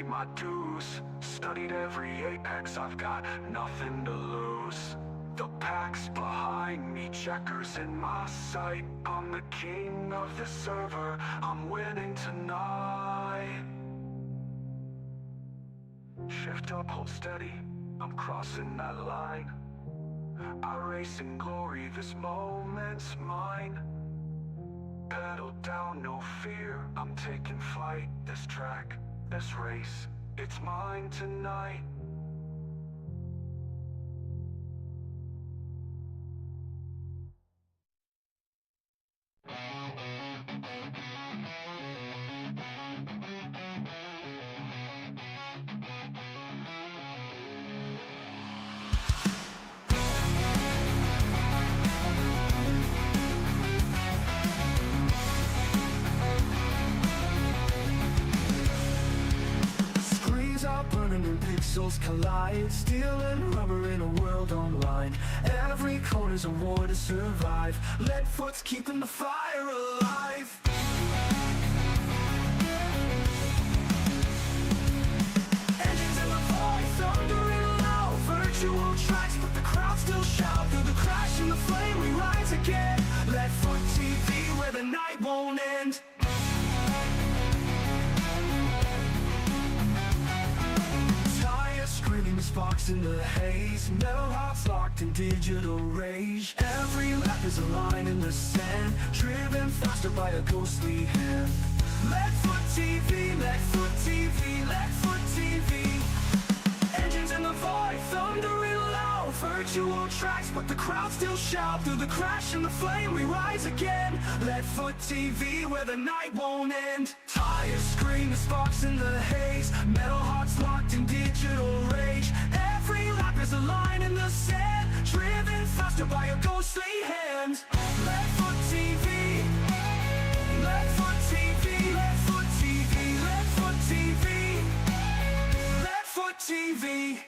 paid my dues, studied every apex, I've got nothing to lose. The pack's behind me, checkers in my sight. I'm the king of the server, I'm winning tonight. Shift up, hold steady, I'm crossing that line. iRacing glory, this moment's mine. Pedal down, no fear, I'm taking flight. This track, this race, it's mine tonight. Burning and pixels collide, steel and rubber in a world online. Every corner's a war to survive. Leadfoot's keeping the fire alive. Engines in the void, thundering loud. Virtual tracks, but the crowd still shout. Through the crash and the flame, we rise again. Leadfoot TV, where the night won't end. Screaming sparks in the haze, metal hearts locked in digital rage. Every lap is a line in the sand, driven faster by a ghostly hand. Leadfoot TV, Leadfoot TV, Leadfoot TV. Engines in the void, thundering loud. Virtual tracks, but the crowd still shout. Through the crash and the flame, we rise again. Leadfoot TV, where the night won't end. Tires screaming sparks in the haze, metal hearts locked in digital rage. Every lap is a line in the sand, driven faster by a ghostly hand. Leadfoot TV, Leadfoot TV, Leadfoot TV, Leadfoot TV, Leadfoot TV.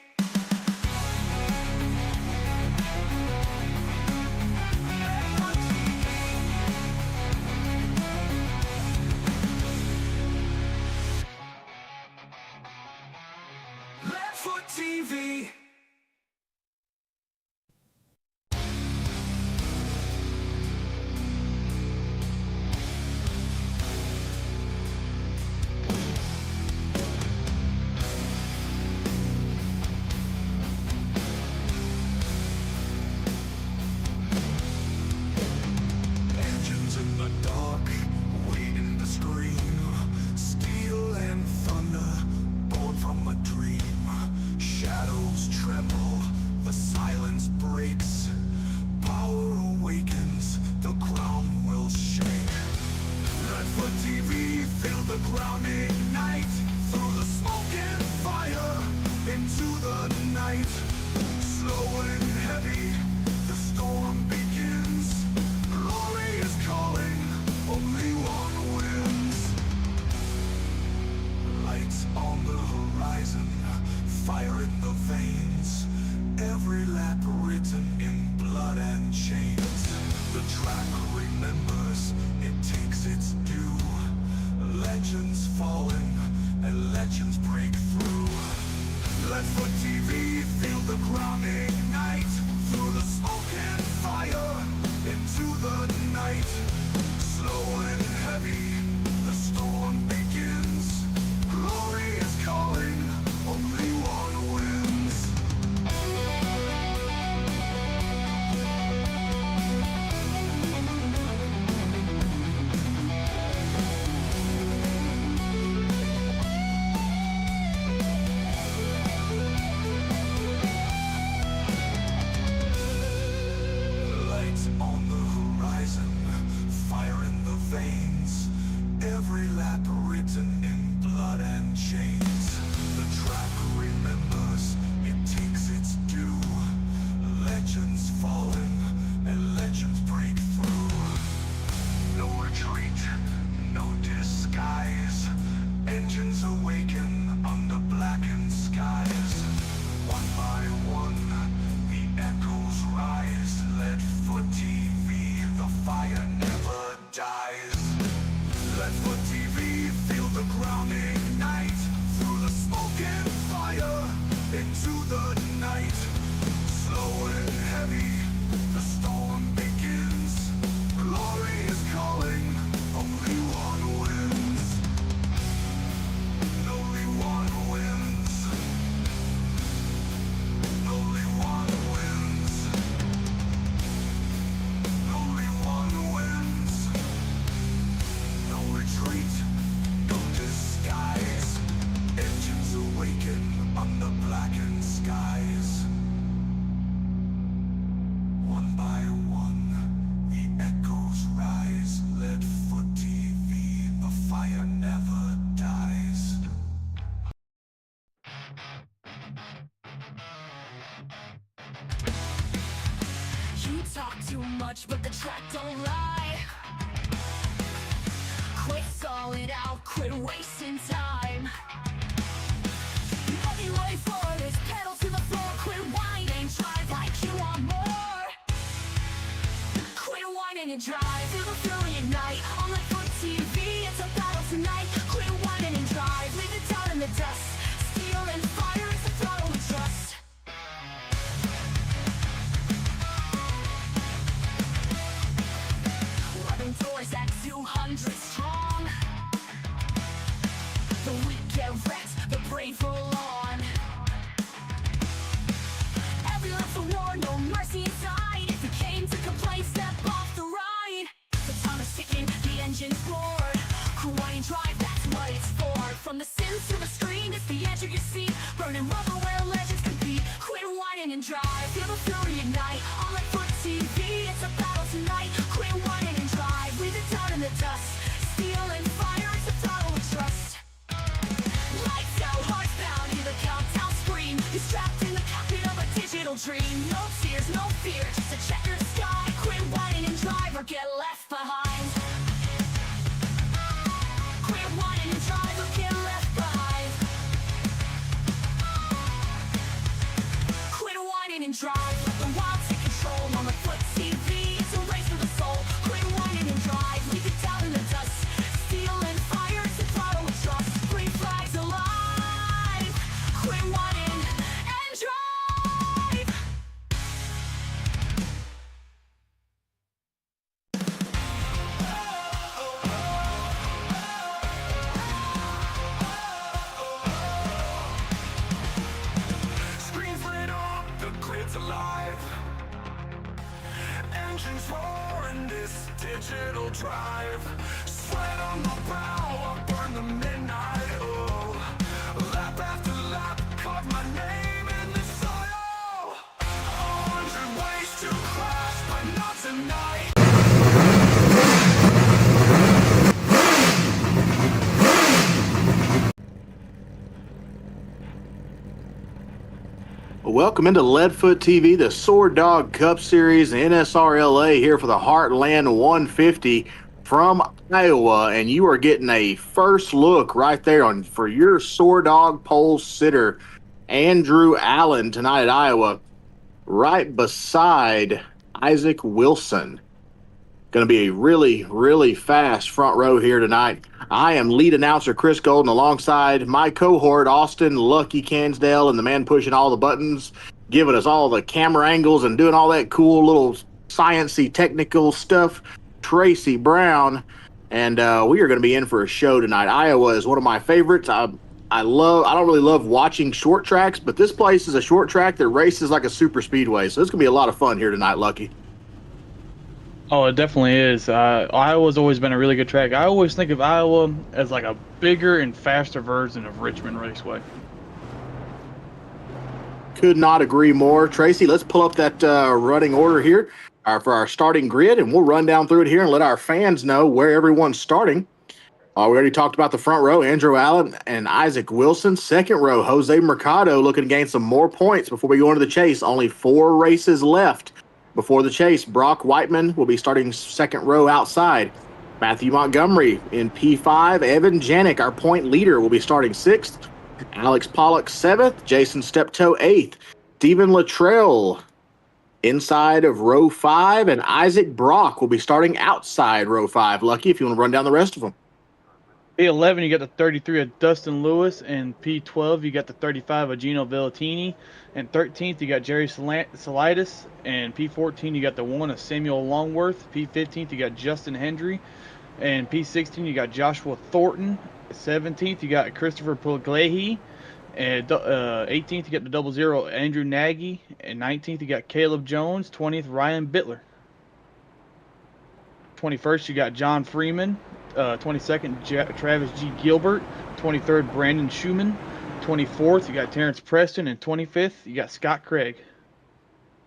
Leadfoot TV. Engines in the dark, waiting to scream. Steel and thunder, born from a dream. Shadows tremble, the silence breaks. Power awakens, the ground will shake. Leadfoot TV, feel the ground ignite. Through the smoke and fire, into the night. Slow and heavy, the storm begins. Glory is calling, only one wins. Lights on the horizon, fire in the veins. Every lap written in blood and chains. The track remembers, it takes its due. Legends falling, and legends break through. Leadfoot TV, feel the ground ignite. Through the smoke and fire, into the night. Slow and heavy, the storm begins. Glory is calling, only one wins. Lights on the horizon, fire in the veins. Every lap written in blood and chains. The track remembers, it takes its due. Legends falling, and legends break through. No retreat, no disguise. Engines awaken under blackened skies. One by one, the echoes rise. Leadfoot TV, the fire never dies. Leadfoot TV, feel the ground ignite. Through the smoke into the night. Slow and heavy, the storm begins. Glory is calling, only one wins. Only one wins. Only one wins. Only one wins. No retreat, no disguise. Engines awaken on the blackened skies. One by one, the echoes rise. Leadfoot TV, the fire never dies. You talk too much, but the track don't lie. Quit stalling out, quit wasting time. Nothing wait for this, pedal to the floor. Quit whining, drive like you want more. Quit whining and drive, feel the fury ignite. On Leadfoot TV, it's a battle tonight. Quit whining and drive, leave it down in the dust. Steel and fire, it's the throttle we trust. 11 doors at 200 strong. The weak get wrecked, the brave roll on. Every left's a war, no mercy inside. If you came to complain, step off the ride. The time is ticking, the engine's roared. Hawaii drive, that's what it's for. From the sims to the screen, it's the edge of your seat. Burning rubber where legends compete. Quit whining and drive, feel the fury ignite. On Leadfoot TV, it's a battle tonight. Quit whining and drive, leave it down in the dust. Steel and fire, it's the throttle we trust. Lights out, hearts bound, hear the countdown scream. You're strapped in the cockpit of a digital dream. No tears, no fear, just a checkered sky. Quit whining and drive or get left behind. Quit whining and drive or get left behind. Quit whining and drive, let the wild take control. On Leadfoot TV, it's a race for the soul. Quit whining and drive, leave it down in the dust. Steel and fire, it's the throttle we trust. Green flags alive. Quit whining and drive. Screens lit up, the grid's alive. Engines roar in this digital drive. Sweat on the brow, I burn the midnight oil. Lap after lap, carve my name in the soil. 100 ways to crash, but not tonight. Welcome into Leadfoot TV, the SoarDogg Cup Series, NSRLA here for the Heartland 150 from Iowa, and you are getting a first look right there on for your SoarDogg pole sitter, Andrew Allen, tonight at Iowa, right beside Isaac Wilson. Going to be a really, really fast front row here tonight. I am lead announcer Chris Golden alongside my cohort Austin Lucky Cansdale and the man pushing all the buttons, giving us all the camera angles and doing all that cool little sciencey technical stuff, Tracy Brown. And we are going to be in for a show tonight. Iowa is one of my favorites. I don't really love watching short tracks, but this place is a short track that races like a super speedway. So it's going to be a lot of fun here tonight, Lucky. Oh, it definitely is. Iowa's always been a really good track. I always think of Iowa as like a bigger and faster version of Richmond Raceway. Could not agree more. Tracy, let's pull up that running order here for our starting grid, and we'll run down through it here and let our fans know where everyone's starting. We already talked about the front row, Andrew Allen and Isaac Wilson. Second row, Jose Mercado looking to gain some more points before we go into the chase. Only 4 races left before the chase. Brock Whiteman will be starting second row outside. Matthew Montgomery in P5. Evan Janik, our point leader, will be starting 6th. Alex Pollock 7th. Jason Steptoe 8th. Stephen Luttrell inside of row 5. And Isaac Brock will be starting outside row 5. Lucky, if you want to run down the rest of them. P11, you got the 33 of Dustin Lewis, and P12, you got the 35 of Gino Villatini, and 13th, you got Jerry Salidas, and P14, you got the 1 of Samuel Longworth, P15th, you got Justin Hendry, and P16, you got Joshua Thornton, 17th, you got Christopher Pugliese, and 18th, you got the 00 Andrew Nagy, and 19th, you got Caleb Jones, 20th, Ryan Bittler. 21st, you got John Freeman. 22nd, Travis G. Gilbert. 23rd, Brandon Schumann. 24th, you got Terrence Preston. And 25th, you got Scott Craig.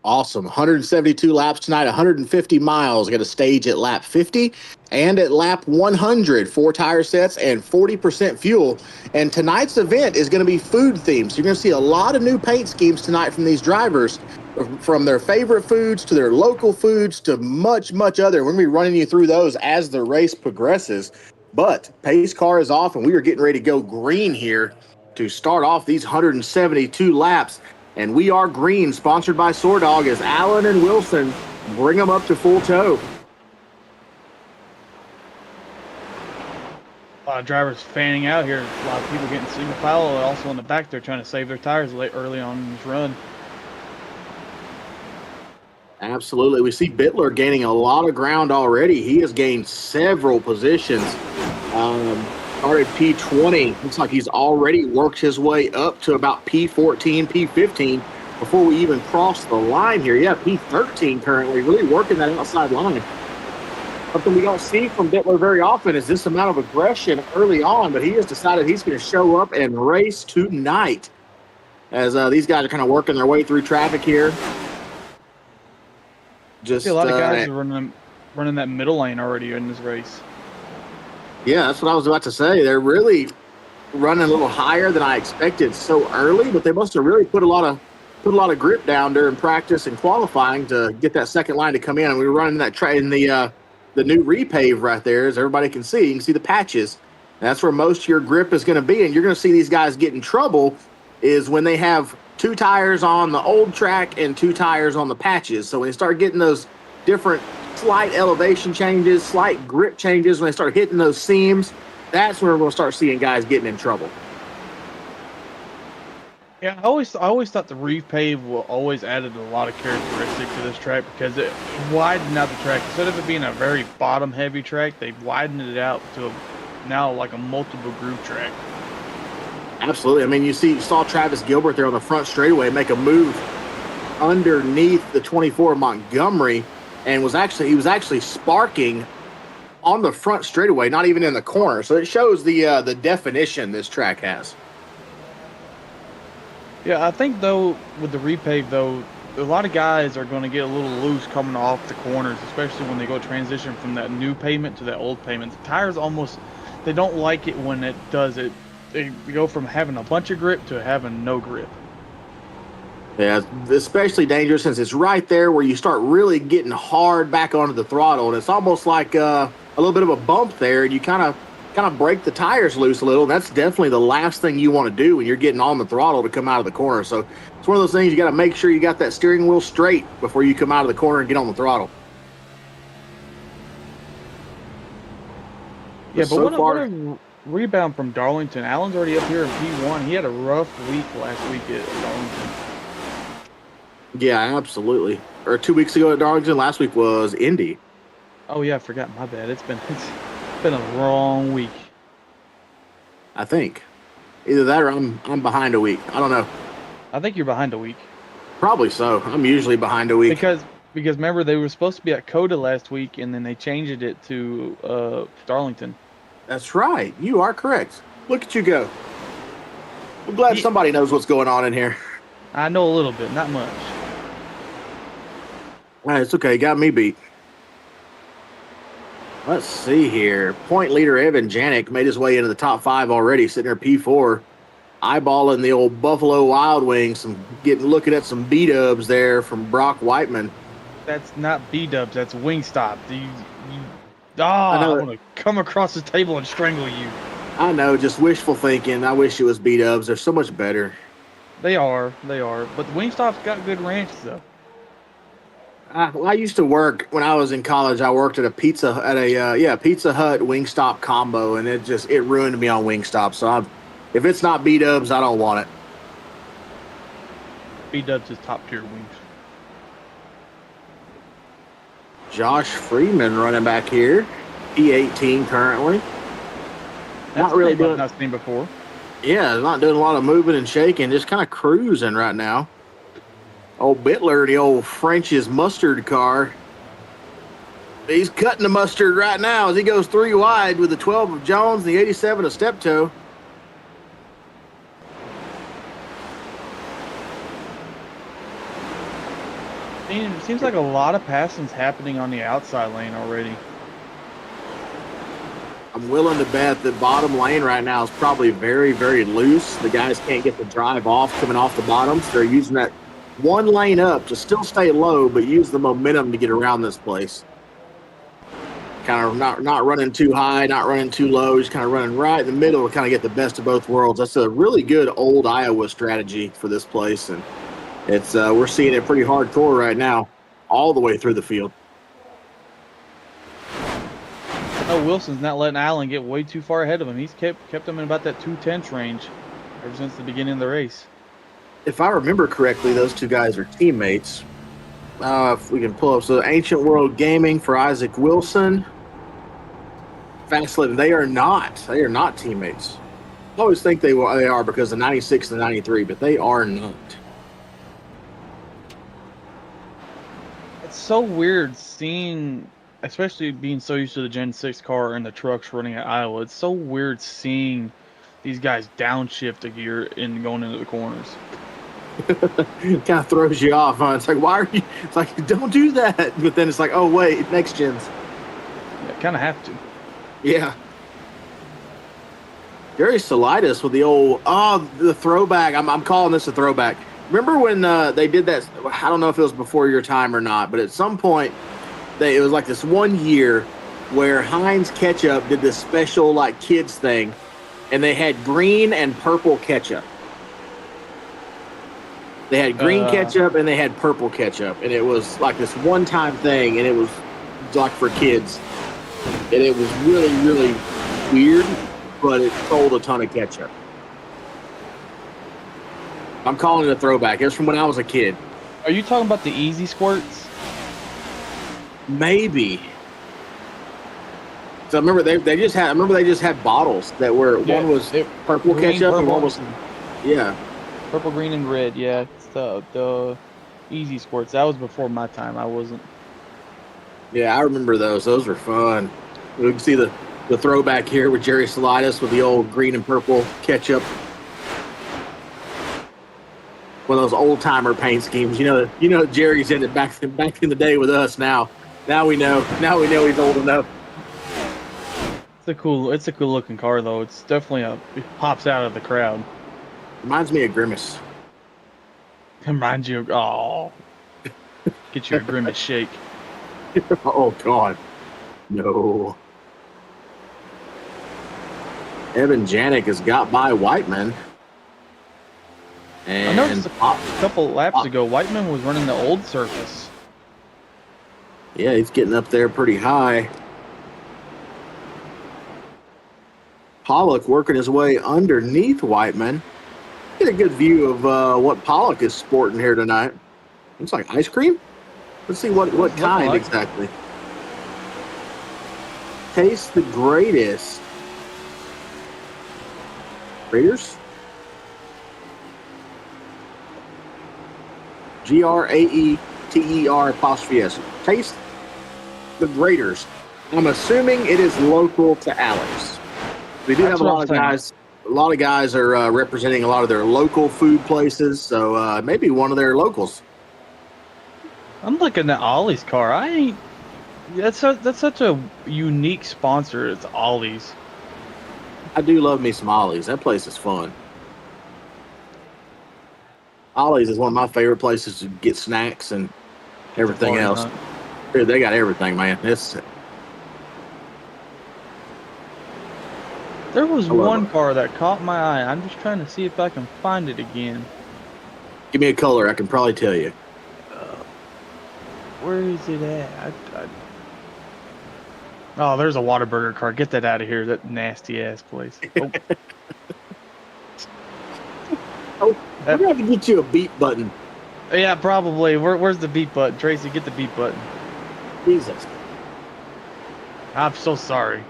Awesome. 172 laps tonight, 150 miles. Got a stage at lap 50 and at lap 100, 4 tire sets and 40% fuel. And tonight's event is going to be food themed. So you're going to see a lot of new paint schemes tonight from these drivers, from their favorite foods to their local foods to much, much other. We're going to be running you through those as the race progresses. But pace car is off, and we are getting ready to go green here to start off these 172 laps. And we are green, sponsored by SoarDogg, as Allen and Wilson bring them up to full tow. A lot of drivers fanning out here. A lot of people getting single file. Also in the back, they're trying to save their tires early on in this run. Absolutely. We see Bittler gaining a lot of ground already. He has gained several positions. Started P20. Looks like he's already worked his way up to about P14, P15 before we even cross the line here. Yeah, P13 currently, really working that outside line. Something we don't see from Bittler very often is this amount of aggression early on, but he has decided he's going to show up and race tonight as these guys are kind of working their way through traffic here. I see a lot of guys are running that middle lane already in this race. Yeah, that's what I was about to say. They're really running a little higher than I expected so early, but they must have really put a lot of grip down during practice and qualifying to get that second line to come in. And we were running that in the new repave right there, as everybody can see. You can see the patches. That's where most of your grip is going to be, and you're going to see these guys get in trouble is when they have 2 tires on the old track and 2 tires on the patches. So when you start getting those different slight elevation changes, slight grip changes, when they start hitting those seams, that's where we'll start seeing guys getting in trouble. Yeah, I always thought the repave will always added a lot of characteristic to this track because it widened out the track. Instead of it being a very bottom heavy track, they widened it out to now like a multiple groove track. Absolutely. I mean, you saw Travis Gilbert there on the front straightaway make a move underneath the 24 Montgomery, and he was actually sparking on the front straightaway, not even in the corner. So it shows the definition this track has. Yeah, I think though with the repave though, a lot of guys are going to get a little loose coming off the corners, especially when they go transition from that new pavement to that old pavement. The tires they don't like it when it does it. They go from having a bunch of grip to having no grip. Yeah, especially dangerous since it's right there where you start really getting hard back onto the throttle, and it's almost like a little bit of a bump there, and you kind of break the tires loose a little. That's definitely the last thing you want to do when you're getting on the throttle to come out of the corner. So it's one of those things you got to make sure you got that steering wheel straight before you come out of the corner and get on the throttle. Yeah, but so what a rebound from Darlington. Allen's already up here in P1. He had a rough week last week at Darlington. Yeah, absolutely. Or 2 weeks ago at Darlington. Last week was Indy. Oh yeah, I forgot. My bad. It's been a wrong week. I think either that or I'm behind a week. I don't know. I think you're behind a week. Probably so. I'm usually behind a week because remember they were supposed to be at Coda last week and then they changed it to Darlington. That's right. You are correct. Look at you go. I'm glad somebody knows what's going on in here. I know a little bit, not much. It's okay. Got me beat. Let's see here. Point leader Evan Janik made his way into the top 5 already, sitting there P4, eyeballing the old Buffalo Wild Wings, looking at some B-dubs there from Brock Whiteman. That's not B-dubs. That's Wingstop. I'm going to come across the table and strangle you. I know, just wishful thinking. I wish it was B-dubs. They're so much better. They are. But the Wingstop's got good ranch, though. Well, I used to work when I was in college. I worked at a Pizza Hut Wingstop combo, and it ruined me on Wingstop. So if it's not B Dubs, I don't want it. B-Dubs is top tier wings. Josh Freeman running back here, P18 currently. That's Not really a name I've doing. not seen before. Yeah, not doing a lot of moving and shaking, just kind of cruising right now. Old Bitler, the old French's mustard car. He's cutting the mustard right now as he goes 3 wide with the 12 of Jones and the 87 of Steptoe. It seems like a lot of passing's happening on the outside lane already. I'm willing to bet that bottom lane right now is probably very, very loose. The guys can't get the drive off coming off the bottoms. They're using that one lane up to still stay low, but use the momentum to get around this place. Kind of not running too high, not running too low, just kind of running right in the middle to kind of get the best of both worlds. That's a really good old Iowa strategy for this place, and it's we're seeing it pretty hardcore right now, all the way through the field. Oh, Wilson's not letting Allen get way too far ahead of him. He's kept him in about that 2/10 range ever since the beginning of the race. If I remember correctly, those two guys are teammates. If we can pull up, so Ancient World Gaming for Isaac Wilson. Fastlane, they are not teammates. I always think they are because of 96 and 93, but they are not. It's so weird seeing, especially being so used to the Gen 6 car and the trucks running at Iowa. It's so weird seeing these guys downshift a gear and going into the corners. It kind of throws you off, huh? It's like, why are you? It's like, don't do that. But then it's like, oh wait, next gens. Yeah, kind of have to. Yeah. Jerry Salidas with the old the throwback. I'm calling this a throwback. Remember when they did that? I don't know if it was before your time or not, but at some point, it was like this one year where Heinz Ketchup did this special like kids thing, and they had green and purple ketchup. They had green ketchup and they had purple ketchup, and it was like this one-time thing, and it was like for kids, and it was really, really weird, but it sold a ton of ketchup. I'm calling it a throwback. It was from when I was a kid. Are you talking about the easy squirts? Maybe. So I remember they just had bottles that were one was purple green, ketchup and one purple, was purple, green, and red. Yeah, it's the easy squirts. That was before my time. I wasn't. Yeah, I remember those. Those were fun. We can see the throwback here with Jerry Salidas with the old green and purple ketchup. One of those old timer paint schemes. You know Jerry's in it back in the day with us now. Now we know he's old enough. It's a cool looking car though. It's definitely it pops out of the crowd. Reminds me of Grimace. Reminds you of get you a Grimace shake. Oh God. No. Evan Janik has got by Whiteman. And I noticed a couple laps ago, Whiteman was running the old surface. Yeah, he's getting up there pretty high. Pollock working his way underneath Whiteman. Get a good view of what Pollock is sporting here tonight. Looks like ice cream. Let's see what kind exactly. Taste the greatest. Raiders? Graeter'. Taste the Graders. I'm assuming it is local to Alex. We do have a lot of guys. A lot of guys are representing a lot of their local food places, so maybe one of their locals. I'm looking at Ollie's car. That's such a unique sponsor. It's Ollie's. I do love me some Ollie's. That place is fun. Ollie's is one of my favorite places to get snacks and everything else. Dude, they got everything, man. There was one car that caught my eye. I'm just trying to see if I can find it again. Give me a color. I can probably tell you. Where is it at? Oh, there's a Whataburger car. Get that out of here. That nasty ass place. Oh, Oh, we're going to have to get you a beat button. yeah, probably. Where's the beat button? Tracy, get the beat button. Jesus. I'm so sorry.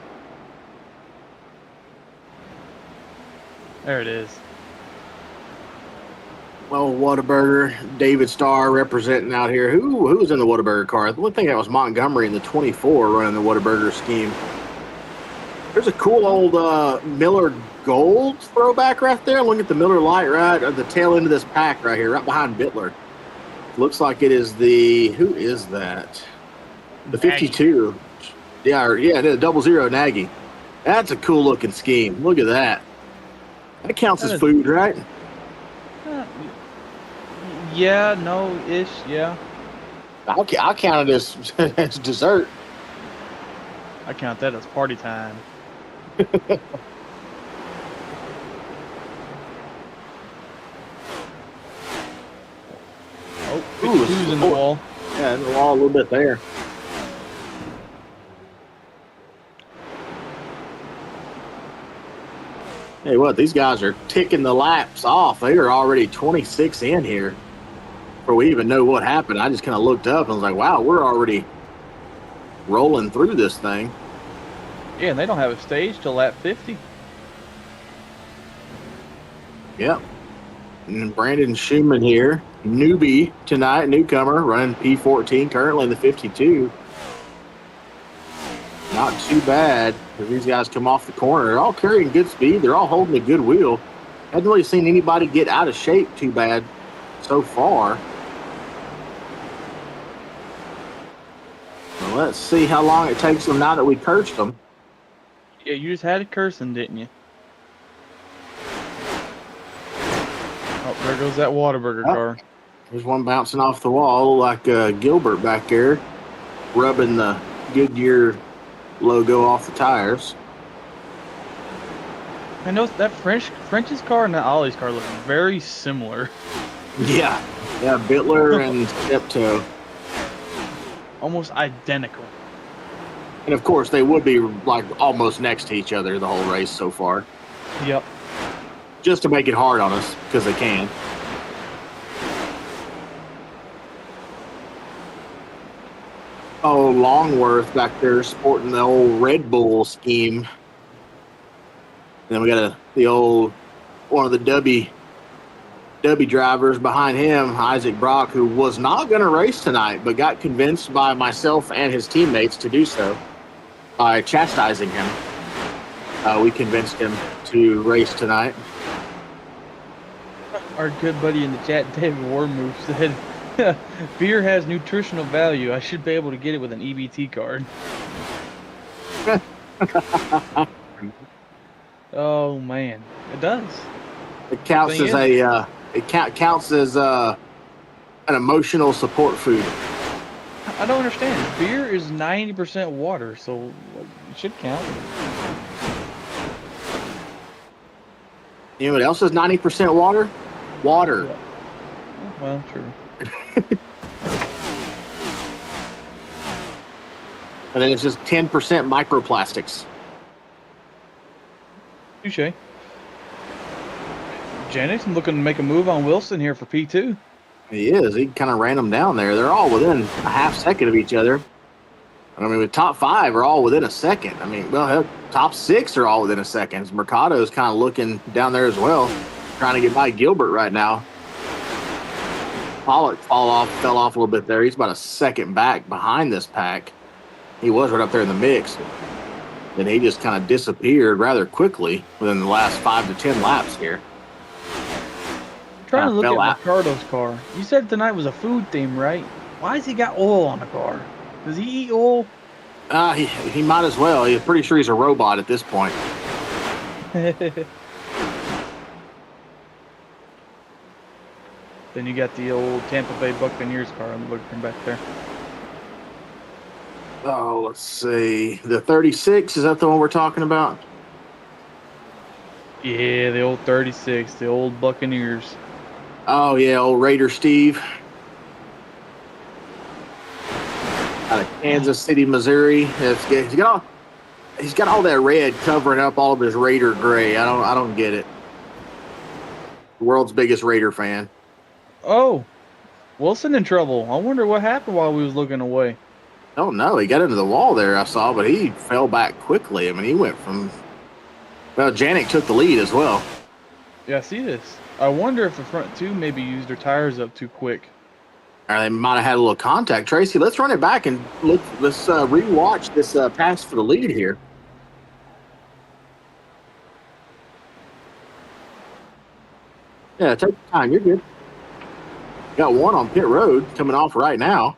There it is. Well, Whataburger, David Starr representing out here. Who was in the Whataburger car? I think that was Montgomery in the 24 running the Whataburger scheme. There's a cool old Miller Gold throwback right there. Look at the Miller Lite right at the tail end of this pack right here, right behind Bittler. Looks like it is the, who is that? The 52. Yeah, it is, 00 Nagy. That's a cool looking scheme. Look at that. That counts as food, right? Yeah, no-ish, yeah. I'll count it as dessert. I count that as party time. Oh, 52's in the wall. Yeah, in the wall a little bit there. Hey, what? These guys are ticking the laps off. They are already 26 in here before we even know what happened. I just kind of looked up and was like, wow, we're already rolling through this thing. Yeah, and they don't have a stage till lap 50. Yep. And Brandon Schumann here, newbie tonight, newcomer, running P14, currently in the 52. Not too bad as these guys come off the corner. They're all carrying good speed. They're all holding a good wheel. Haven't really seen anybody get out of shape too bad so far. Well, let's see how long it takes them now that we cursed them. Yeah, you just had a cursing, didn't you? Oh, there goes that Whataburger car. There's one bouncing off the wall like Gilbert back there, rubbing the Goodyear logo off the tires. I know that French's car and that Ollie's car look very similar. Yeah, Bittler and Steptoe. Almost identical. And of course, they would be like almost next to each other the whole race so far. Yep. Just to make it hard on us, because they can. Oh, Longworth back there sporting the old Red Bull scheme. And then we got one of the Dubby drivers behind him, Isaac Brock, who was not going to race tonight, but got convinced by myself and his teammates to do so by chastising him. We convinced him to race tonight. Our good buddy in the chat, David Warmove, said, beer has nutritional value. I should be able to get it with an EBT card. Oh, man. It does. It counts as counts as an emotional support food. I don't understand. Beer is 90% water, so it should count. You know what else is 90% water? Water. Yeah. Well, true. And then it's just 10% microplastics. Touche. Jennings looking to make a move on Wilson here for P2. He is. He kind of ran them down there. They're all within a half second of each other. I mean, the top five are all within a second. I mean, well, hell, top six are all within a second. Mercado's kind of looking down there as well, trying to get by Gilbert right now. Pollock fell off a little bit there. He's about a second back behind this pack. He was right up there in the mix. Then he just kind of disappeared rather quickly within the last 5 to 10 laps here. I'm trying to look at Ricardo's car. You said tonight was a food theme, right? Why has he got oil on the car? Does he eat oil? He might as well. He's pretty sure he's a robot at this point. Then you got the old Tampa Bay Buccaneers car. I'm looking back there. Oh, let's see. The 36, is that the one we're talking about? Yeah, the old 36, the old Buccaneers. Oh, yeah, old Raider Steve. out of Kansas City, Missouri. He's got all that red covering up all of his Raider gray. I don't get it. World's biggest Raider fan. Oh, Wilson in trouble. I wonder what happened while we was looking away. I don't know. He got into the wall there, I saw, but he fell back quickly. I mean, he went from. Well, Janik took the lead as well. Yeah, I see this. I wonder if the front two maybe used their tires up too quick. Or they might have had a little contact. Tracy, let's run it back and let's rewatch this pass for the lead here. Yeah, take your time. You're good. Got one on pit road coming off right now.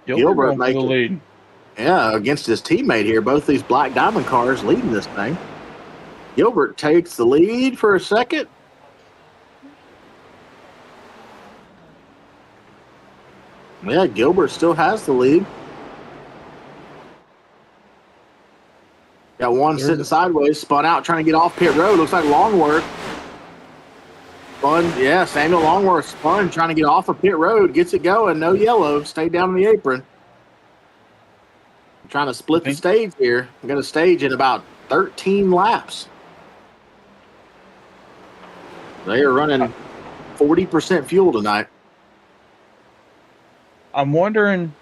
Gilbert making the lead. Yeah, against his teammate here. Both these Black Diamond cars leading this thing. Gilbert takes the lead for a second. Yeah, Gilbert still has the lead. Got one sitting sideways, spun out, trying to get off pit road. Looks like Longworth. Spun, yeah, Samuel Longworth spun, trying to get off of pit road. Gets it going, no yellow, stayed down on the apron. Trying to split the stage here. We're going to stage in about 13 laps. They are running 40% fuel tonight. I'm wondering,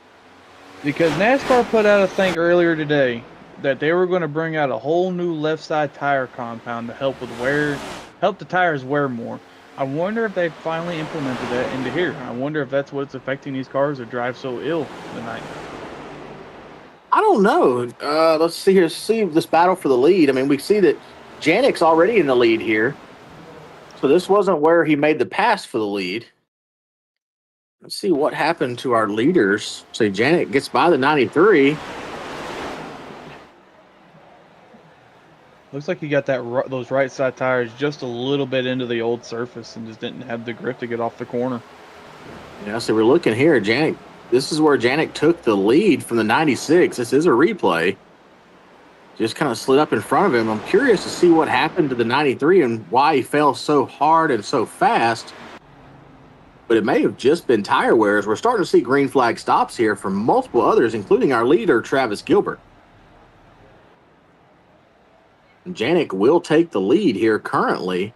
because NASCAR put out a thing earlier today that they were going to bring out a whole new left side tire compound to help the tires wear more. I wonder if they finally implemented that into here. I wonder if that's what's affecting these cars that drive so ill tonight. I don't know. Let's see here. See this battle for the lead. I mean, we see that Janik's already in the lead here. So this wasn't where he made the pass for the lead. Let's see what happened to our leaders. So Janik gets by the 93. Looks like he got those right side tires just a little bit into the old surface and just didn't have the grip to get off the corner. Yeah, so we're looking here. Janik. This is where Janik took the lead from the 96. This is a replay. Just kind of slid up in front of him. I'm curious to see what happened to the 93 and why he fell so hard and so fast. But it may have just been tire wears. We're starting to see green flag stops here from multiple others, including our leader, Travis Gilbert. And Janik will take the lead here currently.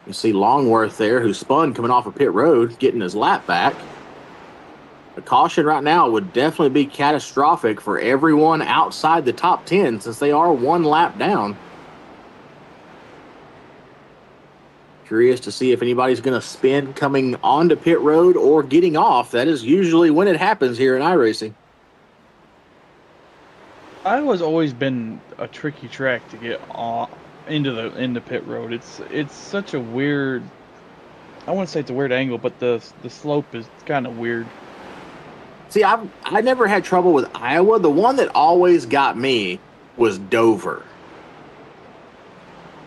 You see Longworth there, who spun coming off of pit road, getting his lap back. The caution right now would definitely be catastrophic for everyone outside the top 10 since they are one lap down. Curious to see if anybody's going to spin coming onto pit road or getting off. That is usually when it happens here in iRacing. Iowa's always been a tricky track to get into pit road. It's such a weird. I wouldn't say it's a weird angle, but the slope is kind of weird. See, I never had trouble with Iowa. The one that always got me was Dover.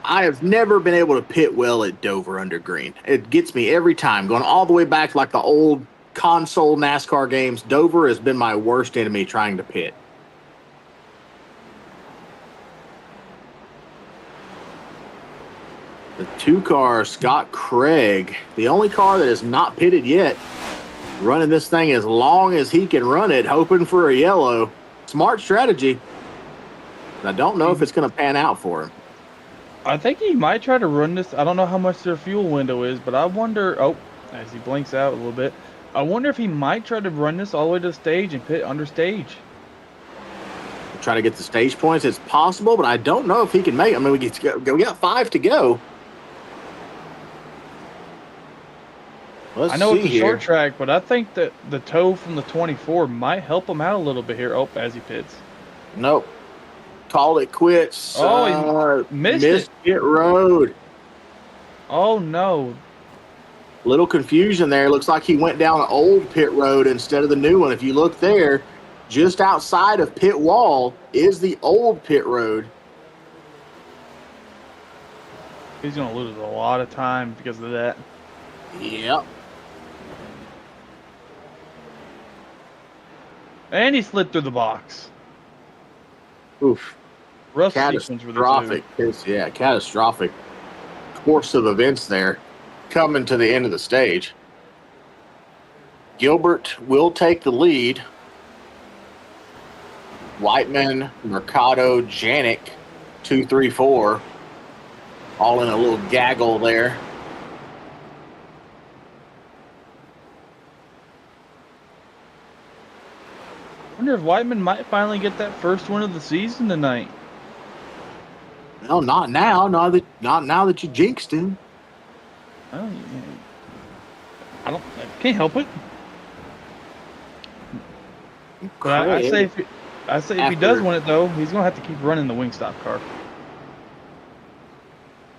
I have never been able to pit well at Dover under green. It gets me every time. Going all the way back to like the old console NASCAR games, Dover has been my worst enemy trying to pit. The two car, Scott Craig, the only car that is not pitted yet, running this thing as long as he can run it, hoping for a yellow. Smart strategy. I don't know if it's going to pan out for him. I think he might try to run this. I don't know how much their fuel window is, but I wonder, as he blinks out a little bit, I wonder if he might try to run this all the way to the stage and pit under stage. Try to get the stage points. It's possible, but I don't know if he can make it. I mean, we got 5 to go. I know it's a short track, but I think that the tow from the 24 might help him out a little bit here. Oh, as he pits. Nope. Called it quits. Oh, he missed pit road. Oh, no. Little confusion there. Looks like he went down an old pit road instead of the new one. If you look there, just outside of pit wall is the old pit road. He's going to lose a lot of time because of that. Yep. And he slid through the box. Oof. Rough sequence for the two. Catastrophic course of events there coming to the end of the stage. Gilbert will take the lead. Whiteman, Mercado, Janik, 2, 3, 4, all in a little gaggle there. I wonder if Whiteman might finally get that first win of the season tonight. No, not now. Not now that you jinxed him. I can't help it. But I say if he does win it though, he's gonna have to keep running the Wingstop car.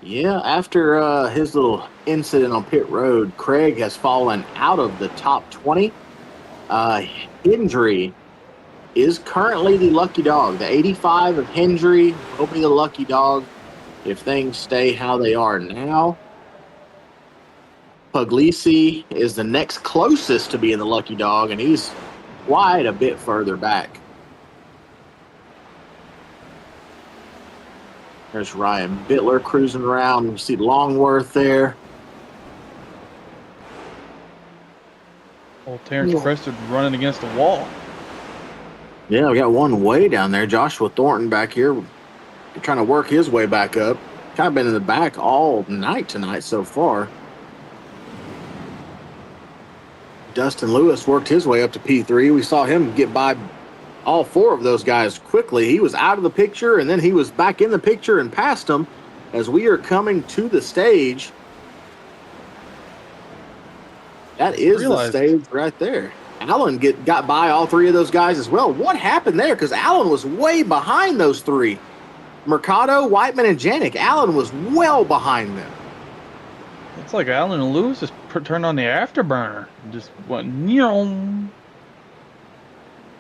Yeah, after his little incident on pit road, Craig has fallen out of the top 20. Hendry is currently the lucky dog. The 85 of Hendry will be the lucky dog if things stay how they are now. Puglisi is the next closest to being the lucky dog, and he's quite a bit further back. There's Ryan Bittler cruising around. You see Longworth there. Old Terrence Preston running against the wall. Yeah, we got one way down there. Joshua Thornton back here trying to work his way back up. Kind of been in the back all night tonight so far. Dustin Lewis worked his way up to P3. We saw him get by all four of those guys quickly. He was out of the picture, and then he was back in the picture and passed them as we are coming to the stage. That is the stage right there. Allen got by all three of those guys as well. What happened there? Because Allen was way behind those three. Mercado, Whiteman, and Janik. Allen was well behind them. It's like Allen and Lewis just turned on the afterburner. Just went, neon.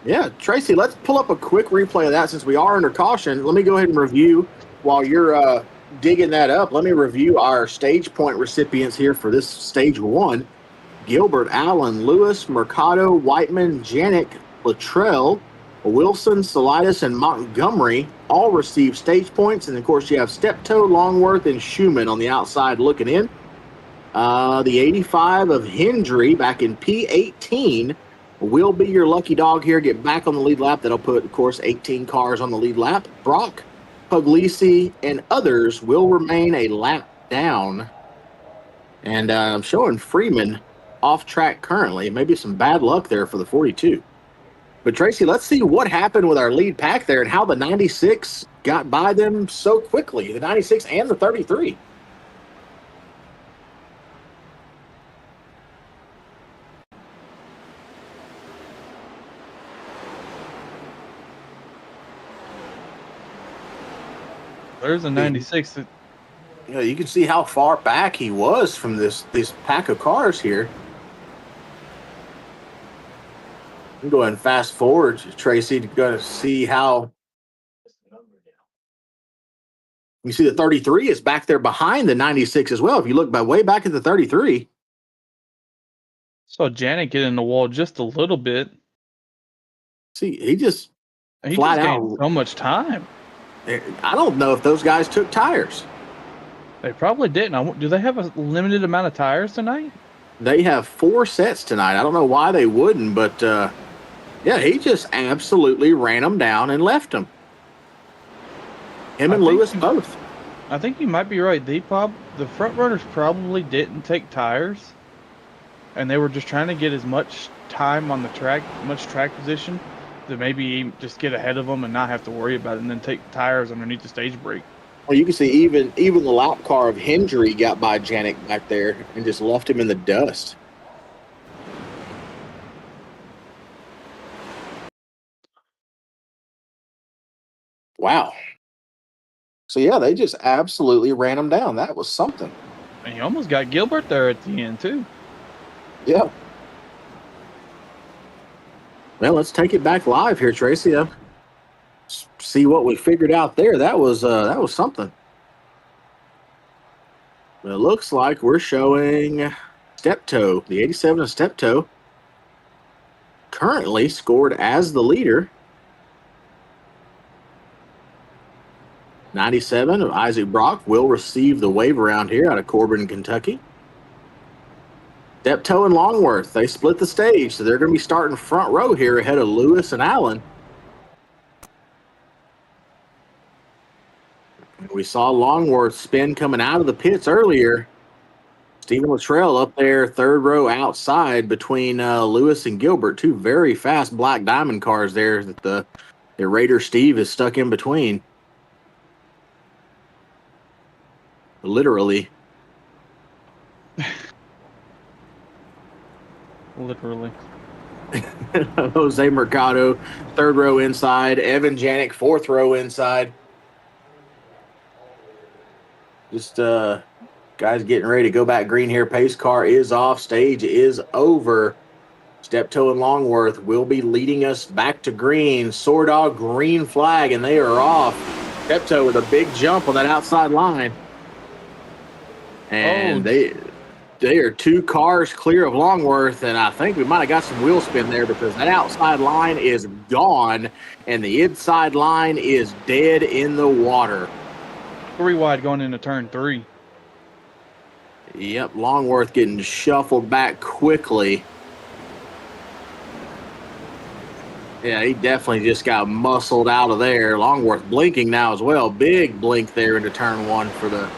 Yeah, Tracy, let's pull up a quick replay of that since we are under caution. Let me go ahead and review while you're digging that up. Let me review our stage point recipients here for this stage one. Gilbert, Allen, Lewis, Mercado, Whiteman, Janik, Luttrell, Wilson, Salidas, and Montgomery all received stage points. And, of course, you have Steptoe, Longworth, and Schumann on the outside looking in. The 85 of Hendry back in P18 will be your lucky dog here. Get back on the lead lap. That'll put, of course, 18 cars on the lead lap. Brock, Puglisi, and others will remain a lap down. And I'm showing Freeman off track currently. Maybe some bad luck there for the 42. But, Tracy, let's see what happened with our lead pack there and how the 96 got by them so quickly, the 96 and the 33. There's a 96. You know, you can see how far back he was from this pack of cars here. I'm going to fast forward, Tracy, to go to see how. You see the 33 is back there behind the 96 as well. If you look way back at the 33. Saw Janik get in the wall just a little bit. See, he just flat out gained so much time. I don't know if those guys took tires. They probably didn't. Do they have a limited amount of tires tonight? They have 4 sets tonight. I don't know why they wouldn't, but yeah, he just absolutely ran them down and left them. Him and Lewis both. I think you might be right. The front runners probably didn't take tires, and they were just trying to get as much time on the track, much track position, to maybe just get ahead of them and not have to worry about it, and then take tires underneath the stage brake. Well, you can see even the lap car of Hendry got by Janik back there and just left him in the dust. Wow. So, yeah, they just absolutely ran him down. That was something. And you almost got Gilbert there at the end, too. Yeah. Well, let's take it back live here, Tracy. See what we figured out there. That was something. But it looks like we're showing Steptoe, the 87 of Steptoe, currently scored as the leader. 97 of Isaac Brock will receive the wave around here out of Corbin, Kentucky. Steptoe and Longworth, they split the stage, so they're going to be starting front row here ahead of Lewis and Allen. We saw Longworth spin coming out of the pits earlier. Stephen Luttrell up there, third row outside between Lewis and Gilbert. Two very fast Black Diamond cars there that the Raider Steve is stuck in between. Literally. Literally. Jose Mercado, third row inside. Evan Janik, fourth row inside. Just guys getting ready to go back green here. Pace car is off. Stage is over. Steptoe and Longworth will be leading us back to green. SoarDogg green flag, and they are off. Steptoe with a big jump on that outside line. And they are 2 cars clear of Longworth, and I think we might have got some wheel spin there because that outside line is gone, and the inside line is dead in the water. 3 wide going into turn 3. Yep, Longworth getting shuffled back quickly. Yeah, he definitely just got muscled out of there. Longworth blinking now as well. Big blink there into turn 1 for the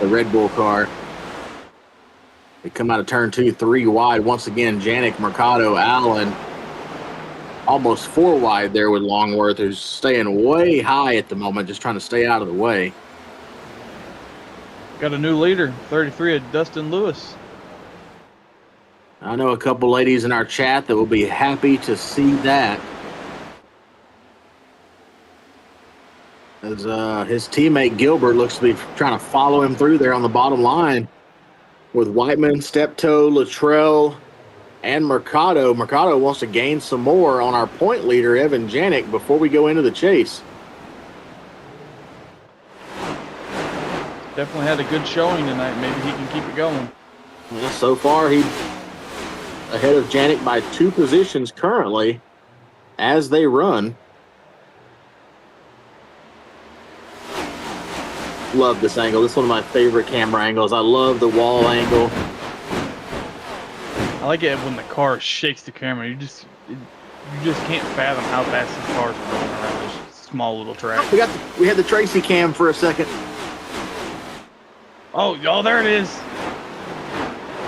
Red Bull car. They come out of turn 2, 3 wide. Once again, Janik, Mercado, Allen. Almost 4 wide there with Longworth, who's staying way high at the moment, just trying to stay out of the way. Got a new leader, 33 of Dustin Lewis. I know a couple ladies in our chat that will be happy to see that. As his teammate Gilbert looks to be trying to follow him through there on the bottom line with Whiteman, Steptoe, Luttrell, and Mercado. Mercado wants to gain some more on our point leader, Evan Janik, before we go into the chase. Definitely had a good showing tonight. Maybe he can keep it going. Well, so far, he's ahead of Janik by 2 positions currently as they run. Love this angle. This is one of my favorite camera angles. I love the wall angle. I like it when the car shakes the camera. You just can't fathom how fast these cars are going around this small little track. We had the Tracy cam for a second. Oh, there it is.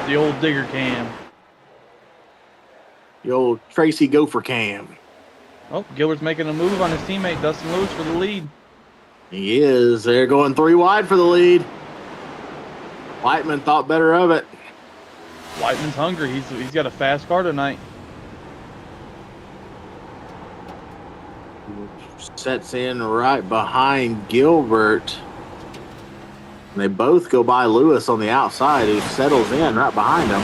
The old digger cam. The old Tracy Gopher cam. Oh, Gilbert's making a move on his teammate Dustin Lewis for the lead. He is. They're going 3 wide for the lead. Whiteman thought better of it. Whiteman's hungry. He's got a fast car tonight. Sets in right behind Gilbert. They both go by Lewis on the outside, who settles in right behind him.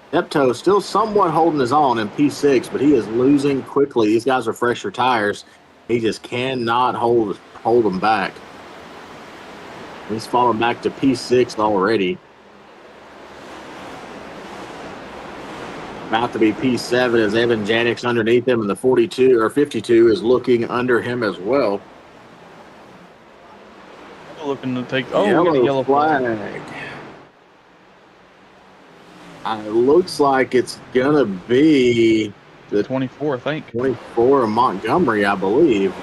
Steptoe still somewhat holding his own in P6, but he is losing quickly. These guys are fresher tires. He just cannot hold them back. He's falling back to P6 already. About to be P7 as Evan Janik's underneath him, and the 42 or 52 is looking under him as well. Looking to take. Oh, we got a yellow flag. It looks like it's gonna be the 24, I think. 24 of Montgomery, I believe.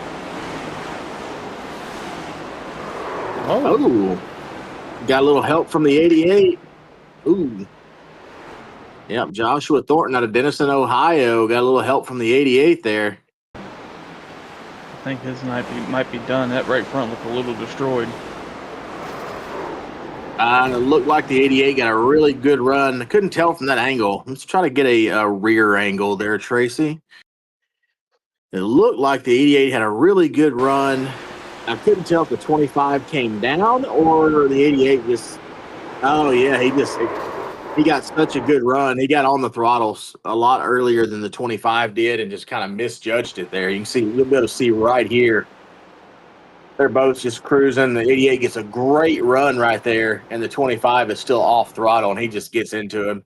Oh, got a little help from the 88. Ooh. Yep, Joshua Thornton out of Denison, Ohio. Got a little help from the 88 there. I think his might be done. That right front looked a little destroyed. It looked like the 88 got a really good run. I couldn't tell from that angle. Let's try to get a rear angle there, Tracy. It looked like the 88 had a really good run. I couldn't tell if the 25 came down or the 88 just. Oh yeah, he got such a good run. He got on the throttles a lot earlier than the 25 did, and just kind of misjudged it there. You can see, you'll be able to see right here. They're both just cruising. The 88 gets a great run right there, and the 25 is still off throttle, and he just gets into him.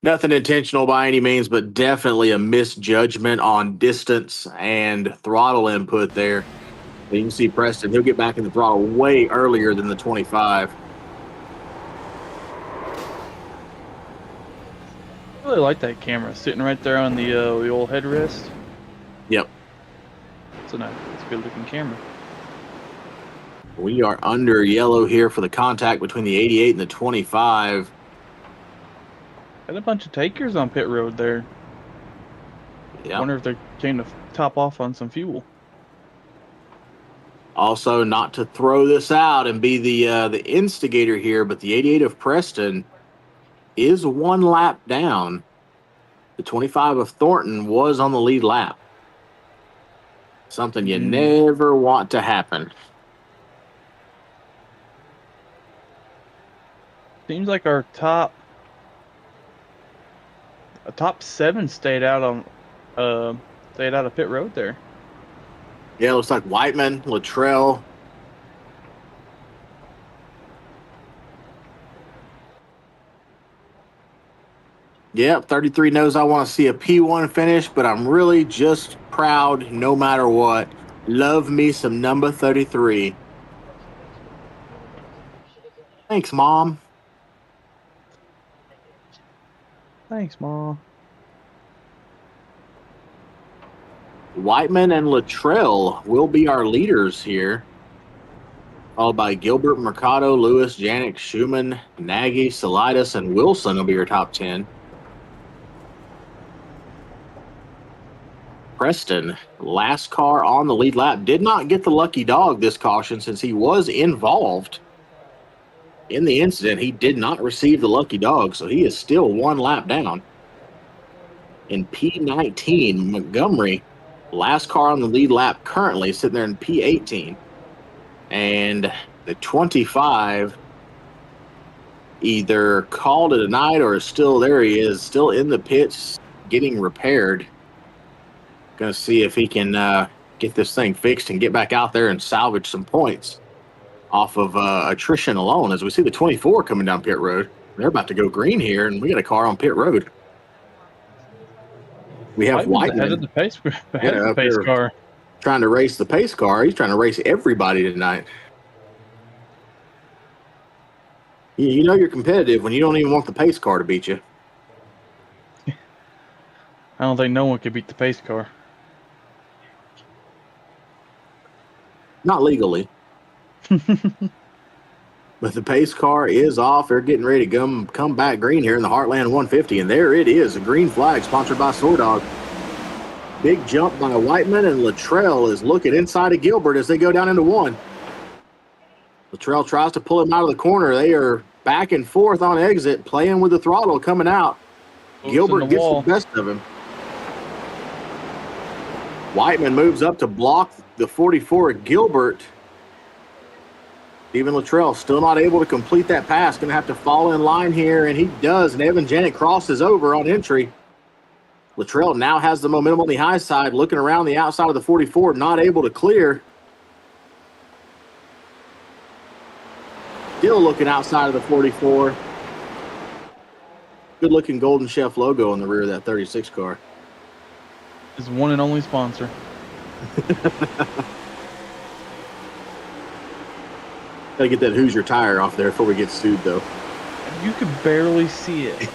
Nothing intentional by any means, but definitely a misjudgment on distance and throttle input there. You can see Preston, he'll get back in the throttle way earlier than the 25. I really like that camera sitting right there on the old headrest. Yep. It's a good looking camera. We are under yellow here for the contact between the 88 and the 25. Got a bunch of takers on pit road there. Yeah. Wonder if they came to top off on some fuel. Also, not to throw this out and be the instigator here, but the 88 of Preston is one lap down. The 25 of Thornton was on the lead lap. Something you never want to happen. Seems like our top 7 stayed out of pit road there. Yeah, it looks like Whiteman, Luttrell. Yep, 33 knows I want to see a P1 finish, but I'm really just proud no matter what. Love me some number 33. Thanks, Mom. Thanks, Mom. Whiteman and Luttrell will be our leaders here, followed by Gilbert, Mercado, Lewis, Janik, Schumann, Nagy, Salidas, and Wilson will be your top 10. Preston, last car on the lead lap, did not get the lucky dog this caution since he was involved in the incident. He did not receive the lucky dog, so he is still one lap down. In P19, Montgomery, last car on the lead lap currently, sitting there in P18. And the 25 either called it a night or is still there. He is still in the pits getting repaired. Going to see if he can get this thing fixed and get back out there and salvage some points off of attrition alone. As we see the 24 coming down pit road. They're about to go green here, and we got a car on pit road. We have Whiteman ahead of the pace car. Trying to race the pace car. He's trying to race everybody tonight. You know you're competitive when you don't even want the pace car to beat you. I don't think no one could beat the pace car. Not legally. But the pace car is off. They're getting ready to come back green here in the Heartland 150. And there it is, a green flag sponsored by SoarDogg. Big jump by Whiteman, and Luttrell is looking inside of Gilbert as they go down into one. Luttrell tries to pull him out of the corner. They are back and forth on exit, playing with the throttle coming out. Gilbert gets the best of him. Whiteman moves up to block the 44 of Gilbert. Steven Luttrell still not able to complete that pass. Going to have to fall in line here, and he does. And Evan Janik crosses over on entry. Luttrell now has the momentum on the high side, looking around the outside of the 44, not able to clear. Still looking outside of the 44. Good-looking Golden Chef logo on the rear of that 36 car. His one and only sponsor. Gotta get that Hoosier tire off there before we get sued, though. You could barely see it.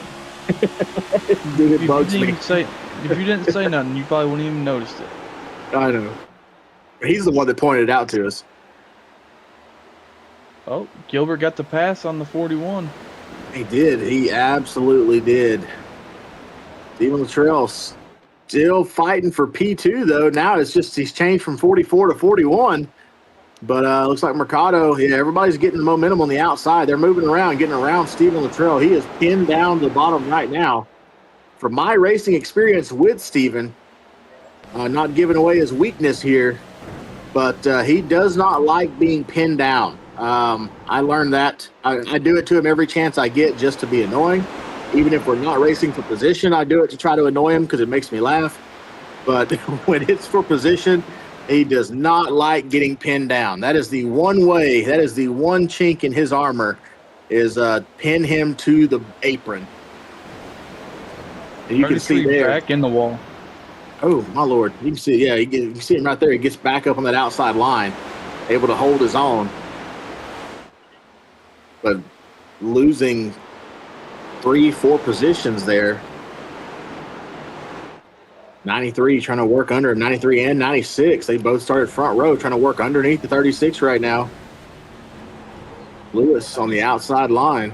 Dude, it bugs me. If you didn't say nothing, you probably wouldn't even noticed it. I know. He's the one that pointed it out to us. Oh, Gilbert got the pass on the 41. He did. He absolutely did. Steven Luttrell still fighting for P2, though. Now it's just he's changed from 44 to 41. But looks like Mercado, yeah, everybody's getting the momentum on the outside. They're moving around, getting around Steven Luttrell. He is pinned down to the bottom right now. From my racing experience with Steven, not giving away his weakness here, but he does not like being pinned down. I learned that. I do it to him every chance I get just to be annoying. Even if we're not racing for position, I do it to try to annoy him because it makes me laugh. But when it's for position, he does not like getting pinned down. That is the one way, that is the one chink in his armor, is pin him to the apron. And you can see 33 there. back in the wall. Oh, my Lord. You can see, yeah, you can see him right there. He gets back up on that outside line, able to hold his own. But losing 3-4 positions there. 93 trying to work under him. 93 and 96. They both started front row trying to work underneath the 36 right now. Lewis on the outside line.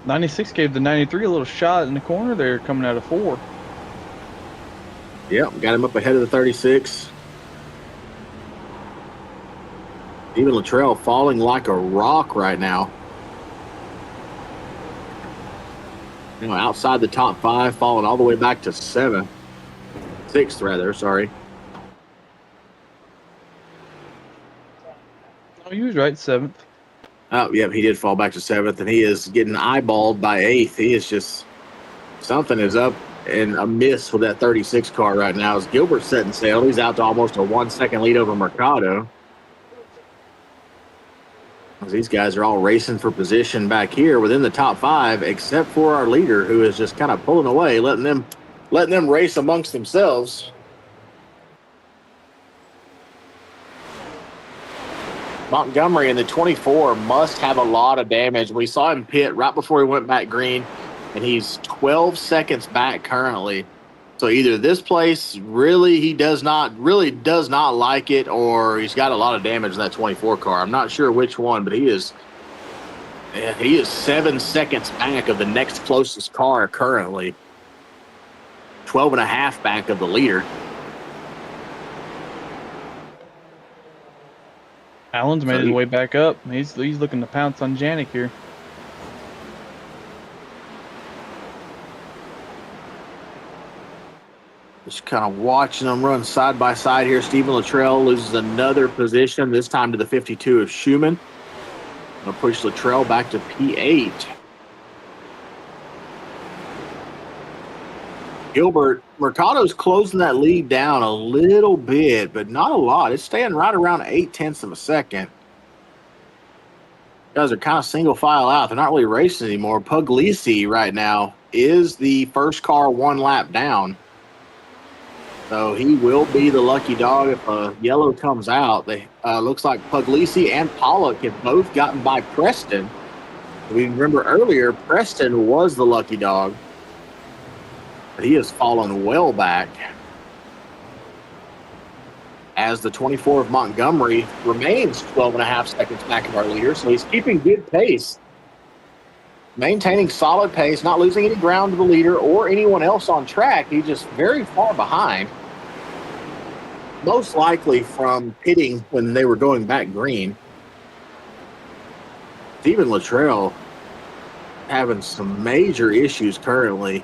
96 gave the 93 a little shot in the corner there coming out of 4. Yep, got him up ahead of the 36. Even Luttrell falling like a rock right now. You know, outside the top 5, falling all the way back to 6th rather, sorry. Oh, he was right, 7th. Oh, yep, he did fall back to 7th, and he is getting eyeballed by 8th. He is just, something is up and amiss with that 36 car right now. As Gilbert's setting sail, he's out to almost a 1-second lead over Mercado. As these guys are all racing for position back here within the top 5, except for our leader, who is just kind of pulling away, letting them race amongst themselves. Montgomery in the 24 must have a lot of damage. We saw him pit right before he went back green, and he's 12 seconds back currently. So either this place really does not like it, or he's got a lot of damage in that 24 car. I'm not sure which one, but he is 7 seconds back of the next closest car currently. 12 and a half back of the leader. Allen's made his way back up. He's looking to pounce on Janik here. Just kind of watching them run side by side here. Stephen Luttrell loses another position, this time to the 52 of Schumann. Going to push Luttrell back to P8. Gilbert, Mercado's closing that lead down a little bit, but not a lot. It's staying right around 0.8 of a second. Guys are kind of single file out. They're not really racing anymore. Puglisi right now is the first car 1 lap down. So he will be the lucky dog if a yellow comes out. They looks like Puglisi and Pollock have both gotten by Preston. We remember earlier, Preston was the lucky dog. But he has fallen well back. As the 24 of Montgomery remains 12 and a half seconds back of our leader, so he's keeping good pace. Maintaining solid pace, not losing any ground to the leader or anyone else on track. He's just very far behind. Most likely from pitting when they were going back green. Stephen Luttrell having some major issues currently.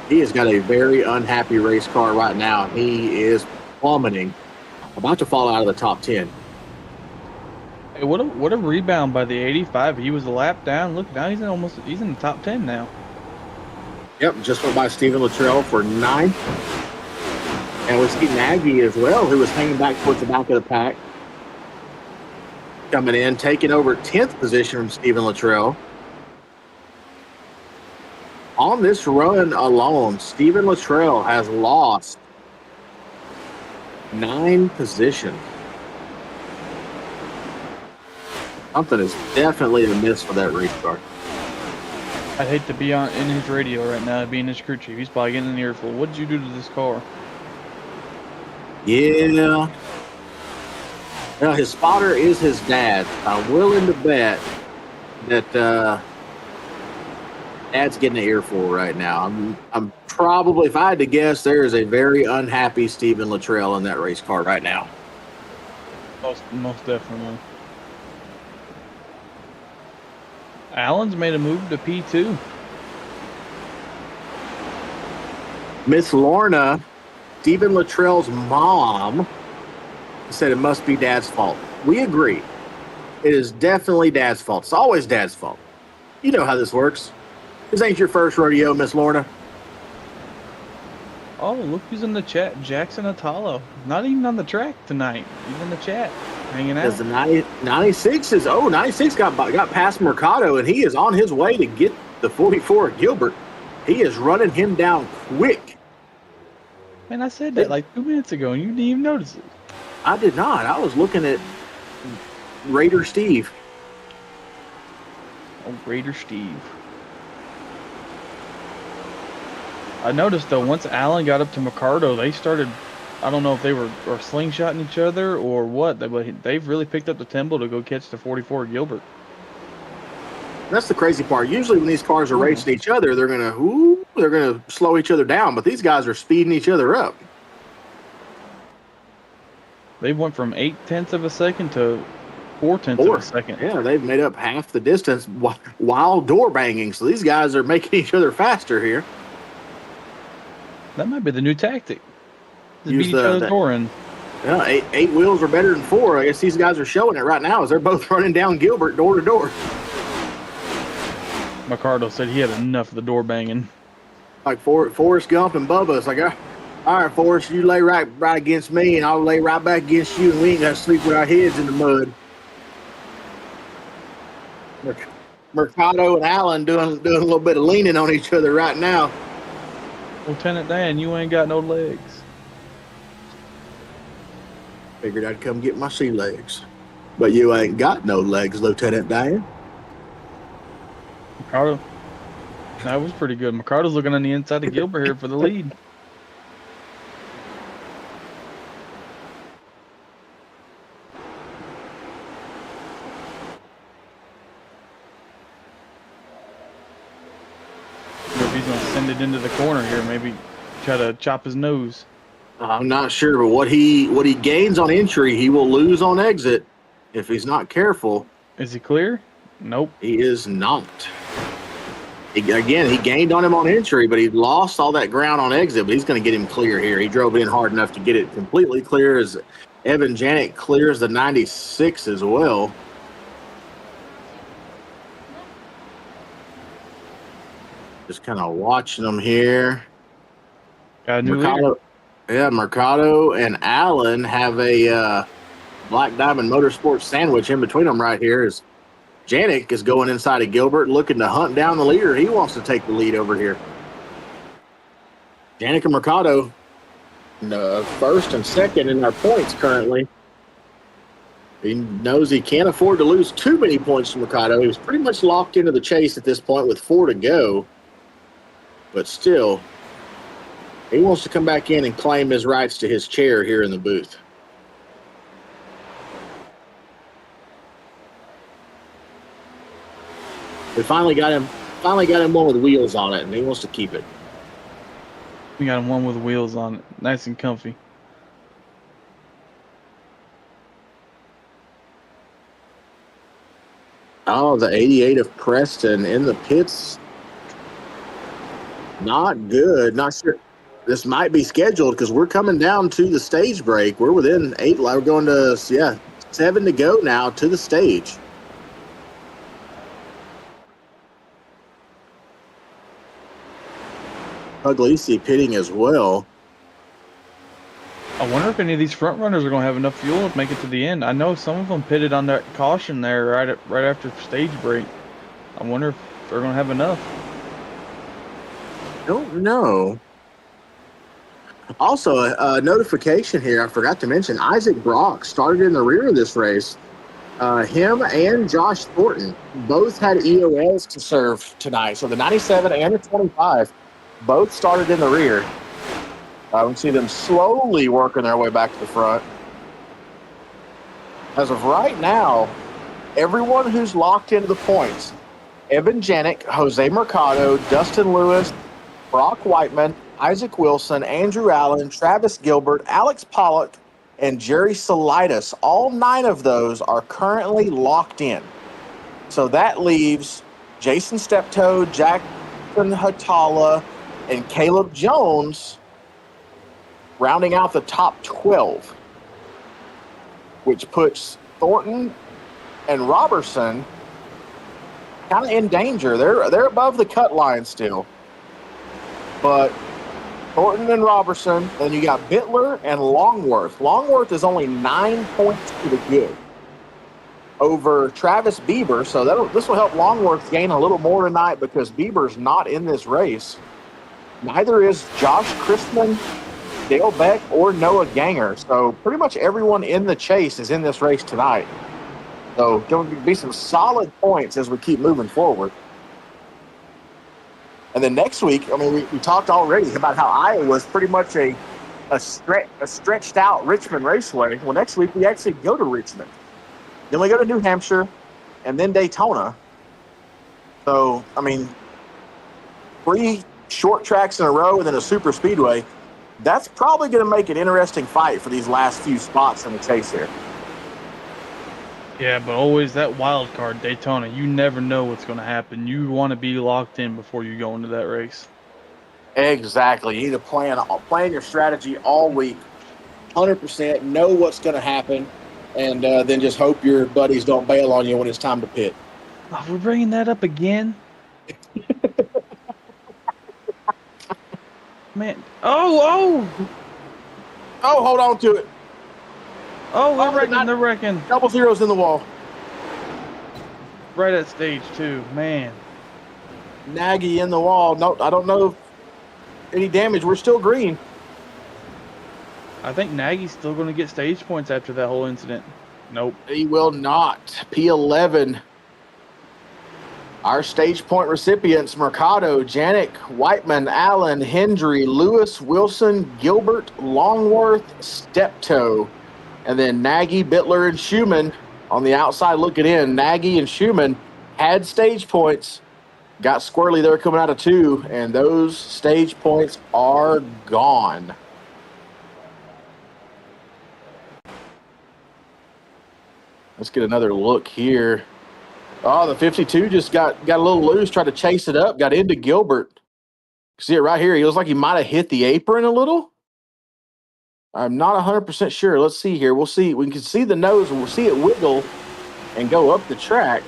He has got a very unhappy race car right now. He is plummeting, about to fall out of the top 10. Hey, what a rebound by the 85. He was a lap down. Look, now he's in the top 10 now. Yep, just went by Stephen Luttrell for 9. And we see Nagy as well, who was hanging back towards the back of the pack. Coming in, taking over 10th position from Stephen Luttrell. On this run alone, Stephen Luttrell has lost 9 positions. Something is definitely amiss for that race car. I'd hate to be in his radio right now, being his crew chief. He's probably getting an earful. What did you do to this car? Yeah. Well, his spotter is his dad. I'm willing to bet that Dad's getting an earful right now. I'm probably, if I had to guess, there is a very unhappy Stephen Luttrell in that race car right now. Most definitely. Allen's made a move to P2. Miss Lorna, Stephen Luttrell's mom, said it must be Dad's fault. We agree. It is definitely Dad's fault. It's always Dad's fault. You know how this works. This ain't your first rodeo, Miss Lorna. Oh, look who's in the chat. Jackson Atalo. Not even on the track tonight. He's in the chat, hanging out. As the 96 is, 96 got past Mercado, and he is on his way to get the 44 at Gilbert. He is running him down quick. Man, I said that like 2 minutes ago, and you didn't even notice it. I did not. I was looking at Raider Steve. Oh, Raider Steve. I noticed, though, once Allen got up to Mercado, they started, I don't know if they were slingshotting each other or what, but they've really picked up the tempo to go catch the 44 Gilbert. That's the crazy part. Usually when these cars are racing each other, they're gonna slow each other down, but these guys are speeding each other up. They went from 0.8 of a second to 0.4 of a second. Yeah, they've made up half the distance while door banging. So these guys are making each other faster here. That might be the new tactic. Just Use beat each other's door in. Yeah, eight wheels are better than 4. I guess these guys are showing it right now as they're both running down Gilbert door to door. Mercado said he had enough of the door banging. Like Forrest Gump and Bubba. It's like, all right, Forrest, you lay right against me, and I'll lay right back against you, and we ain't got to sleep with our heads in the mud. Mercado and Allen doing a little bit of leaning on each other right now. Lieutenant Dan, you ain't got no legs. Figured I'd come get my sea legs. But you ain't got no legs, Lieutenant Dan. Mercado. That was pretty good. Mercado's looking on the inside of Gilbert here for the lead. He's going to send it into the corner here, maybe try to chop his nose. I'm not sure, but what he gains on entry, he will lose on exit if he's not careful. Is he clear? Nope. He is not. He gained on him on entry, but he lost all that ground on exit, but he's going to get him clear here. He drove in hard enough to get it completely clear as Evan Janik clears the 96 as well. Just kind of watching them here. Mercado and Allen have a Black Diamond Motorsports sandwich in between them right here. As Janik is going inside of Gilbert, looking to hunt down the leader. He wants to take the lead over here. Janik and Mercado, first and second in our points currently. He knows he can't afford to lose too many points to Mercado. He was pretty much locked into the chase at this point with 4 to go. But still, he wants to come back in and claim his rights to his chair here in the booth. We finally got him one with wheels on it, and he wants to keep it. We got him one with wheels on it. Nice and comfy. Oh, the 88 of Preston in the pits. Not good. Not sure. This might be scheduled because we're coming down to the stage break. We're within 8. We're going to, 7 to go now to the stage. Puglisi pitting as well. I wonder if any of these front runners are going to have enough fuel to make it to the end. I know some of them pitted on that caution there right after stage break. I wonder if they're going to have enough. Don't know. Also, a notification here, I forgot to mention, Isaac Brock started in the rear of this race. Him and Josh Thornton both had EOLs to serve tonight. So the 97 and the 25 both started in the rear. We see them slowly working their way back to the front. As of right now, everyone who's locked into the points, Evan Janik, Jose Mercado, Dustin Lewis, Brock Whiteman, Isaac Wilson, Andrew Allen, Travis Gilbert, Alex Pollock, and Jerry Salidas. All 9 of those are currently locked in. So that leaves Jason Steptoe, Jackson Hatala, and Caleb Jones rounding out the top 12, which puts Thornton and Robertson kind of in danger. They're above the cut line still. But Thornton and Robertson, then you got Bittler and Longworth. Longworth is only 9 points to the good over Travis Bieber. So this will help Longworth gain a little more tonight because Bieber's not in this race. Neither is Josh Christman, Dale Beck, or Noah Ganger. So pretty much everyone in the chase is in this race tonight. So going to be some solid points as we keep moving forward. And then next week, I mean, we talked already about how Iowa is pretty much a stretched out Richmond Raceway. Well, next week we actually go to Richmond. Then we go to New Hampshire and then Daytona. So, I mean, 3 short tracks in a row and then a super speedway. That's probably going to make an interesting fight for these last few spots in the chase here. Yeah, but always that wild card, Daytona. You never know what's going to happen. You want to be locked in before you go into that race. Exactly. You need to plan your strategy all week, 100%. Know what's going to happen, and then just hope your buddies don't bail on you when it's time to pit. Are we bringing that up again? Man. Oh! Hold on to it. Oh, they're wrecking. Double zeros in the wall. Right at stage 2, man. Nagy in the wall. No, I don't know if any damage. We're still green. I think Nagy's still going to get stage points after that whole incident. Nope. He will not. P11. Our stage point recipients: Mercado, Janik, Whiteman, Allen, Hendry, Lewis, Wilson, Gilbert, Longworth, Steptoe. And then Nagy, Bittler, and Schumann on the outside looking in. Nagy and Schumann had stage points. Got squirrely there coming out of 2, and those stage points are gone. Let's get another look here. Oh, the 52 just got a little loose, tried to chase it up, got into Gilbert. See it right here. He looks like he might have hit the apron a little. I'm not 100% sure. Let's see here. We'll see. We can see the nose, and we'll see it wiggle and go up the track.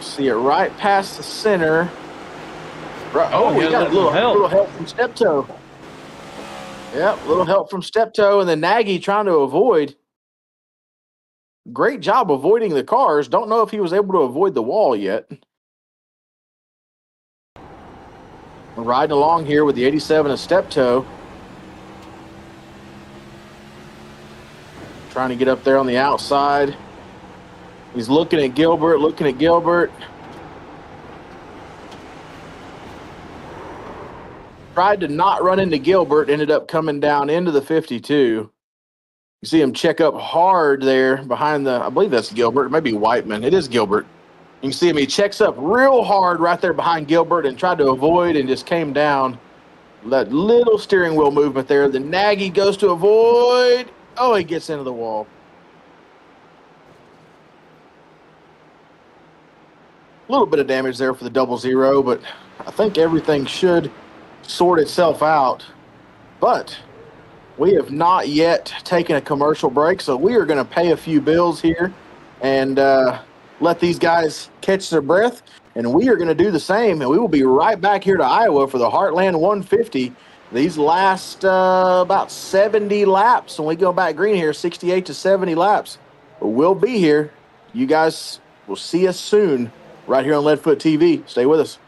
See it right past the center. Right. Oh, we got a little help from Steptoe. Yep, little help from Steptoe, and then Nagy trying to avoid. Great job avoiding the cars. Don't know if he was able to avoid the wall yet. We're riding along here with the 87 of Steptoe. Trying to get up there on the outside. He's looking at Gilbert, Tried to not run into Gilbert, ended up coming down into the 52. You see him check up hard there behind I believe that's Gilbert. It might be Whiteman. It is Gilbert. You can see him. He checks up real hard right there behind Gilbert and tried to avoid and just came down. That little steering wheel movement there. The Nagy goes to avoid. Oh, he gets into the wall. A little bit of damage there for the double zero, but I think everything should sort itself out. But we have not yet taken a commercial break, so we are going to pay a few bills here and let these guys catch their breath, and we are going to do the same, and we will be right back here to Iowa for the Heartland 150. These last about 70 laps. When we go back green here, 68 to 70 laps. We'll be here. You guys will see us soon right here on Leadfoot TV. Stay with us.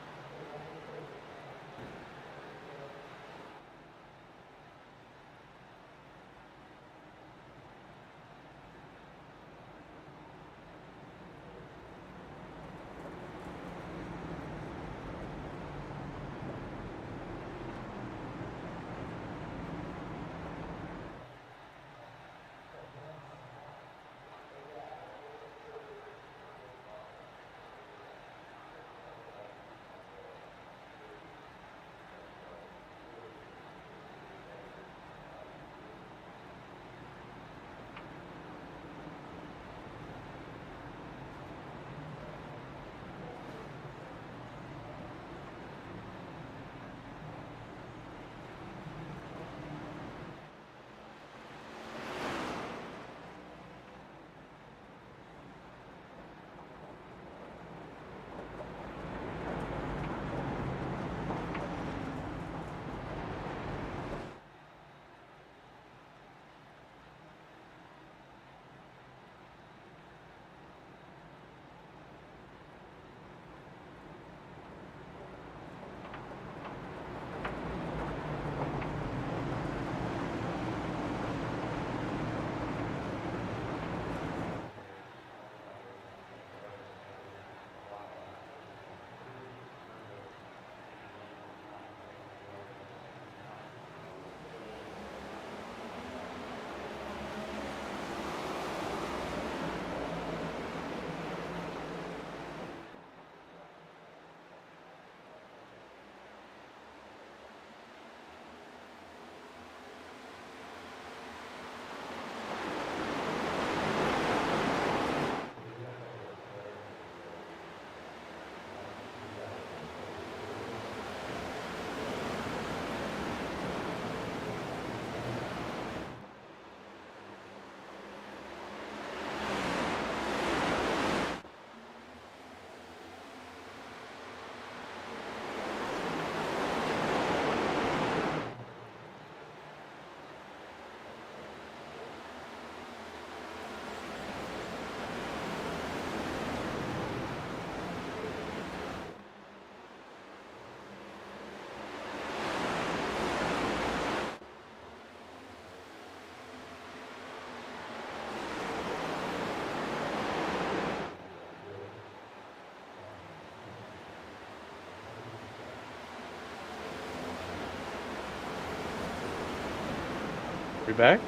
We back?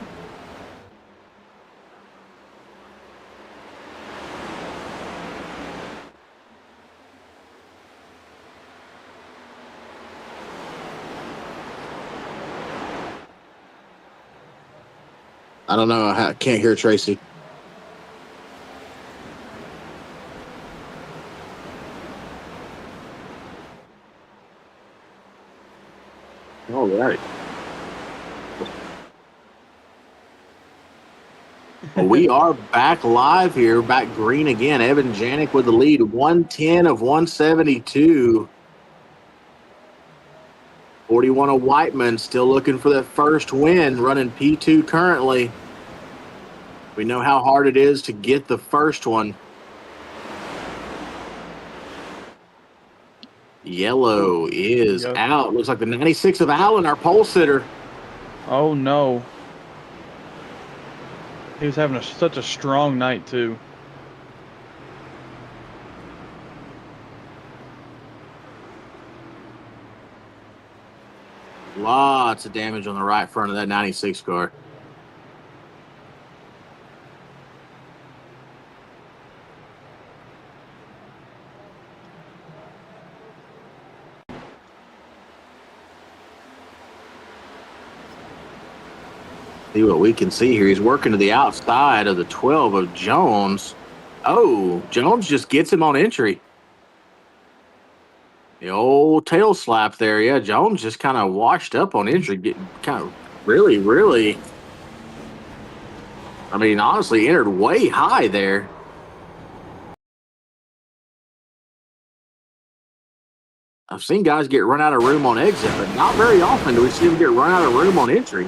I don't know. I can't hear Tracy. All right. We are back live here, back green again. Evan Janik with the lead, 110 of 172. 41 of Whiteman still looking for that first win, running P2 currently. We know how hard it is to get the first one. Yellow is out. Looks like the 96 of Allen, our pole sitter. Oh, no. He was having such a strong night, too. Lots of damage on the right front of that 96 car. See what we can see here. He's working to the outside of the 12 of Jones. Oh, Jones just gets him on entry. The old tail slap there. Yeah, Jones just kind of washed up on entry. Getting kind of really, I mean, honestly, entered way high there. I've seen guys get run out of room on exit, but not very often do we see them get run out of room on entry.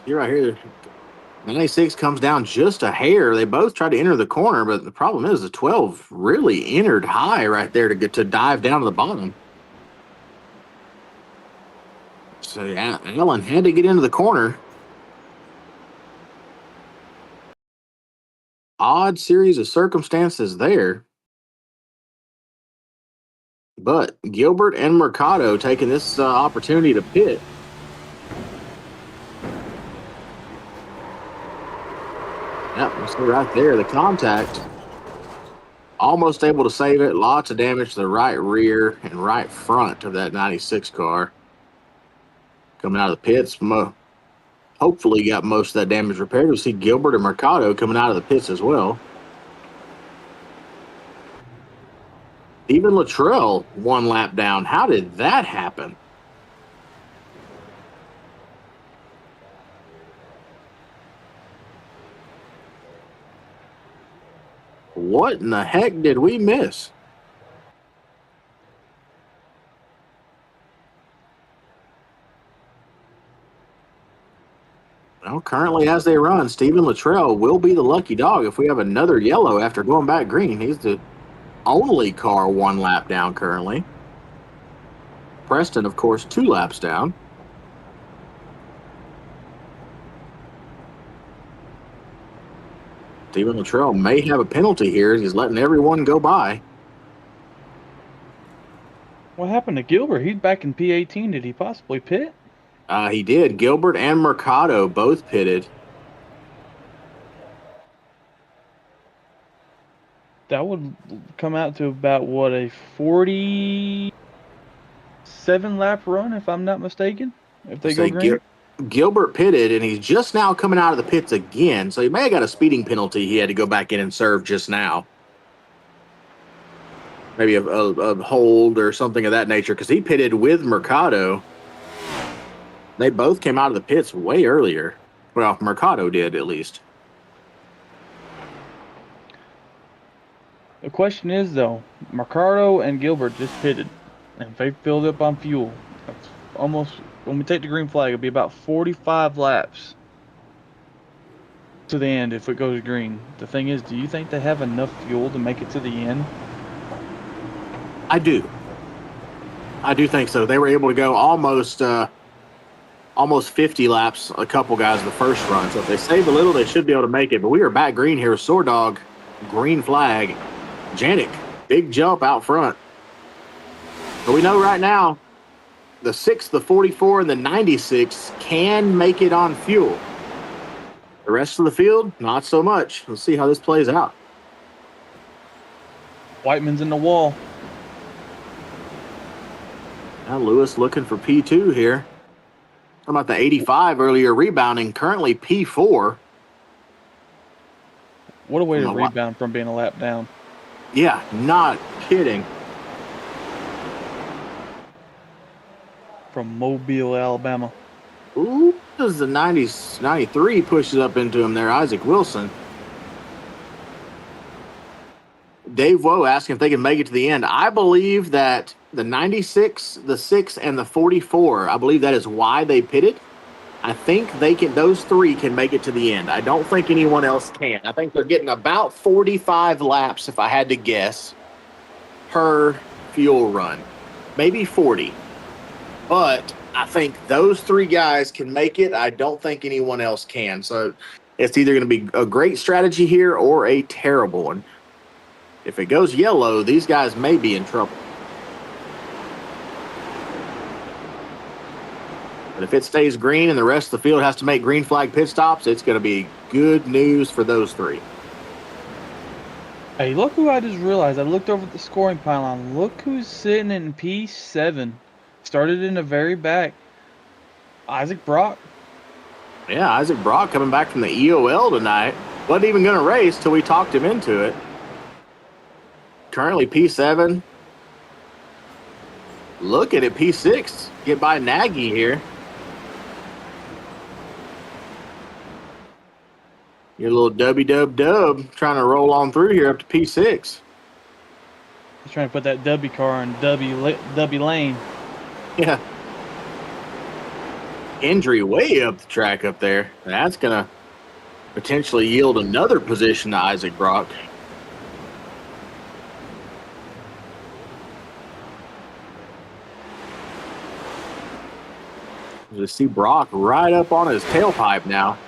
You're right here. 96 comes down just a hair. They both try to enter the corner, but the problem is the 12 really entered high right there to get to dive down to the bottom. So yeah, Allen had to get into the corner. Odd series of circumstances there. But Gilbert and Mercado taking this opportunity to pit. Yep, you see right there, the contact. Almost able to save it. Lots of damage to the right rear and right front of that 96 car. Coming out of the pits. Hopefully got most of that damage repaired. We see Gilbert and Mercado coming out of the pits as well. Even Luttrell one lap down. How did that happen? What in the heck did we miss? Well, currently as they run, Stephen Luttrell will be the lucky dog if we have another yellow after going back green. He's the only car one lap down currently. Preston, of course, 2 laps down. Stephen Luttrell may have a penalty here. He's letting everyone go by. What happened to Gilbert? He's back in P18. Did he possibly pit? He did. Gilbert and Mercado both pitted. That would come out to about, what, a 47-lap run, if I'm not mistaken, if they go green? Gilbert pitted, and he's just now coming out of the pits again, so he may have got a speeding penalty he had to go back in and serve just now. Maybe a hold or something of that nature, because he pitted with Mercado. They both came out of the pits way earlier. Well, Mercado did, at least. The question is, though, Mercado and Gilbert just pitted, and if they filled up on fuel, that's almost, when we take the green flag, it'll be about 45 laps to the end if it goes green. The thing is, do you think they have enough fuel to make it to the end? I do. I do think so. They were able to go almost 50 laps, a couple guys, the first run. So if they save a little, they should be able to make it. But we are back green here with SoarDogg, green flag. Janik Big jump out front. But we know right now the 6, the 44, and the 96 can make it on fuel. The rest of the field, not so much. Let's see how this plays out. Whiteman's in the wall. Now Lewis looking for P2 here. How about the 85 earlier rebounding? Currently P4. What a way to rebound from being a lap down. Yeah, not kidding. From Mobile, Alabama. Ooh, does the 93 pushes up into him there, Isaac Wilson. Dave Woe asking if they can make it to the end. I believe that the 96, the 6, and the 44, I believe that is why they pitted. I think those three can make it to the end. I don't think anyone else can. I think they're getting about 45 laps, if I had to guess, per fuel run. Maybe 40. But I think those three guys can make it. I don't think anyone else can. So it's either going to be a great strategy here or a terrible one. If it goes yellow, these guys may be in trouble. But if it stays green and the rest of the field has to make green flag pit stops, it's going to be good news for those three. Hey, look who I just realized. I looked over at the scoring pylon. Look who's sitting in P7. Started in the very back. Isaac Brock. Yeah, Isaac Brock coming back from the EOL tonight. Wasn't even going to race till we talked him into it. Currently P7. Look at it, P6. Get by Nagy here. Your little dub trying to roll on through here up to P6. He's trying to put that W car in W lane. Yeah. Injury way up the track up there. That's going to potentially yield another position to Isaac Brock. You see Brock right up on his tailpipe now.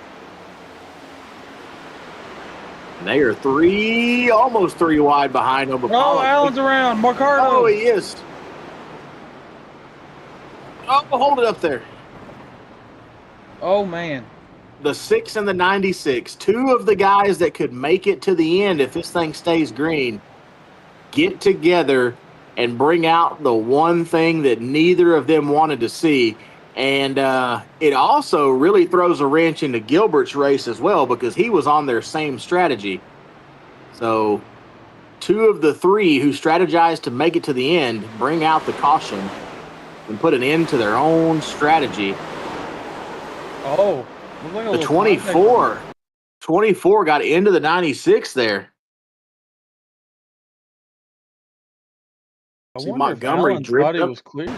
And they are almost three wide behind him. Oh, Allen's around. Marcardo. Oh, he is. Oh, hold it up there. Oh, man. The 6 and the 96, two of the guys that could make it to the end if this thing stays green, get together and bring out the one thing that neither of them wanted to see. And it also really throws a wrench into Gilbert's race as well because he was on their same strategy. So two of the three who strategized to make it to the end bring out the caution and put an end to their own strategy. Oh, like the 24 got into the 96 there. I See wonder Montgomery if Allen thought he up. was clear.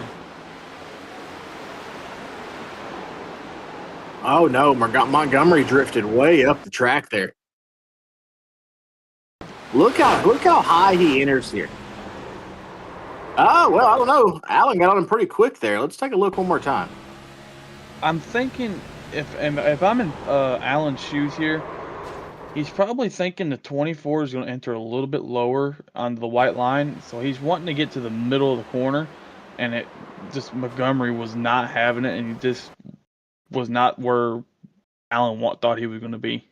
Oh no, Montgomery drifted way up the track there. Look how high he enters here. Oh, well, I don't know. Allen got on him pretty quick there. Let's take a look one more time. I'm thinking if I'm in Allen's shoes here, he's probably thinking the 24 is going to enter a little bit lower on the white line, so he's wanting to get to the middle of the corner, and it just Montgomery was not having it, and he just was not where Allen thought he was going to be.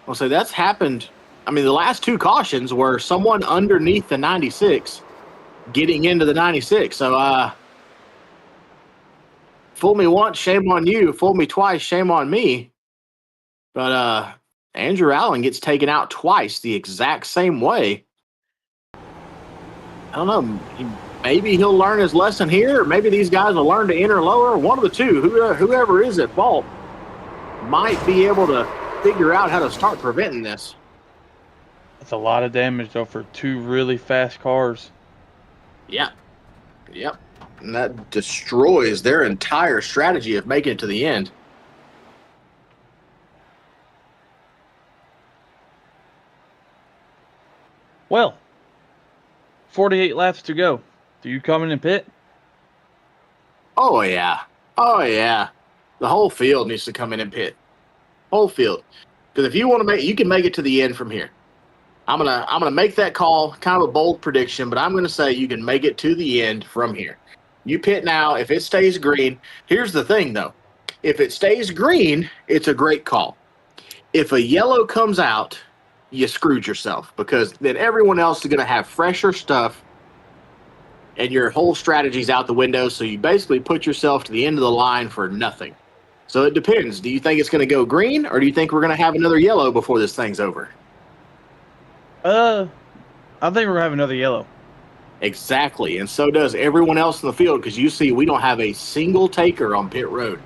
Well, so that's happened. I mean, the last two cautions were someone underneath the 96 getting into the 96. So, fool me once, shame on you. Fool me twice, shame on me. But Andrew Allen gets taken out twice the exact same way. I don't know. Maybe he'll learn his lesson here, or maybe these guys will learn to enter lower. One of the two, whoever is at fault, might be able to figure out how to start preventing this. That's a lot of damage, though, for two really fast cars. Yeah. Yep. And that destroys their entire strategy of making it to the end. Well, 48 laps to go. Do you come in and pit? Oh, yeah. Oh, yeah. The whole field needs to come in and pit. Whole field. Because if you want to you can make it to the end from here. I'm gonna make that call, kind of a bold prediction, but I'm gonna say you can make it to the end from here. You pit now. If it stays green, here's the thing though. If it stays green, it's a great call. If a yellow comes out, you screwed yourself because then everyone else is gonna have fresher stuff and your whole strategy's out the window. So you basically put yourself to the end of the line for nothing. So it depends. Do you think it's going to go green, or do you think we're going to have another yellow before this thing's over? I think we're gonna have another yellow. Exactly, and so does everyone else in the field, because you see we don't have a single taker on pit road.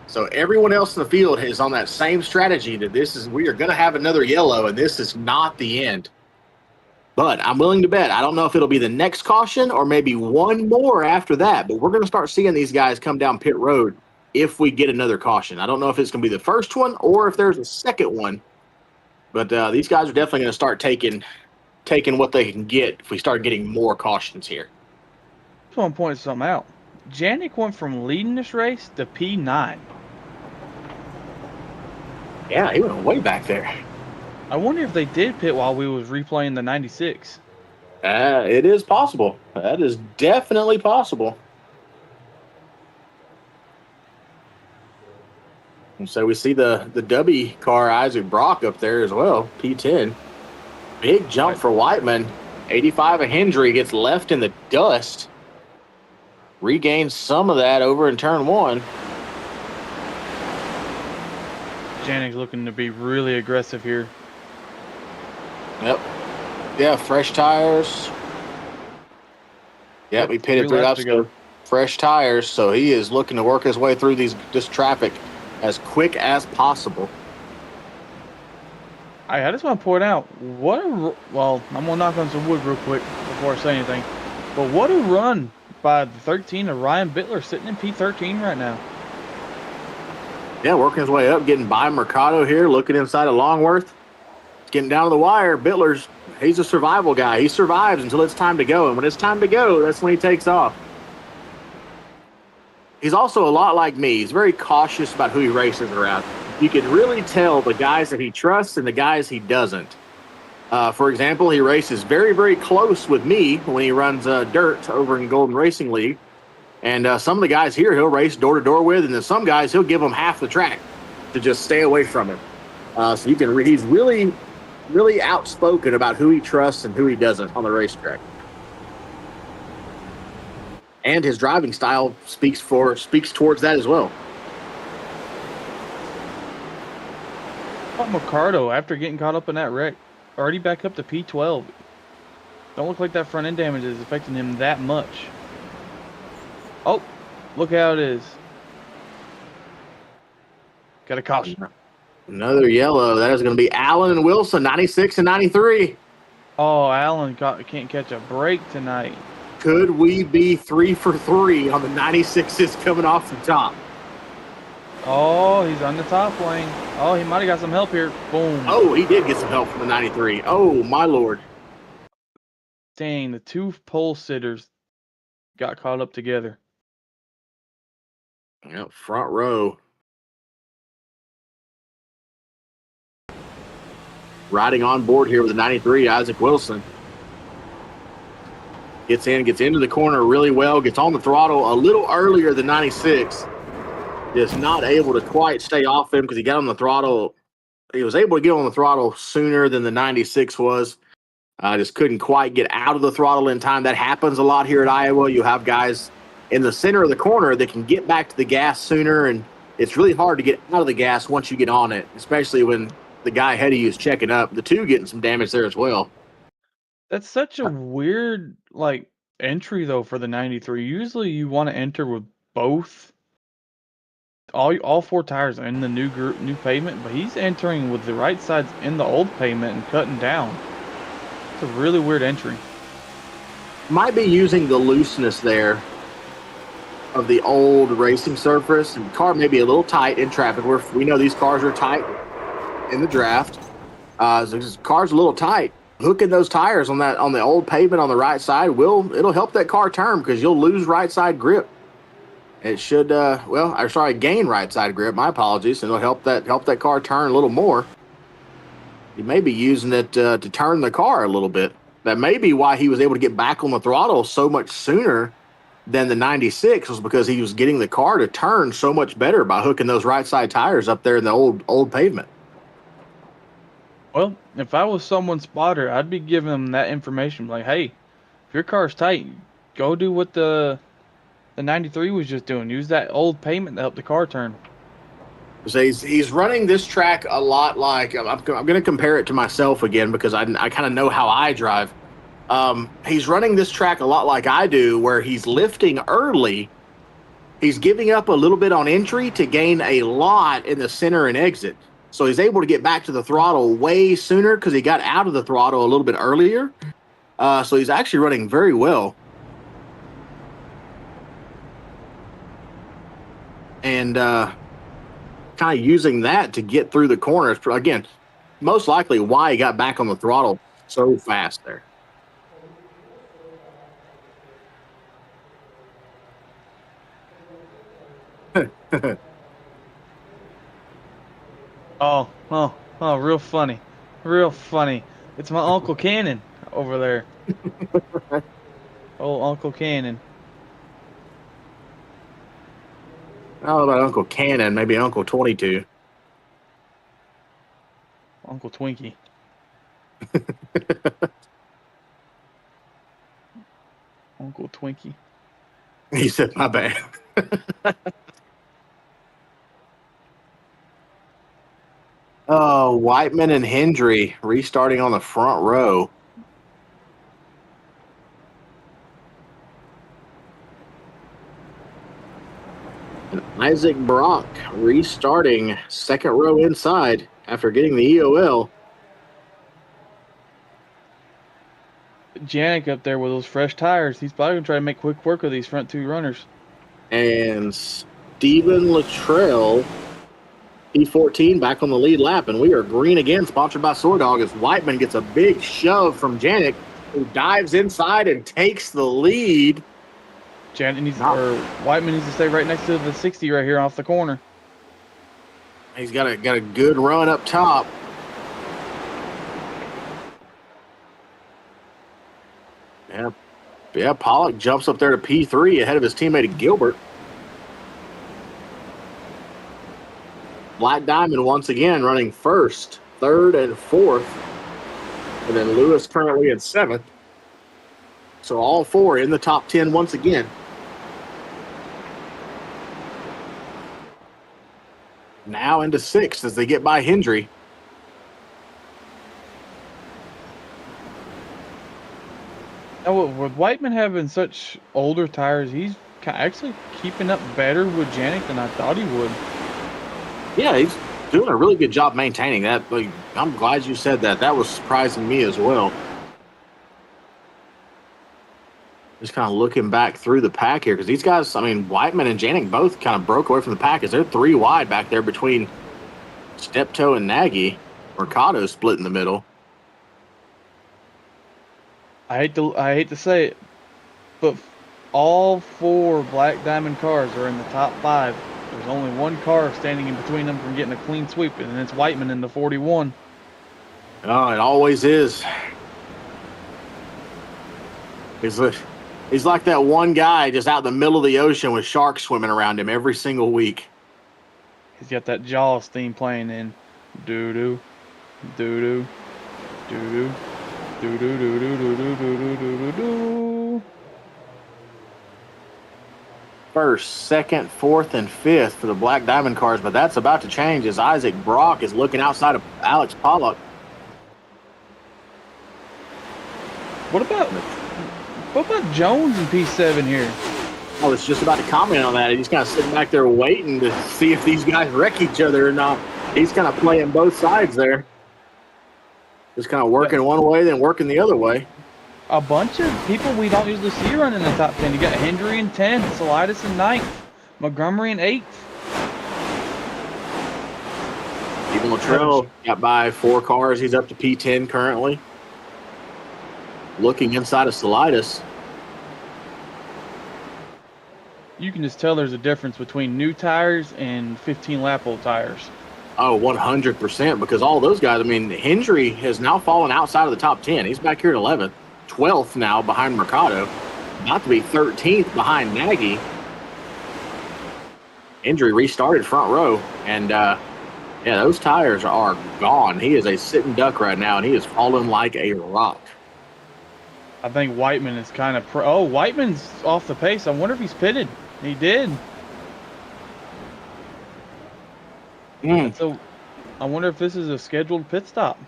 So everyone else in the field is on that same strategy that we are going to have another yellow, and this is not the end. But I'm willing to bet. I don't know if it'll be the next caution or maybe one more after that, but we're going to start seeing these guys come down pit road if we get another caution. I don't know if it's going to be the first one or if there's a second one, but these guys are definitely going to start taking what they can get if we start getting more cautions here. I just want to point something out. Janik went from leading this race to P9. Yeah, he went way back there. I wonder if they did pit while we was replaying the 96. It is possible. That is definitely possible. And so we see the W car, Isaac Brock, up there as well, P10. Big jump for Whiteman. 85 of Hendry gets left in the dust. Regains some of that over in turn one. Janik's looking to be really aggressive here. Yep. Yeah, fresh tires. Yep, we pitted 3 laps ago. Fresh tires, so he is looking to work his way through this traffic as quick as possible. I just want to point out, I'm going to knock on some wood real quick before I say anything. But what a run by the 13 of Ryan Bittler, sitting in P13 right now. Yeah, working his way up, getting by Mercado here, looking inside of Longworth. Getting down to the wire. Bittler's, he's a survival guy. He survives until it's time to go. And when it's time to go, that's when he takes off. He's also a lot like me. He's very cautious about who he races around. You can really tell the guys that he trusts and the guys he doesn't. For example, he races very, very close with me when he runs dirt over in Golden Racing League. And some of the guys here he'll race door-to-door with, and then some guys he'll give them half the track to just stay away from him. So you can he's really outspoken about who he trusts and who he doesn't on the racetrack. And his driving style speaks towards that as well. Mercado, after getting caught up in that wreck, already back up to P12. Don't look like that front end damage is affecting him that much. Oh, look how it is. Got a caution. Another yellow. That is going to be Allen and Wilson, 96 and 93. Oh, Allen can't catch a break tonight. Could we be 3 for 3 on the 96s coming off the top? Oh, he's on the top lane. Oh, he might have got some help here. Boom. Oh, he did get some help from the 93. Oh, my Lord. Dang, the two pole sitters got caught up together. Yep, front row. Riding on board here with the 93, Isaac Wilson. Gets into the corner really well, gets on the throttle a little earlier than 96. Just not able to quite stay off him because he got on the throttle. He was able to get on the throttle sooner than the 96 was. Just couldn't quite get out of the throttle in time. That happens a lot here at Iowa. You have guys in the center of the corner that can get back to the gas sooner, and it's really hard to get out of the gas once you get on it, especially when the guy ahead of you is checking up. The two getting some damage there as well. That's such a weird entry though for the 93. Usually you want to enter with both all 4 tires in the new pavement, but he's entering with the right sides in the old pavement and cutting down. It's a really weird entry. Might be using the looseness there of the old racing surface, and the car may be a little tight in traffic. We know these cars are tight in the draft. So this car's a little tight. Hooking those tires on the old pavement on the right side it'll help that car turn because you'll lose right side grip. It should gain right side grip. My apologies, and it'll help that car turn a little more. He may be using it to turn the car a little bit. That may be why he was able to get back on the throttle so much sooner than the 96, was because he was getting the car to turn so much better by hooking those right side tires up there in the old pavement. Well, if I was someone's spotter, I'd be giving them that information. Like, hey, if your car's tight, go do what the 93 was just doing. Use that old pavement to help the car turn. So he's running this track a lot like, I'm going to compare it to myself again because I kind of know how I drive. He's running this track a lot like I do, where he's lifting early. He's giving up a little bit on entry to gain a lot in the center and exit. So he's able to get back to the throttle way sooner because he got out of the throttle a little bit earlier. So he's actually running very well. And kind of using that to get through the corners. Again, most likely why he got back on the throttle so fast there. Oh, real funny. Real funny. It's my Uncle Cannon over there. Oh, Uncle Cannon. I don't know about Uncle Cannon, maybe Uncle 22. Uncle Twinkie. Uncle Twinkie. He said, my bad. Oh, Whiteman and Hendry restarting on the front row. And Isaac Brock restarting second row inside after getting the EOL. Janik up there with those fresh tires. He's probably going to try to make quick work of these front two runners. And Stephen Luttrell, P14, back on the lead lap. And we are green again, sponsored by SoarDogg, as Whiteman gets a big shove from Janik, who dives inside and takes the lead. Whiteman needs to stay right next to the 60 right here off the corner. He's got a good run up top. Yeah, Pollock jumps up there to P3 ahead of his teammate Gilbert. Black Diamond once again running first, third, and fourth. And then Lewis currently in seventh. So all four in the top 10 once again. Now into sixth as they get by Hendry. Now, with Whiteman having such older tires, he's actually keeping up better with Janik than I thought he would. Yeah, he's doing a really good job maintaining that. I'm glad you said that. That was surprising me as well. Just kind of looking back through the pack here, because these guys, I mean, Whiteman and Janik both kind of broke away from the pack as they're three wide back there between Steptoe and Nagy. Mercado split in the middle. I hate to say it, but all four Black Diamond cars are in the top 5. There's only one car standing in between them from getting a clean sweep, and it's Whiteman in the 41. Oh, it always is. He's like that one guy just out in the middle of the ocean with sharks swimming around him every single week. He's got that Jaws theme playing in. Doo-doo, doo-doo, doo-doo, doo-doo, doo-doo, doo-doo, doo-doo, doo-doo. First, second, fourth, and fifth for the Black Diamond cars, but that's about to change as Isaac Brock is looking outside of Alex Pollock. What about Jones in P7 here? I was just about to comment on that. He's kind of sitting back there waiting to see if these guys wreck each other or not. He's kind of playing both sides there. Just kind of working one way, then working the other way. A bunch of people we don't usually see running in the top 10. You got Hendry in 10th, Solitis in 9th, Montgomery in 8th. Even Luttrell got by 4 cars. He's up to P10 currently. Looking inside of Solitis. You can just tell there's a difference between new tires and 15-lap-old tires. Oh, 100%, because all those guys, I mean, Hendry has now fallen outside of the top 10. He's back here at 11th, 12th now behind Mercado, about to be 13th behind Nagy. Hendry restarted front row, and yeah, those tires are gone. He is a sitting duck right now, and he is falling like a rock. I think Whiteman is kind of oh, Whiteman's off the pace. I wonder if he's pitted. He did. So I wonder if this is a scheduled pit stop.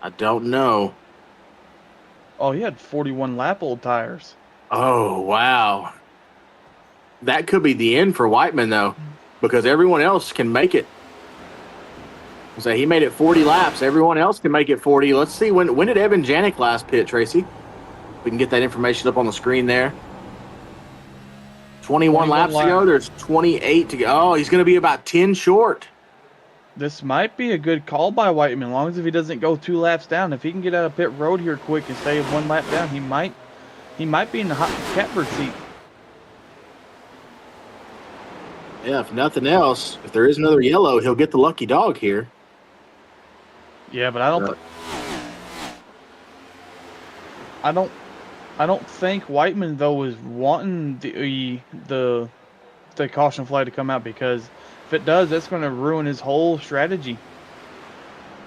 I don't know. Oh, he had 41 lap old tires. Oh, wow. That could be the end for Whiteman, though, because everyone else can make it. So he made it 40 laps. Everyone else can make it 40. Let's see, when did Evan Janik last pit, Tracy? We can get that information up on the screen there. 21 laps to go. There's 28 to go. Oh, he's going to be about 10 short. This might be a good call by Whiteman, as long as if he doesn't go 2 laps down. If he can get out of pit road here quick and stay 1 lap down, he might be in the hot catbird seat. Yeah, if nothing else, if there is another yellow, he'll get the lucky dog here. Yeah, but I don't think Whiteman though is wanting the caution flag to come out, because if it does, that's going to ruin his whole strategy.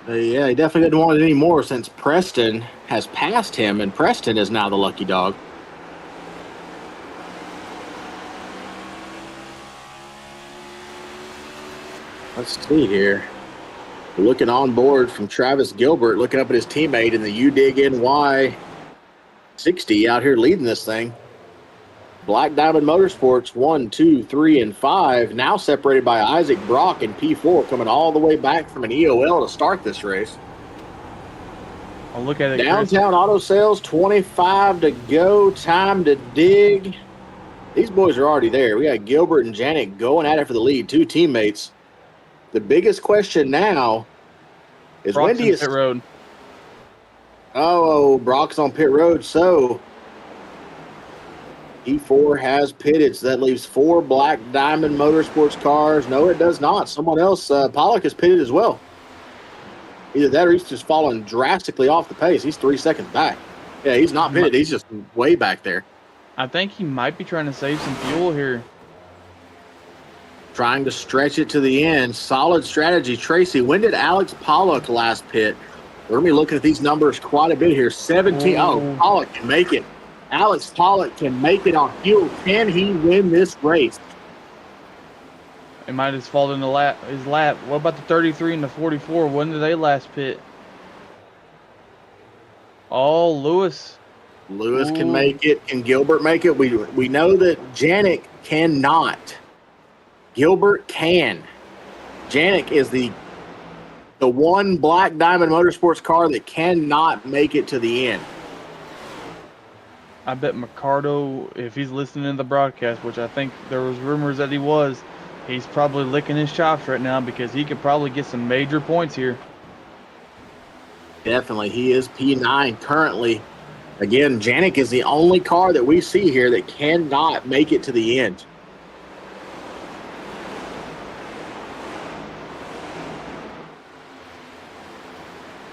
Yeah, he definitely doesn't want it anymore since Preston has passed him, and Preston is now the lucky dog. Let's see here. Looking on board from Travis Gilbert, looking up at his teammate in the UDIG NY 60 out here leading this thing. Black Diamond Motorsports 1, 2, 3, and 5 now separated by Isaac Brock in P4, coming all the way back from an EOL to start this race. I'll look at it. Downtown Auto Sales, 25 to go, time to dig. These boys are already there. We got Gilbert and Janik going at it for the lead, 2 teammates. The biggest question now is Brock's when do you pit road? Oh, Brock's on pit road, so P4 has pitted, so that leaves 4 Black Diamond Motorsports cars. No, it does not. Someone else, Pollock, has pitted as well. Either that or he's just fallen drastically off the pace. He's 3 seconds back. Yeah, he's not pitted. He's just way back there. I think he might be trying to save some fuel here. Trying to stretch it to the end. Solid strategy. Tracy, when did Alex Pollock last pit? We're going to be looking at these numbers quite a bit here. 17. Oh, Pollock can make it. Alex Pollock can make it on fuel. Can he win this race? It might have fallen in his lap. What about the 33 and the 44? When did they last pit? Oh, Lewis. Lewis can make it. Can Gilbert make it? We know that Janik cannot. Gilbert can. Janik is the one Black Diamond Motorsports car that cannot make it to the end. I bet Mercado, if he's listening to the broadcast, which I think there was rumors that he was, he's probably licking his chops right now, because he could probably get some major points here. Definitely. He is P9 currently. Again, Janik is the only car that we see here that cannot make it to the end.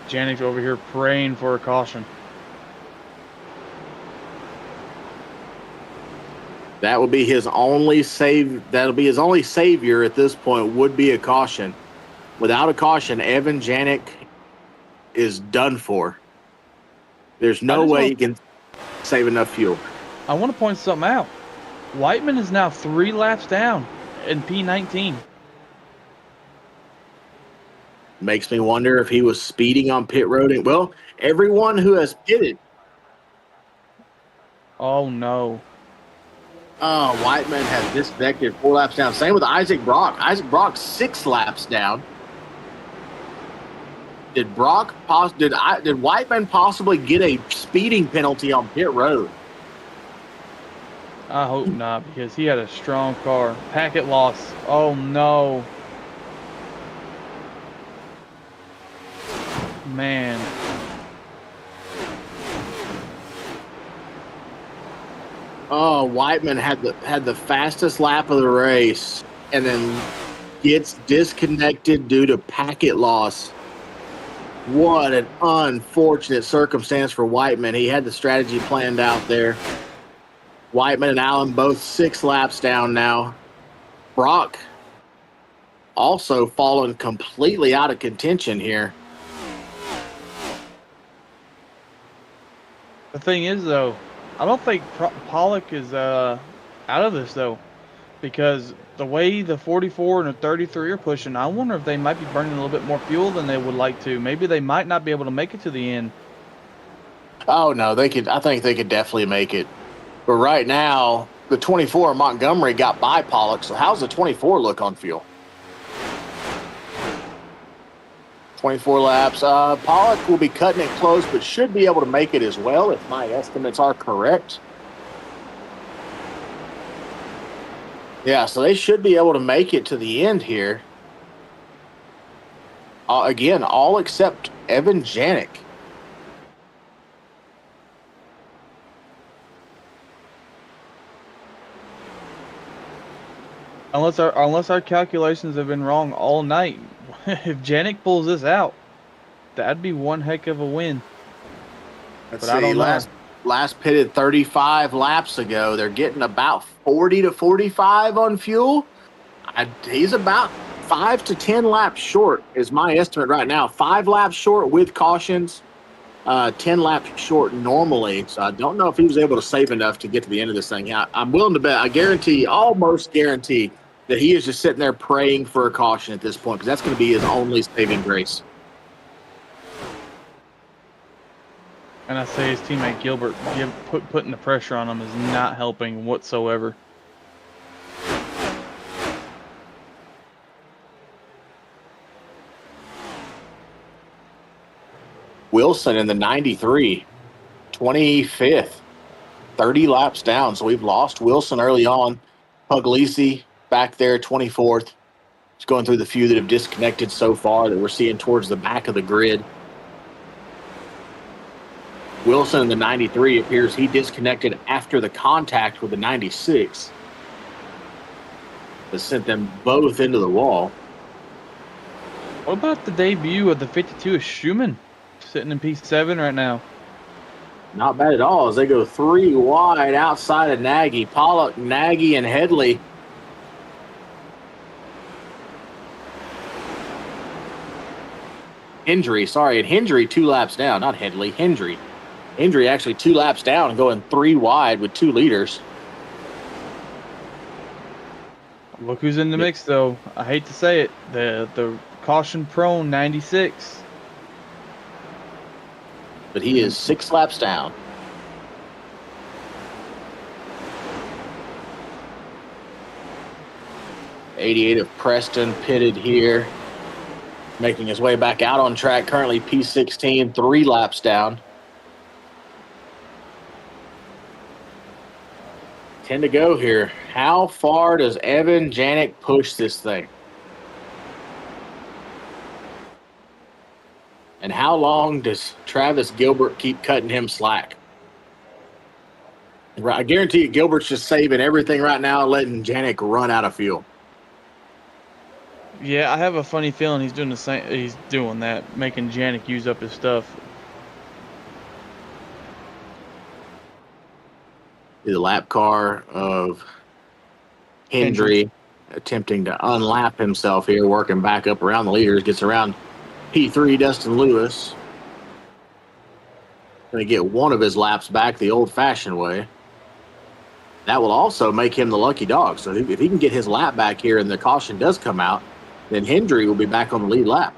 Janik's over here praying for a caution. That would be his only save. That'll be his only savior at this point, would be a caution. Without a caution, Evan Janik is done for. There's no way he can save enough fuel. I want to point something out. Whiteman is now 3 laps down in P19. Makes me wonder if he was speeding on pit road. And, well, everyone who has pitted. Oh, no. Oh, Whiteman has disconnected 4 laps down. Same with Isaac Brock. Isaac Brock 6 laps down. Did Whiteman possibly get a speeding penalty on pit road? I hope not, because he had a strong car. Packet loss. Oh, no. Man. Oh, Whiteman had the fastest lap of the race, and then gets disconnected due to packet loss. What an unfortunate circumstance for Whiteman. He had the strategy planned out there. Whiteman and Allen both 6 laps down now. Brock also fallen completely out of contention here. The thing is, though, I don't think Pollock is out of this, though, because the way the 44 and the 33 are pushing, I wonder if they might be burning a little bit more fuel than they would like to. Maybe they might not be able to make it to the end. Oh, no, they could. I think they could definitely make it. But right now, the 24 in Montgomery got by Pollock, so how's the 24 look on fuel? 24 laps. Pollock will be cutting it close, but should be able to make it as well if my estimates are correct. Yeah, so they should be able to make it to the end here. Again, all except Evan Janik. Unless our calculations have been wrong all night, if Janik pulls this out, that'd be one heck of a win. Let's see, I don't know. Last pitted 35 laps ago. They're getting about 40 to 45 on fuel. He's about 5 to 10 laps short is my estimate right now. 5 laps short with cautions, 10 laps short normally. So I don't know if he was able to save enough to get to the end of this thing. I'm willing to bet, almost guarantee that he is just sitting there praying for a caution at this point because that's going to be his only saving grace. And I say his teammate Gilbert putting the pressure on him is not helping whatsoever. Wilson in the 93, 25th, 30 laps down. So we've lost Wilson early on. Puglisi back there, 24th. Just going through the few that have disconnected so far that we're seeing towards the back of the grid. Wilson in the 93 appears he disconnected after the contact with the 96. That sent them both into the wall. What about the debut of the 52 of Schumann? Sitting in P7 right now. Not bad at all as they go 3 wide outside of Nagy. Pollock, Nagy, and Headley. Hendry, and Hendry 2 laps down, not Headley, Hendry. Hendry actually 2 laps down and going 3 wide with 2 leaders. Look who's in the mix, though. I hate to say it. The caution-prone 96. But he is 6 laps down. '88 of Preston pitted here, making his way back out on track. Currently P16, 3 laps down. 10 to go here. How far does Evan Janik push this thing? And how long does Travis Gilbert keep cutting him slack? I guarantee you Gilbert's just saving everything right now, letting Janik run out of fuel. Yeah, I have a funny feeling he's doing the same. He's doing that, making Janik use up his stuff. The lap car of Hendry attempting to unlap himself here, working back up around the leaders, gets around P3 Dustin Lewis. Going to get one of his laps back the old-fashioned way. That will also make him the lucky dog. So if he can get his lap back here and the caution does come out, then Hendry will be back on the lead lap.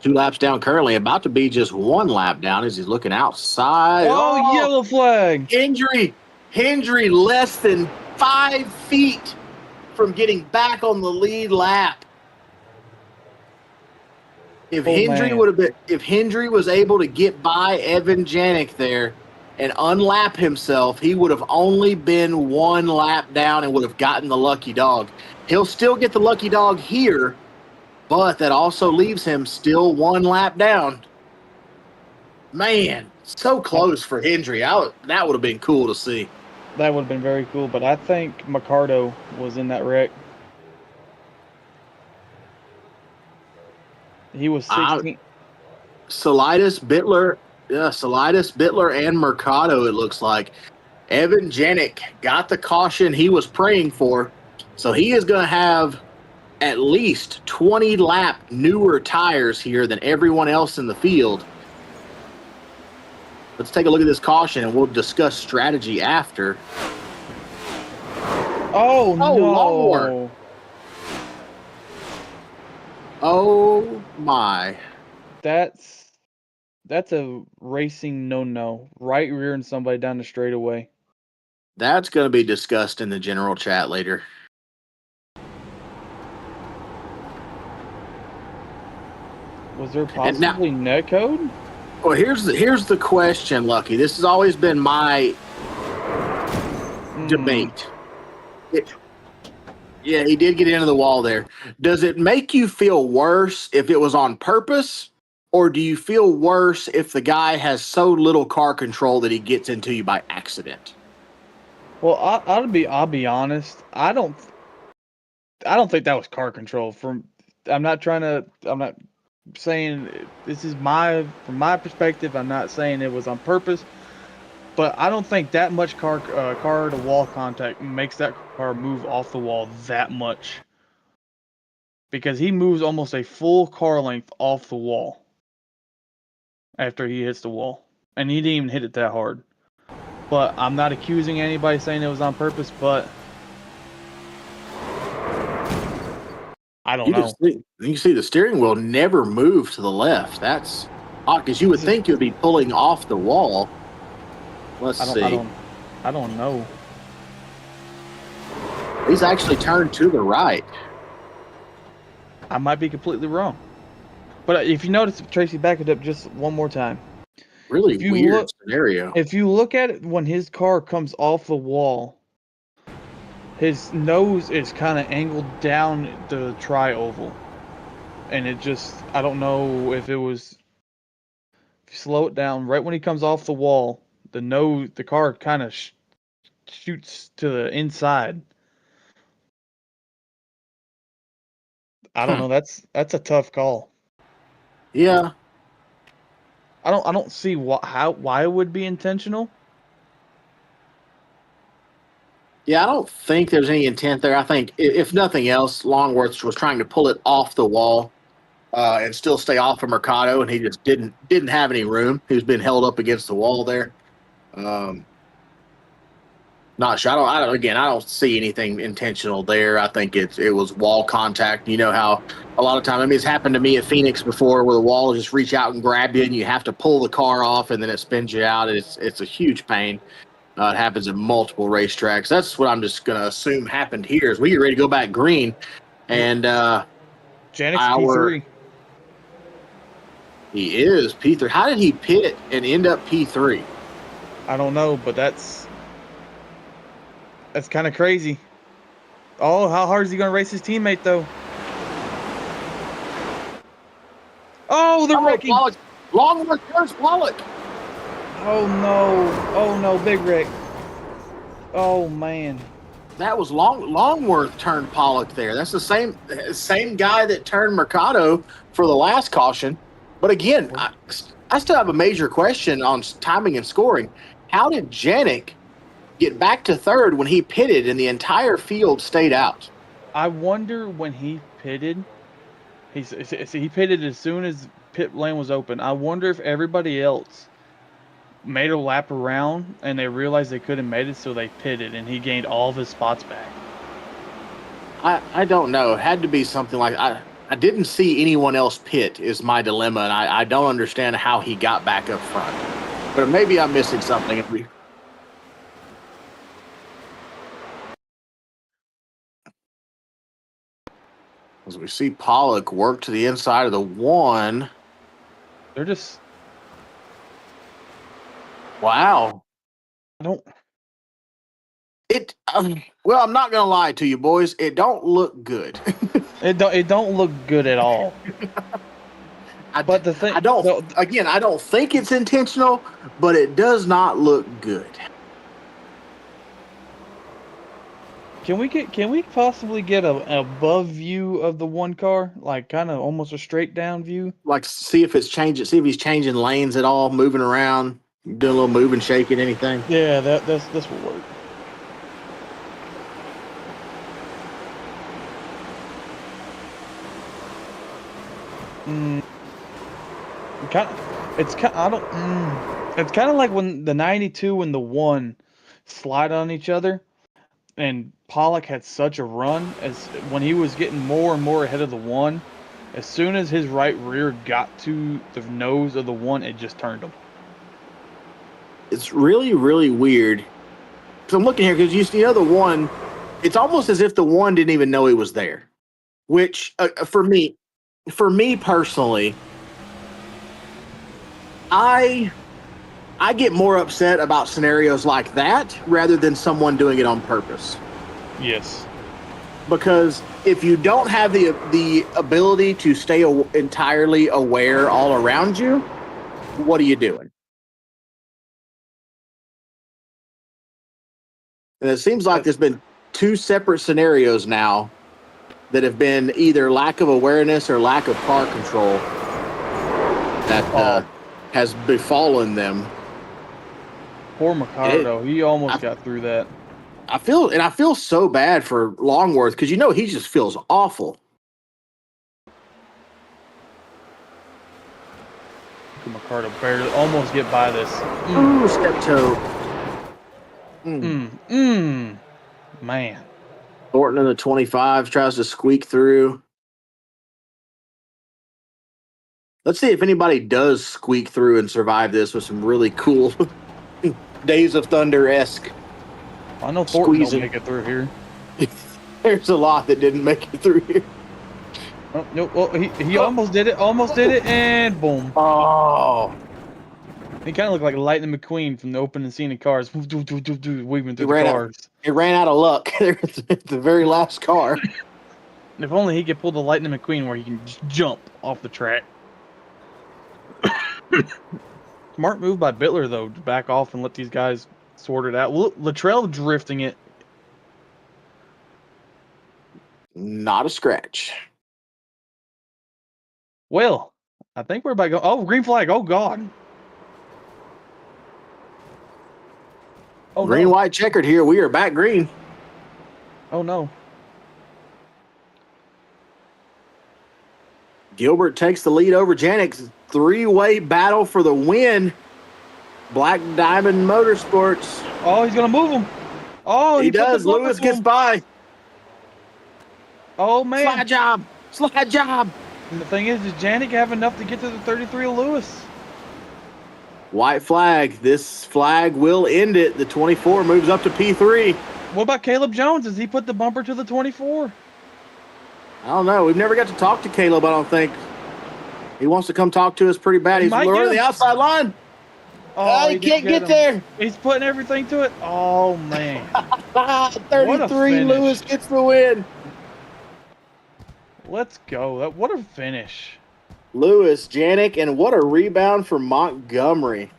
2 laps down currently, about to be just 1 lap down as he's looking outside. Oh, yellow flag. Hendry less than 5 feet from getting back on the lead lap. If Hendry was able to get by Evan Janik there and unlap himself, he would have only been 1 lap down and would have gotten the lucky dog. He'll still get the lucky dog here, but that also leaves him still 1 lap down. Man, so close for Hendry. That would have been cool to see. That would have been very cool, but I think Mercado was in that wreck. He was I- 16. Salidas, Bittler, and Mercado, it looks like. Evan Janik got the caution he was praying for, so he is going to have at least 20 lap newer tires here than everyone else in the field. Let's take a look at this caution, and we'll discuss strategy after. Oh, no. Longworth. Oh, my. That's a racing no-no. Right rearing somebody down the straightaway. That's going to be discussed in the general chat later. Was there possibly netcode? Well, here's the question, Lucky. This has always been my debate. Yeah, he did get into the wall there. Does it make you feel worse if it was on purpose, or do you feel worse if the guy has so little car control that he gets into you by accident? Well, I'll be honest. I don't think that was car control. I'm not saying this is from my perspective. I'm not saying it was on purpose, but I don't think that much car to wall contact makes that car move off the wall that much, because he moves almost a full car length off the wall after he hits the wall, and he didn't even hit it that hard. But I'm not accusing anybody saying it was on purpose, but I don't know. You see the steering wheel never move to the left. That's odd, because you would think you'd be pulling off the wall. Let's see. I don't know. He's actually turned to the right. I might be completely wrong. But if you notice, Tracy, back it up just one more time. Really weird scenario. If you look at it when his car comes off the wall, his nose is kind of angled down the tri-oval. And it just, I don't know if it was, if you slow it down, right when he comes off the wall, the car kind of shoots to the inside. I don't know. That's a tough call. Yeah. I don't see why it would be intentional. Yeah, I don't think there's any intent there. I think, if nothing else, Longworth was trying to pull it off the wall and still stay off of Mercado, and he just didn't have any room. He was being held up against the wall there. Not sure. I don't see anything intentional there. I think it was wall contact. You know how a lot of times, I mean, it's happened to me at Phoenix before, where the wall will just reach out and grab you, and you have to pull the car off, and then it spins you out. It's a huge pain. It happens at multiple racetracks. That's what I'm just going to assume happened here. As we get ready to go back green, and Janik's P3. He is P3. How did he pit and end up P3? I don't know, but that's kind of crazy. Oh, how hard is he going to race his teammate, though? Oh, they're wrecking. Longworth turns Pollock. Oh, no, Big Rick. Oh, man. That was Longworth turned Pollock there. That's the same guy that turned Mercado for the last caution. But again, I still have a major question on timing and scoring. How did Janik get back to third when he pitted and the entire field stayed out? I wonder when he pitted. He pitted as soon as pit lane was open. I wonder if everybody else made a lap around and they realized they couldn't make it, so they pitted and he gained all of his spots back. I don't know. It had to be something like I didn't see anyone else pit is my dilemma, and I don't understand how he got back up front. But maybe I'm missing something. As we see Pollock work to the inside of the one. They're just... Wow. I don't... Well, I'm not going to lie to you, boys. It don't look good. It don't look good at all. But the thing... I don't think it's intentional, but it does not look good. Can we possibly get a above view of the one car, like kind of almost a straight down view? Like, see if it's changing. See if he's changing lanes at all, moving around, doing a little moving, shaking, anything. Yeah, this will work. It's kind of like when the 92 and the 1 slide on each other, and Pollock had such a run as when he was getting more and more ahead of the 1. As soon as his right rear got to the nose of the 1, it just turned him. It's really, really weird. So I'm looking here because you know the 1. It's almost as if the 1 didn't even know he was there. Which for me personally, I get more upset about scenarios like that rather than someone doing it on purpose. Yes. Because if you don't have the ability to stay entirely aware all around you, what are you doing? And it seems like there's been 2 separate scenarios now that have been either lack of awareness or lack of car control that has befallen them. Poor Mercado, he almost got through that. I feel so bad for Longworth because he just feels awful. Mercado barely almost get by this. Ooh, step toe. Man. Thornton in the 25 tries to squeak through. Let's see if anybody does squeak through and survive this with some really cool Days of Thunder-esque. I know Thornton squeezing. will make it through here. There's a lot that didn't make it through here. Oh, no, well, he almost did it, and boom. Oh. He kind of looked like Lightning McQueen from the opening scene of Cars, weaving through the cars. It ran out of luck. The very last car. If only he could pull the Lightning McQueen where he can just jump off the track. Smart move by Bittler, though, to back off and let these guys sort it out. Well, Luttrell drifting it. Not a scratch. Well, I think we're about to go. Oh, green flag. Oh, God. Oh, Green, no. white, checkered here. We are back green. Oh, no. Gilbert takes the lead over Janik. 3-way battle for the win. Black Diamond Motorsports. Oh, he's going to move him. Oh, he does. Lewis gets by. Oh, man. Slide job. Slide job. And the thing is, does Janik have enough to get to the 33 of Lewis? White flag. This flag will end it. The 24 moves up to P3. What about Caleb Jones? Does he put the bumper to the 24? I don't know. We've never got to talk to Caleb, I don't think. He wants to come talk to us pretty bad. He's running the outside line. Oh, he can't get there. He's putting everything to it. Oh, man. 33, Lewis gets the win. Let's go. What a finish. Lewis, Janik, and what a rebound for Montgomery.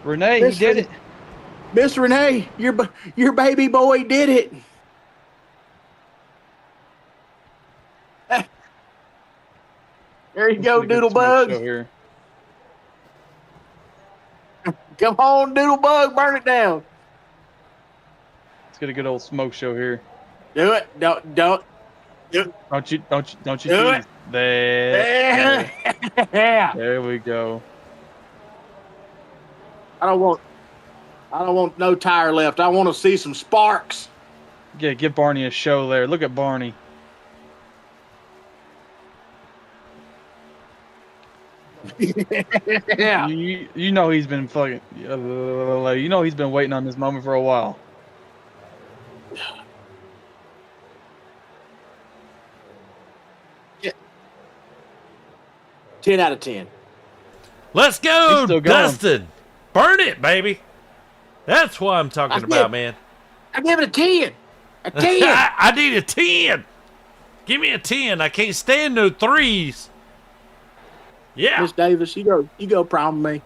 Renee, he did it. Miss Renee, your baby boy did it. There you go, Doodlebug. Come on, Doodlebug, burn it down. Let's get a good old smoke show here. Do it. Don't do it. Don't you Do tease. it. There we go. I don't want no tire left. I want to see some sparks. Yeah, give Barney a show there. Look at Barney. Yeah. You know he's been fucking. You know he's been waiting on this moment for a while. Yeah. 10 out of 10. Let's go, Dustin. Burn it, baby. That's what I'm talking about, man. I give it a 10. A 10. I need a 10. Give me a 10. I can't stand no 3s. Yeah. Miss Davis, you go prime me.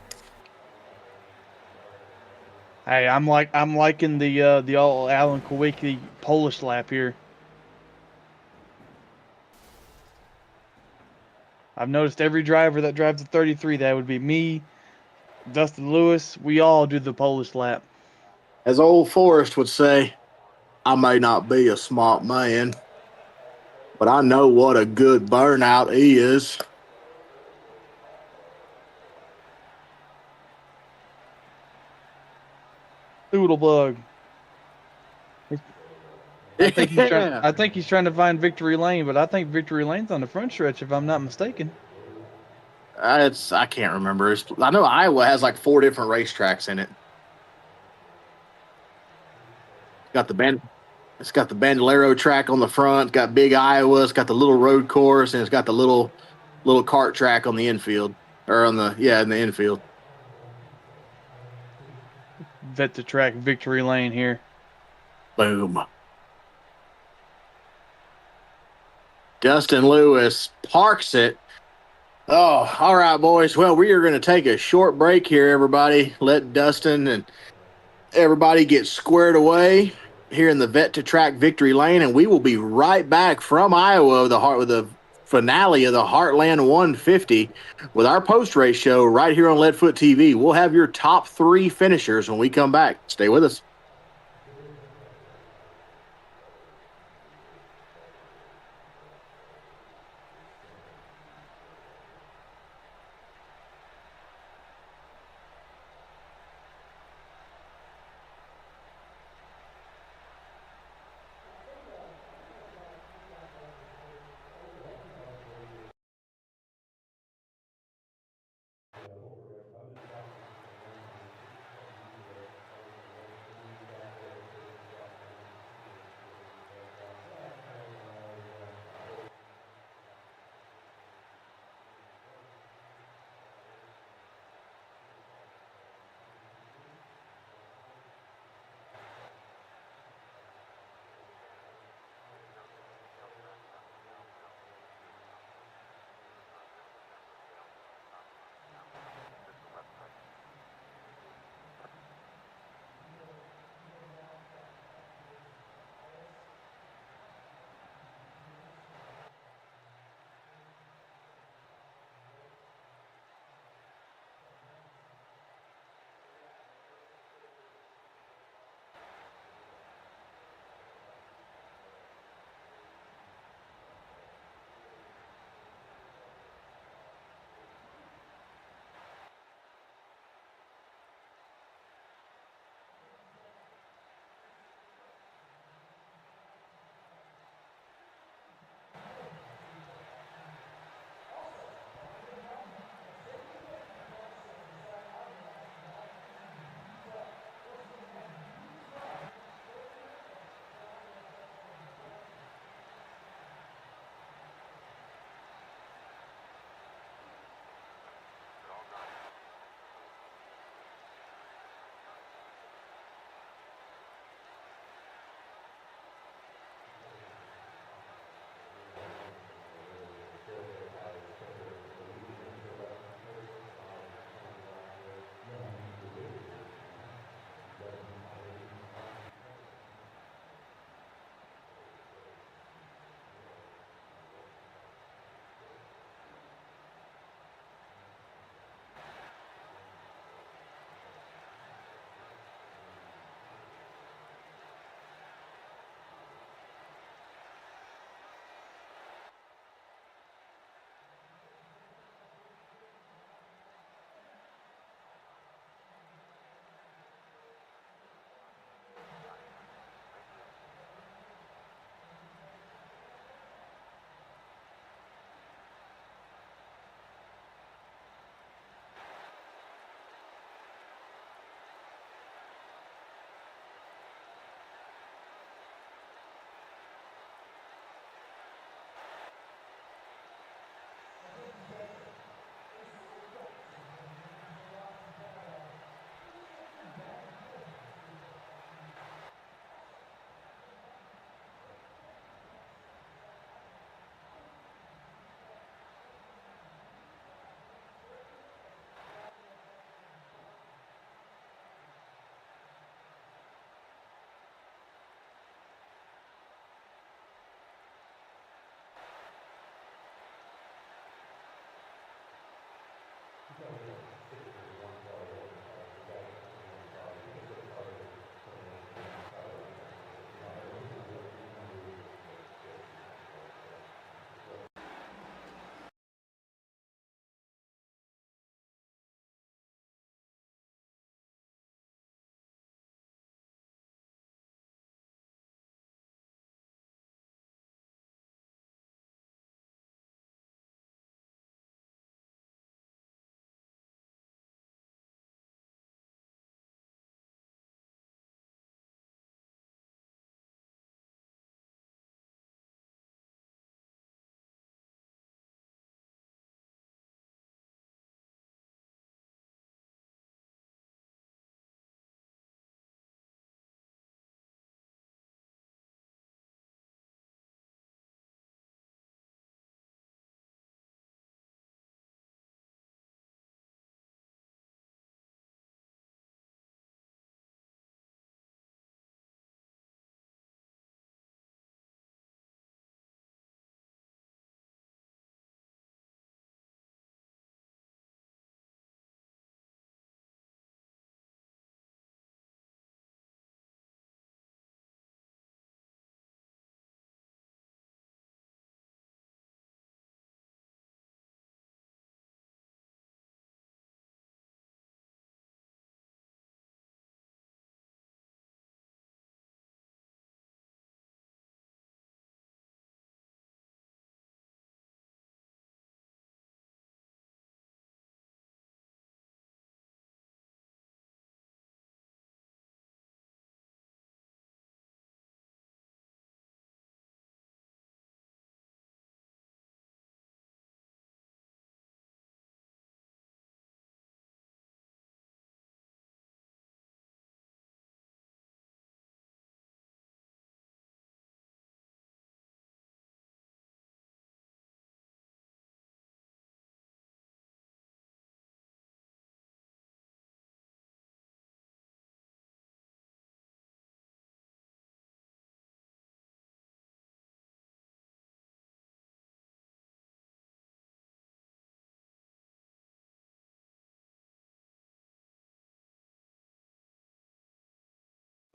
Hey, I'm liking the all Alan Kowicki Polish lap here. I've noticed every driver that drives a 33, that would be me, Dustin Lewis, we all do the Polish lap. As old Forrest would say, I may not be a smart man, but I know what a good burnout is. Doodlebug. I think he's trying. Yeah. I think he's trying to find Victory Lane, but I think Victory Lane's on the front stretch, if I'm not mistaken. I can't remember. I know Iowa has like 4 different racetracks in it. Got the band. It's got the Bandolero track on the front. It's got Big Iowa. It's got the little road course, and it's got the little kart track on the infield, or on the in the infield. Vet the track Victory Lane here. Boom. Dustin Lewis parks it. Oh, all right, boys. Well, we are going to take a short break here, everybody. Let Dustin and everybody get squared away here in the Vet to Track Victory Lane, and we will be right back from Iowa with the finale of the Heartland 150 with our post race show right here on Leadfoot TV. We'll have your top 3 finishers when we come back. Stay with us.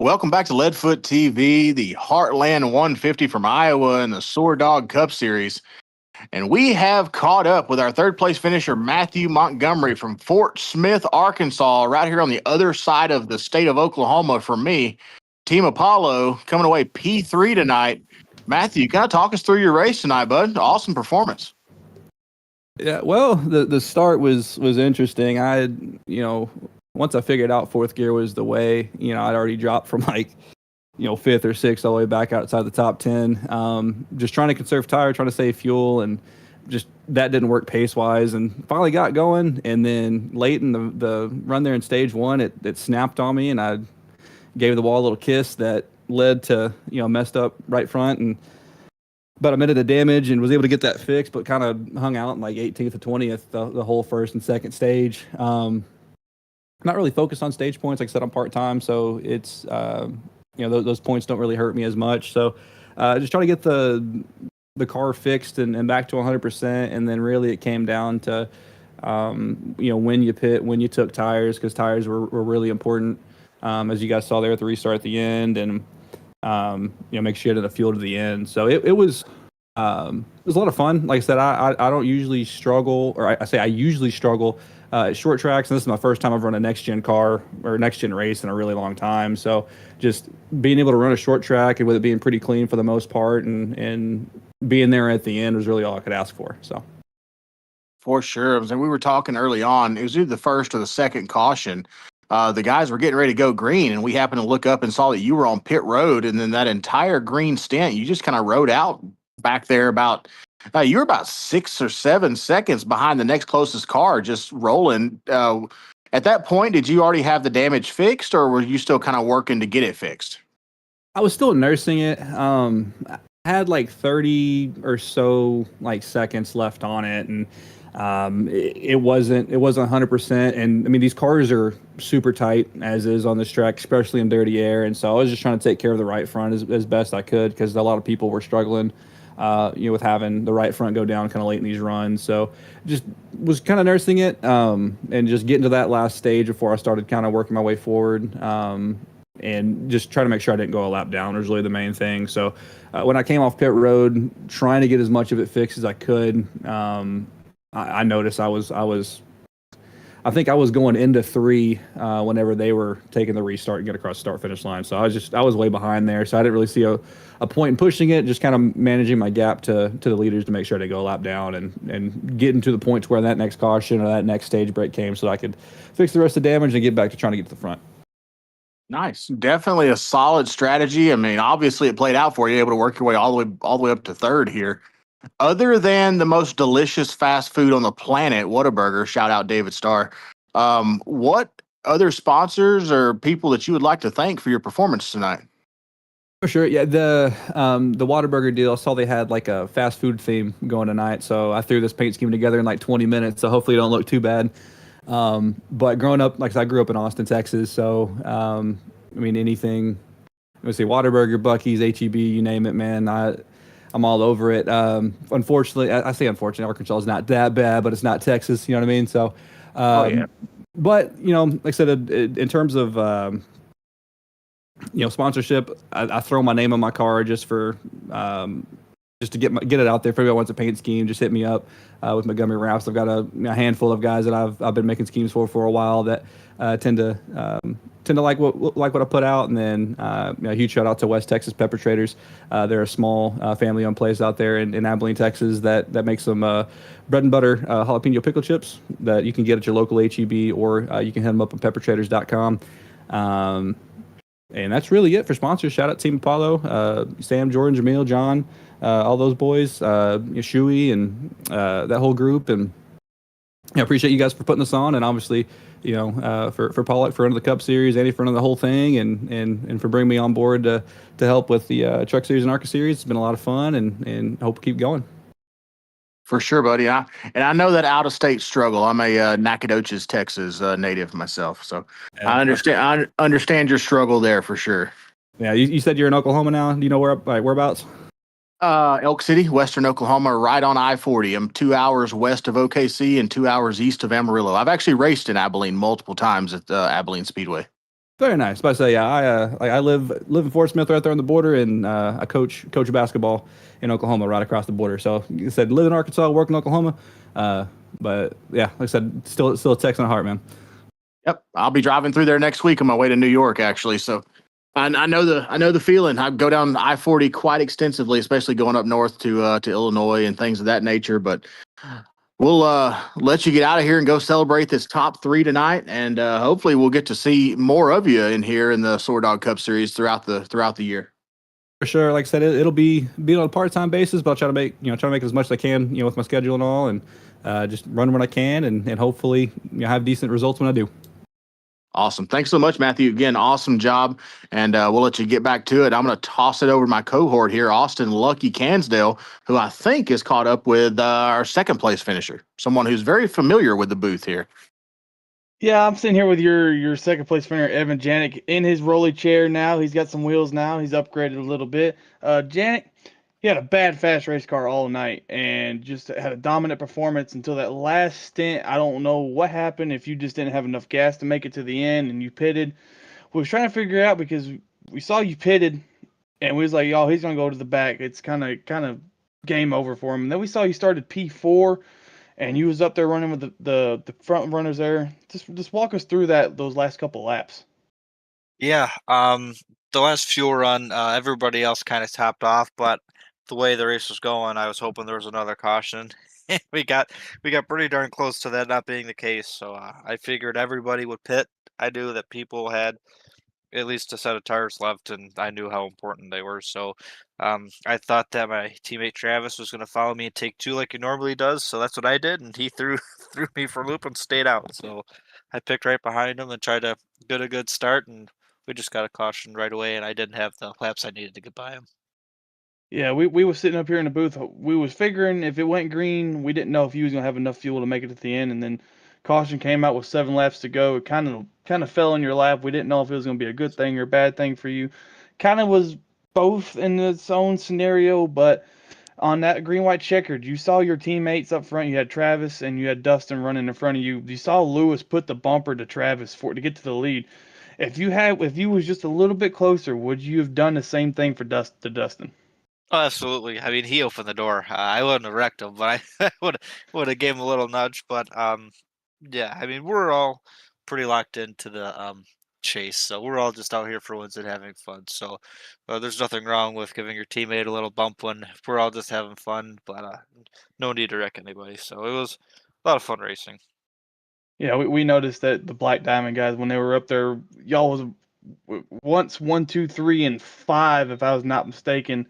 Welcome back to Leadfoot TV, the Heartland 150 from Iowa and the SoarDogg Cup Series. And we have caught up with our third place finisher, Matthew Montgomery from Fort Smith, Arkansas, right here on the other side of the state of Oklahoma for me. Team Apollo coming away P3 tonight. Matthew, kind of talk us through your race tonight, bud. Awesome performance. Yeah, well, the start was interesting. I had, once I figured out fourth gear was the way, I'd already dropped from fifth or sixth all the way back outside the top 10. Just trying to conserve tire, trying to save fuel, and just that didn't work pace wise. And finally got going, and then late in the run there in stage one, it snapped on me, and I gave the wall a little kiss that led to messed up right front and about a minute of damage, and was able to get that fixed, but kind of hung out in 18th or 20th the whole first and second stage. Not really focused on stage points. Like I said, I'm part-time, so it's those points don't really hurt me as much. So just trying to get the car fixed and back to 100%, and then really it came down to when you pit, when you took tires, because tires were really important, as you guys saw there at the restart at the end, and make sure you had enough fuel to the end. So it was a lot of fun. Like I said, I don't usually struggle, or I usually struggle at short tracks, and this is my first time I've run a next gen car or next gen race in a really long time. So just being able to run a short track and with it being pretty clean for the most part, and being there at the end was really all I could ask for. So For sure. And we were talking early on, it was either the first or the second caution. The guys were getting ready to go green, and we happened to look up and saw that you were on pit road, and then that entire green stint, you just kind of rode out back there about you were about 6 or 7 seconds behind the next closest car, just rolling. At that point, did you already have the damage fixed, or were you still kind of working to get it fixed? I was still nursing it. I had 30 or so seconds left on it, and it wasn't 100%. And I mean, these cars are super tight as is on this track, especially in dirty air. And so I was just trying to take care of the right front as best I could, because a lot of people were struggling, with having the right front go down kind of late in these runs. So just was kind of nursing it, and just getting to that last stage before I started kind of working my way forward. And just trying to make sure I didn't go a lap down was really the main thing. So when I came off pit road, trying to get as much of it fixed as I could, I noticed I think I was going into 3 whenever they were taking the restart and get across the start finish line. So I was way behind there. So I didn't really see a point in pushing it, just kind of managing my gap to the leaders to make sure I didn't go a lap down, and getting to the points where that next caution or that next stage break came, so that I could fix the rest of the damage and get back to trying to get to the front. Nice. Definitely a solid strategy. I mean, obviously it played out for you, able to work your way all the way up to third here. Other than the most delicious fast food on the planet, Whataburger, shout out David Starr. What other sponsors or people that you would like to thank for your performance tonight? For sure. Yeah, the Whataburger deal, I saw they had a fast food theme going tonight, so I threw this paint scheme together in 20 minutes, so hopefully it don't look too bad. But growing up, I grew up in Austin, Texas, so I mean, anything, let's say Whataburger, Buc-ee's, H-E-B, you name it, man, I'm all over it. Unfortunately, I say unfortunately, Arkansas is not that bad, but it's not Texas, you know what I mean? So, Yeah. But, like I said, in terms of, sponsorship, I throw my name on my car just for, just to get it out there. If anybody wants a paint scheme, just hit me up with Montgomery Wraps. I've got a handful of guys that I've been making schemes for a while that tend to like what I put out. And then a huge shout out to West Texas Pepper Traders. They're a small family-owned place out there in Abilene, Texas that makes some bread and butter jalapeno pickle chips that you can get at your local H-E-B, or you can hit them up on peppertraders.com. And that's really it for sponsors. Shout out Team Apollo, Sam, Jordan, Jamil, John, all those boys, Shuey, and that whole group. And I appreciate you guys for putting this on, and obviously, for Pollock for running the Cup Series, Andy for running the whole thing, and for bringing me on board to help with the Truck Series and ARCA Series. It's been a lot of fun, and hope to keep going. For sure, buddy. And I know that out-of-state struggle. I'm a Nacogdoches, Texas native myself, so yeah. I understand your struggle there for sure. Yeah, you said you're in Oklahoma now. Do you know whereabouts? Elk City, Western Oklahoma, right on I-40. I'm 2 hours west of OKC and 2 hours east of Amarillo. I've actually raced in Abilene multiple times at Abilene Speedway. Very nice. But I say, yeah, I live in Fort Smith, right there on the border, and I coach basketball in Oklahoma, right across the border. So like I said, live in Arkansas, work in Oklahoma. But yeah, like I said, still a Texan at heart, man. Yep, I'll be driving through there next week on my way to New York, actually. So I know the feeling. I go down I-40 quite extensively, especially going up north to Illinois and things of that nature. But we'll let you get out of here and go celebrate this top 3 tonight, and hopefully we'll get to see more of you in here in the SoarDogg Cup Series throughout the year. For sure, like I said, it'll be on a part-time basis, but I'll try to make it as much as I can, with my schedule and all, and just run when I can, and hopefully have decent results when I do. Awesome. Thanks so much, Matthew. Again, awesome job. And we'll let you get back to it. I'm going to toss it over to my cohort here, Austin Lucky Cansdale, who I think is caught up with our second place finisher, someone who's very familiar with the booth here. Yeah, I'm sitting here with your second place finisher, Evan Janik, in his rolly chair now. He's got some wheels now. He's upgraded a little bit. Janik, he had a bad fast race car all night and just had a dominant performance until that last stint. I don't know what happened, if you just didn't have enough gas to make it to the end and you pitted. We was trying to figure it out because we saw you pitted and we was like, y'all, he's going to go to the back. It's kind of game over for him. And then we saw you started P4 and you was up there running with the front runners there. Just walk us through those last couple laps. Yeah, the last fuel run, everybody else kind of topped off, but the way the race was going, I was hoping there was another caution. we got pretty darn close to that not being the case. So I figured everybody would pit. I knew that people had at least a set of tires left, and I knew how important they were. So I thought that my teammate Travis was going to follow me and take 2 like he normally does. So that's what I did, and he threw me for a loop and stayed out. So I picked right behind him and tried to get a good start, and we just got a caution right away, and I didn't have the laps I needed to get by him. Yeah, we was sitting up here in the booth. We was figuring if it went green, we didn't know if you was gonna have enough fuel to make it to the end. And then caution came out with 7 laps to go. It kind of fell in your lap. We didn't know if it was gonna be a good thing or a bad thing for you. Kind of was both in its own scenario. But on that green white checkered, you saw your teammates up front. You had Travis and you had Dustin running in front of you. You saw Lewis put the bumper to Travis to get to the lead. If you was just a little bit closer, would you have done the same thing for Dustin? Oh, absolutely. I mean, he opened the door. I wouldn't have wrecked him, but I would have gave him a little nudge. But yeah. I mean, we're all pretty locked into the chase, so we're all just out here for wins and having fun. So there's nothing wrong with giving your teammate a little bump when we're all just having fun. But no need to wreck anybody. So it was a lot of fun racing. Yeah, we noticed that the Black Diamond guys, when they were up there, y'all was once 1, 2, 3, and 5, if I was not mistaken.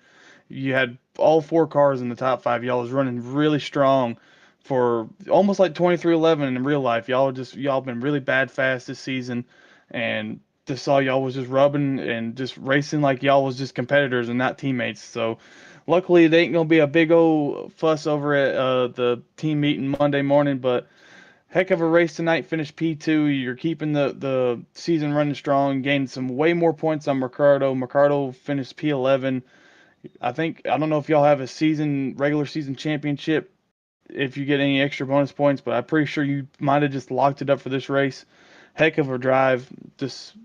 You had all 4 cars in the top 5. Y'all was running really strong for almost like 23-11 in real life. Y'all been really bad fast this season, and just saw y'all was just rubbing and just racing like y'all was just competitors and not teammates. So luckily, there ain't gonna be a big old fuss over at the team meeting Monday morning, but. Heck of a race tonight. Finished P2. You're keeping the season running strong. Gained some way more points on Mercado. Mercado finished P11. I don't know if y'all have a regular season championship if you get any extra bonus points, but I'm pretty sure you might have just locked it up for this race. Heck of a drive. Just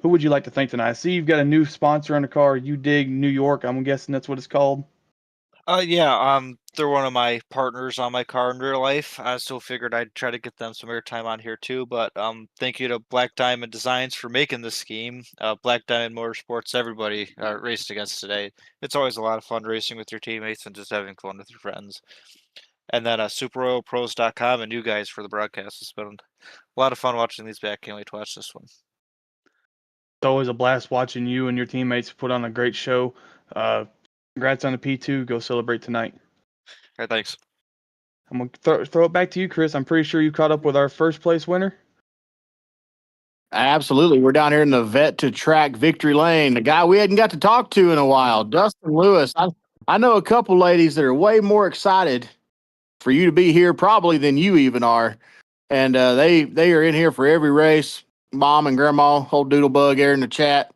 who would you like to thank tonight? I see you've got a new sponsor on the car. You Dig New York. I'm guessing that's what it's called. Yeah, they're one of my partners on my car in real life. I still figured I'd try to get them some airtime on here too. But thank you to Black Diamond Designs for making this scheme. Black Diamond Motorsports, everybody raced against today. It's always a lot of fun racing with your teammates and just having fun with your friends. And then SuperOilPros.com and you guys for the broadcast. It's been a lot of fun watching these back. Can't wait to watch this one. It's always a blast watching you and your teammates put on a great show. Congrats on the P2. Go celebrate tonight. All right, thanks. I'm going to throw it back to you, Chris. I'm pretty sure you caught up with our first place winner. Absolutely. We're down here in the Vet to Track Victory Lane. The guy we hadn't got to talk to in a while, Dustin Lewis. I know a couple ladies that are way more excited for you to be here probably than you even are. And they are in here for every race. Mom and Grandma, old Doodlebug here in the chat.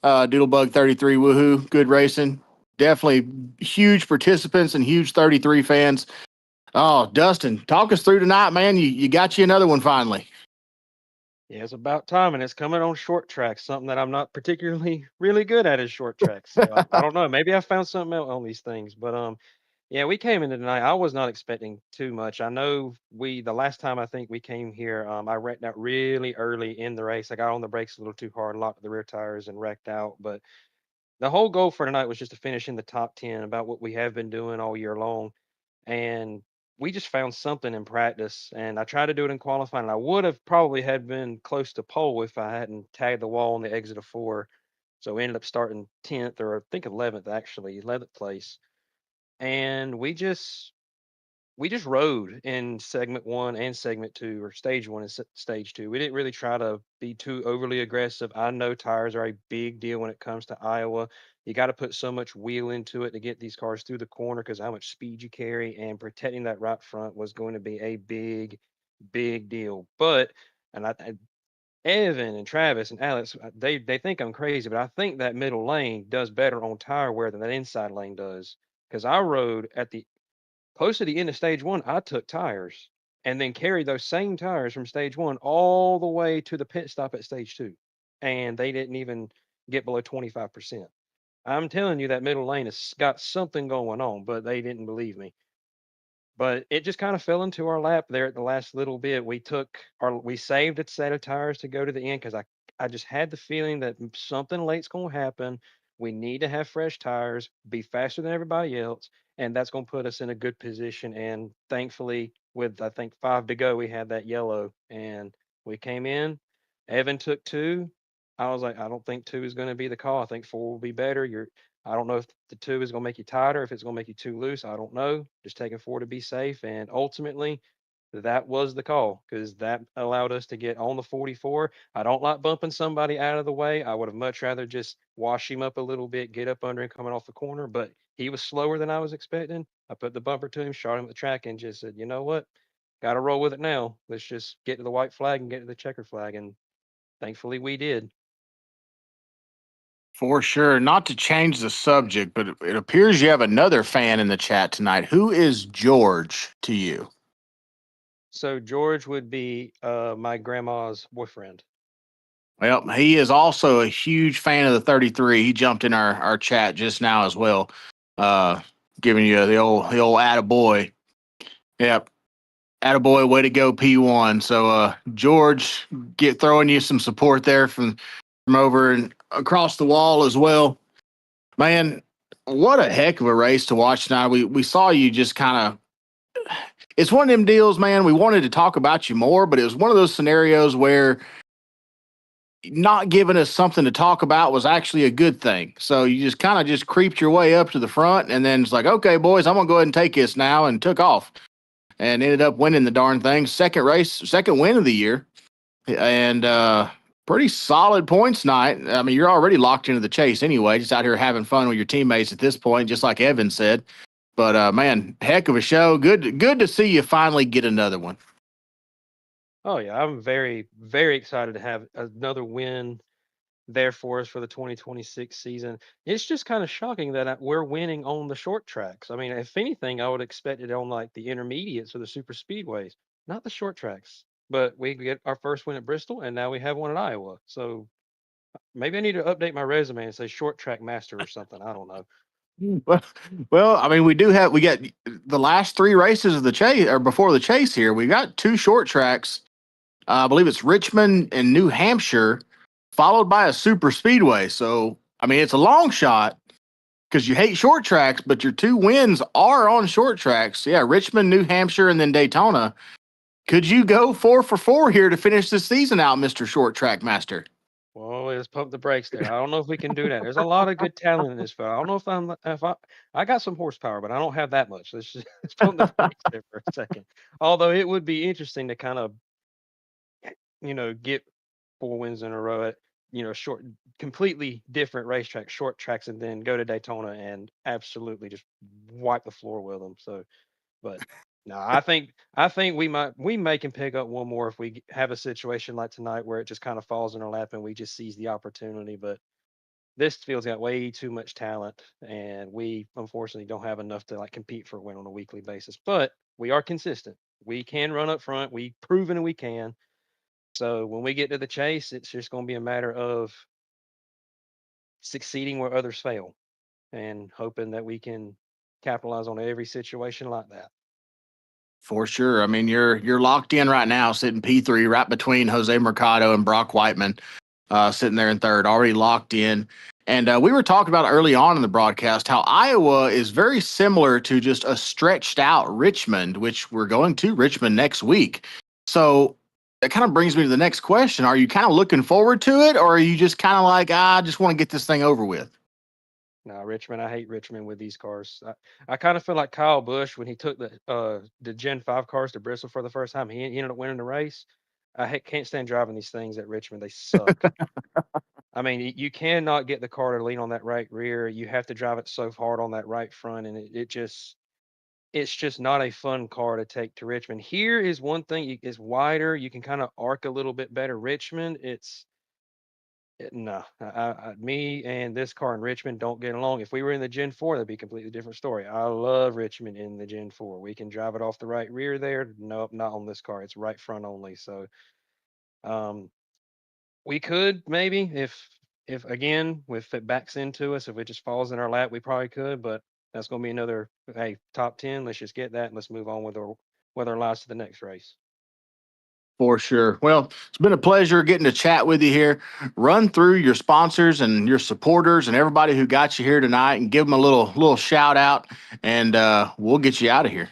Doodlebug33, woohoo, good racing. Definitely huge participants and huge 33 fans. Oh, Dustin, talk us through tonight, man. You got you another one finally. Yeah, it's about time, and it's coming on short tracks, something that I'm not particularly really good at is short tracks. So I don't know. Maybe I found something else on these things, but yeah, we came into tonight. I was not expecting too much. I know the last time I think we came here, I wrecked out really early in the race. I got on the brakes a little too hard, locked the rear tires, and wrecked out. But the whole goal for tonight was just to finish in the top 10, about what we have been doing all year long. And we just found something in practice. And I tried to do it in qualifying. And I would have probably had been close to pole if I hadn't tagged the wall on the exit of four. So we ended up starting 10th, or I think 11th actually, 11th place. And we just rode in segment one and segment two, or stage one and stage two. We didn't really try to be too overly aggressive. I know tires are a big deal when it comes to Iowa. You got to put so much wheel into it to get these cars through the corner, because how much speed you carry, and protecting that right front was going to be a big, big deal. But, and Evan and Travis and Alex, they think I'm crazy, but I think that middle lane does better on tire wear than that inside lane does. Because I rode at the close to the end of stage one, I took tires and then carried those same tires from stage one all the way to the pit stop at stage two. And they didn't even get below 25%. I'm telling you, that middle lane has got something going on, but they didn't believe me. But it just kind of fell into our lap there at the last little bit. We saved a set of tires to go to the end, because I just had the feeling that something late's going to happen. We need to have fresh tires, be faster than everybody else, and that's going to put us in a good position. And thankfully, with I think 5 to go, we had that yellow, and we came in. Evan took two. I was like, I don't think two is going to be the call. I think four will be better. I don't know if the two is going to make you tighter, if it's going to make you too loose. I don't know. Just taking four to be safe. And ultimately, that was the call, because that allowed us to get on the 44. I don't like bumping somebody out of the way. I would have much rather just wash him up a little bit, get up under him coming off the corner. But he was slower than I was expecting. I put the bumper to him, shot him at the track, and just said, you know what? Got to roll with it now. Let's just get to the white flag and get to the checker flag. And thankfully, we did. For sure. Not to change the subject, but it appears you have another fan in the chat tonight. Who is George to you? So George would be my grandma's boyfriend. Well, he is also a huge fan of the 33. He jumped in our chat just now as well, uh, giving you the old attaboy. Yep, attaboy, way to go, P1. So, George, throwing you some support there from over and across the wall as well. Man, what a heck of a race to watch tonight. We saw you just kind of. It's one of them deals, man. We wanted to talk about you more, but it was one of those scenarios where not giving us something to talk about was actually a good thing. So you just kind of just creeped your way up to the front, and then it's like, okay, boys, I'm gonna go ahead and take this now, and took off and ended up winning the darn thing. Second win of the year, and pretty solid points night. I mean, you're already locked into the chase anyway, just out here having fun with your teammates at this point, just like Evan said. But man, heck of a show. Good to see you finally get another one. Oh yeah, I'm very, very excited to have another win there for us for the 2026 season. It's just kind of shocking that we're winning on the short tracks. I mean, if anything, I would expect it on like the intermediates or the super speedways, not the short tracks. But we get our first win at Bristol, and now we have one at Iowa. So maybe I need to update my resume and say short track master or something. I don't know. Well, well, I mean, we got the last three races of the chase, or before the chase here. We got two short tracks. I believe it's Richmond and New Hampshire, followed by a super speedway. So, I mean, it's a long shot because you hate short tracks, but your two wins are on short tracks. Yeah, Richmond, New Hampshire, and then Daytona. Could you go 4 for 4 here to finish the season out, Mr. Short Track Master? Well, let's pump the brakes there. I don't know if we can do that. There's a lot of good talent in this field. I don't know if I got some horsepower, but I don't have that much. Let's pump the brakes there for a second. Although it would be interesting to kind of, get 4 wins in a row at, short, completely different racetracks, short tracks, and then go to Daytona and absolutely just wipe the floor with them. So, but no, I think we may can pick up one more if we have a situation like tonight where it just kind of falls in our lap and we just seize the opportunity. But this field's got way too much talent, and we unfortunately don't have enough to like compete for a win on a weekly basis. But we are consistent. We can run up front. We've proven we can. So when we get to the chase, it's just going to be a matter of succeeding where others fail and hoping that we can capitalize on every situation like that. For sure. I mean, you're locked in right now, sitting P3 right between Jose Mercado and Brock Whiteman, sitting there in third, already locked in. And we were talking about early on in the broadcast how Iowa is very similar to just a stretched out Richmond, which we're going to Richmond next week. So that kind of brings me to the next question. Are you kind of looking forward to it, or are you just kind of like, I just want to get this thing over with? No, Richmond. I hate Richmond with these cars. I kind of feel like Kyle Busch when he took the Gen 5 cars to Bristol for the first time. He ended up winning the race. Can't stand driving these things at Richmond. They suck. I mean, you cannot get the car to lean on that right rear. You have to drive it so hard on that right front, and it's just not a fun car to take to Richmond. Here is one thing: it's wider. You can kind of arc a little bit better. Richmond, no, me and this car in Richmond don't get along. If we were in the Gen 4, that'd be a completely different story. I love Richmond in the Gen 4. We can drive it off the right rear there. Nope, not on this car. It's right front only. So, um, we could maybe if again if it backs into us, if it just falls in our lap, we probably could. But that's going to be another top 10. Let's just get that and let's move on with our lives to the next race. For sure. Well, it's been a pleasure getting to chat with you here. Run through your sponsors and your supporters and everybody who got you here tonight, and give them a little shout out, and we'll get you out of here.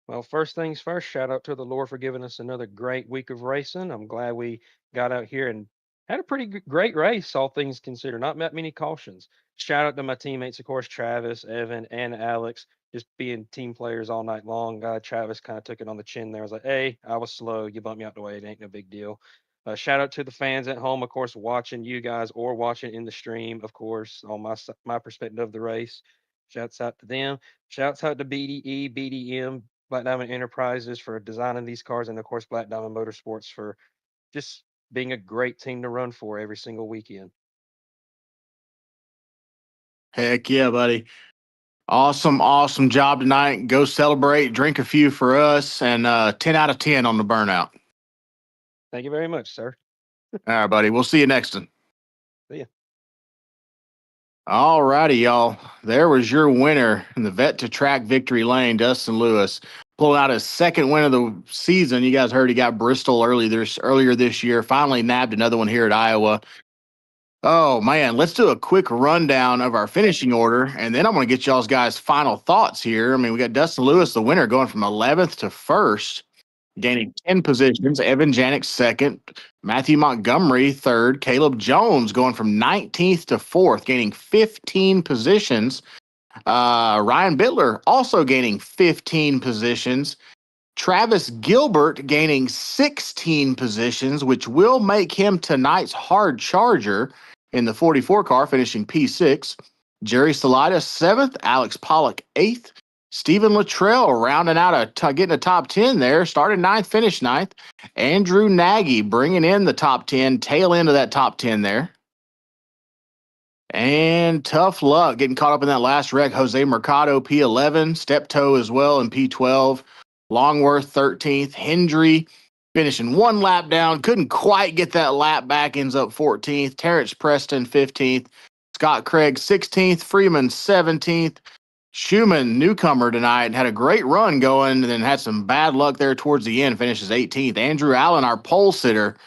Well, first things first, shout out to the Lord for giving us another great week of racing. I'm glad we got out here and had a pretty great race, all things considered. Not that many cautions. Shout out to my teammates, of course, Travis, Evan, and Alex, just being team players all night long. Travis kind of took it on the chin there. I was like, hey, I was slow. You bumped me out the way. It ain't no big deal. Shout out to the fans at home, of course, watching you guys or watching in the stream, of course, on my perspective of the race. Shouts out to them. Shouts out to BDE, BDM, Black Diamond Enterprises for designing these cars, and of course Black Diamond Motorsports for just being a great team to run for every single weekend. Heck yeah, buddy. Awesome job tonight. Go celebrate, drink a few for us, and 10 out of 10 on the burnout. Thank you very much, sir. All right, buddy. We'll see you next time. See ya. All righty, y'all. There was your winner in the Vet to Track Victory Lane, Dustin Lewis, pulling out his second win of the season. You guys heard he got Bristol earlier this year. Finally nabbed another one here at Iowa. Oh man, let's do a quick rundown of our finishing order, and then I'm going to get y'all's guys' final thoughts here. I mean, we got Dustin Lewis, the winner, going from 11th to 1st, gaining 10 positions. Evan Janik second, Matthew Montgomery third, Caleb Jones going from 19th to 4th, gaining 15 positions. Ryan Bittler also gaining 15 positions. Travis Gilbert gaining 16 positions, which will make him tonight's hard charger in the 44 car, finishing P6. Jerry Salidas 7th, Alex Pollock 8th, Stephen Luttrell rounding out getting a top 10 there, started 9th, finished 9th. Andrew Nagy bringing in the top 10, tail end of that top 10 there. And tough luck getting caught up in that last wreck. Jose Mercado P11, Steptoe as well in P12. Longworth 13th, Hendry finishing one lap down, couldn't quite get that lap back, ends up 14th. Terrence Preston 15th, Scott Craig 16th, Freeman 17th. Schumann, newcomer tonight, had a great run going and then had some bad luck there towards the end, finishes 18th. Andrew Allen, our pole sitter.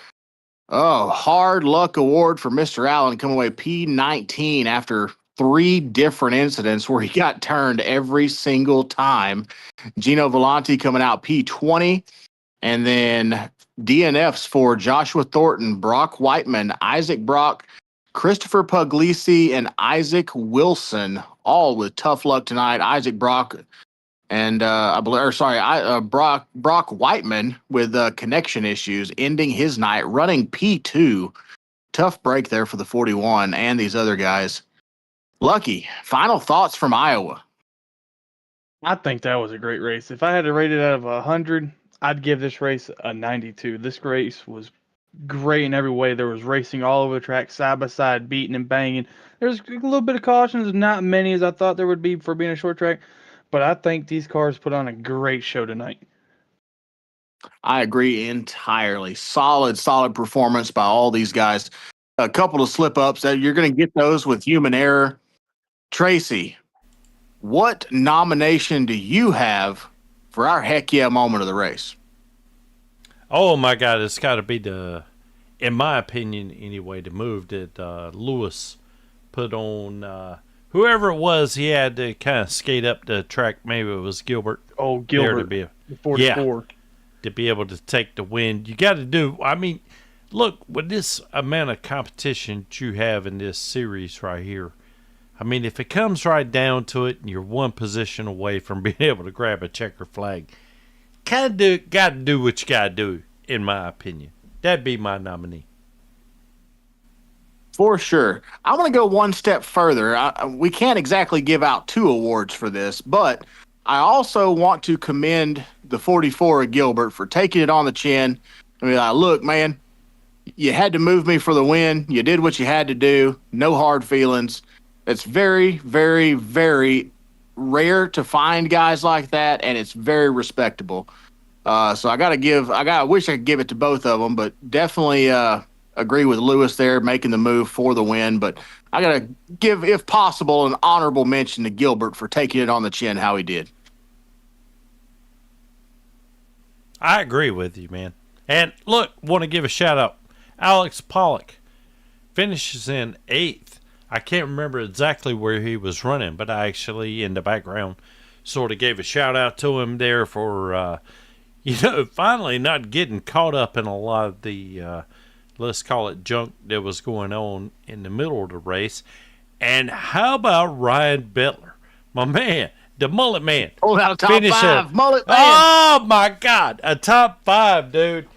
Oh, hard luck award for Mr. Allen, coming away P19 after 3 different incidents where he got turned every single time. Gino Volante coming out P20. And then DNFs for Joshua Thornton, Brock Whiteman, Isaac Brock, Christopher Puglisi, and Isaac Wilson, all with tough luck tonight. Isaac Brock and Brock Whiteman with connection issues, ending his night running P2. Tough break there for the 41 and these other guys. Lucky, final thoughts from Iowa. I think that was a great race. If I had to rate it out of 100, I'd give this race a 92. This race was great in every way. There was racing all over the track, side by side, beating and banging. There's a little bit of cautions, not many as I thought there would be for being a short track, but I think these cars put on a great show tonight. I agree entirely. Solid performance by all these guys. A couple of slip ups that you're going to get those with human error. Tracy, what nomination do you have for our heck yeah moment of the race? Oh my God, it's got to be in my opinion anyway, the move that Lewis put on whoever it was. He had to kind of skate up the track. Maybe it was Gilbert. Oh, Gilbert. To be able to take the win. You got to do. I mean, look, with this amount of competition that you have in this series right here, I mean, if it comes right down to it and you're one position away from being able to grab a checker flag, got to do what you got to do, in my opinion. That'd be my nominee. For sure. I'm going to go one step further. We can't exactly give out 2 awards for this, but I also want to commend the 44 of Gilbert for taking it on the chin. I mean, look, man, you had to move me for the win. You did what you had to do. No hard feelings. It's very, very, very rare to find guys like that, and it's very respectable. So I wish I could give it to both of them, but definitely agree with Lewis there, making the move for the win. But I got to give, if possible, an honorable mention to Gilbert for taking it on the chin how he did. I agree with you, man. And look, want to give a shout out. Alex Pollock finishes in 8th. I can't remember exactly where he was running, but I actually, in the background, sort of gave a shout out to him there for, finally not getting caught up in a lot of the, let's call it junk that was going on in the middle of the race. And how about Ryan Bittler? My man, the mullet man. Pulled out a top 5, mullet man. Oh, my God. A top 5, dude.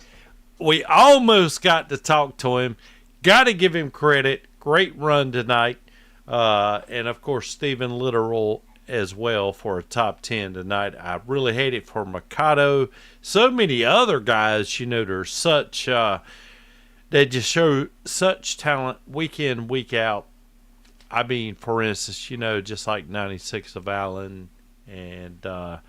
We almost got to talk to him. Got to give him credit. Great run tonight. And, of course, Stephen Littoral as well for a top 10 tonight. I really hate it for Mikado. So many other guys, they're such, they just show such talent week in, week out. I mean, for instance, just like 96 of Allen. And I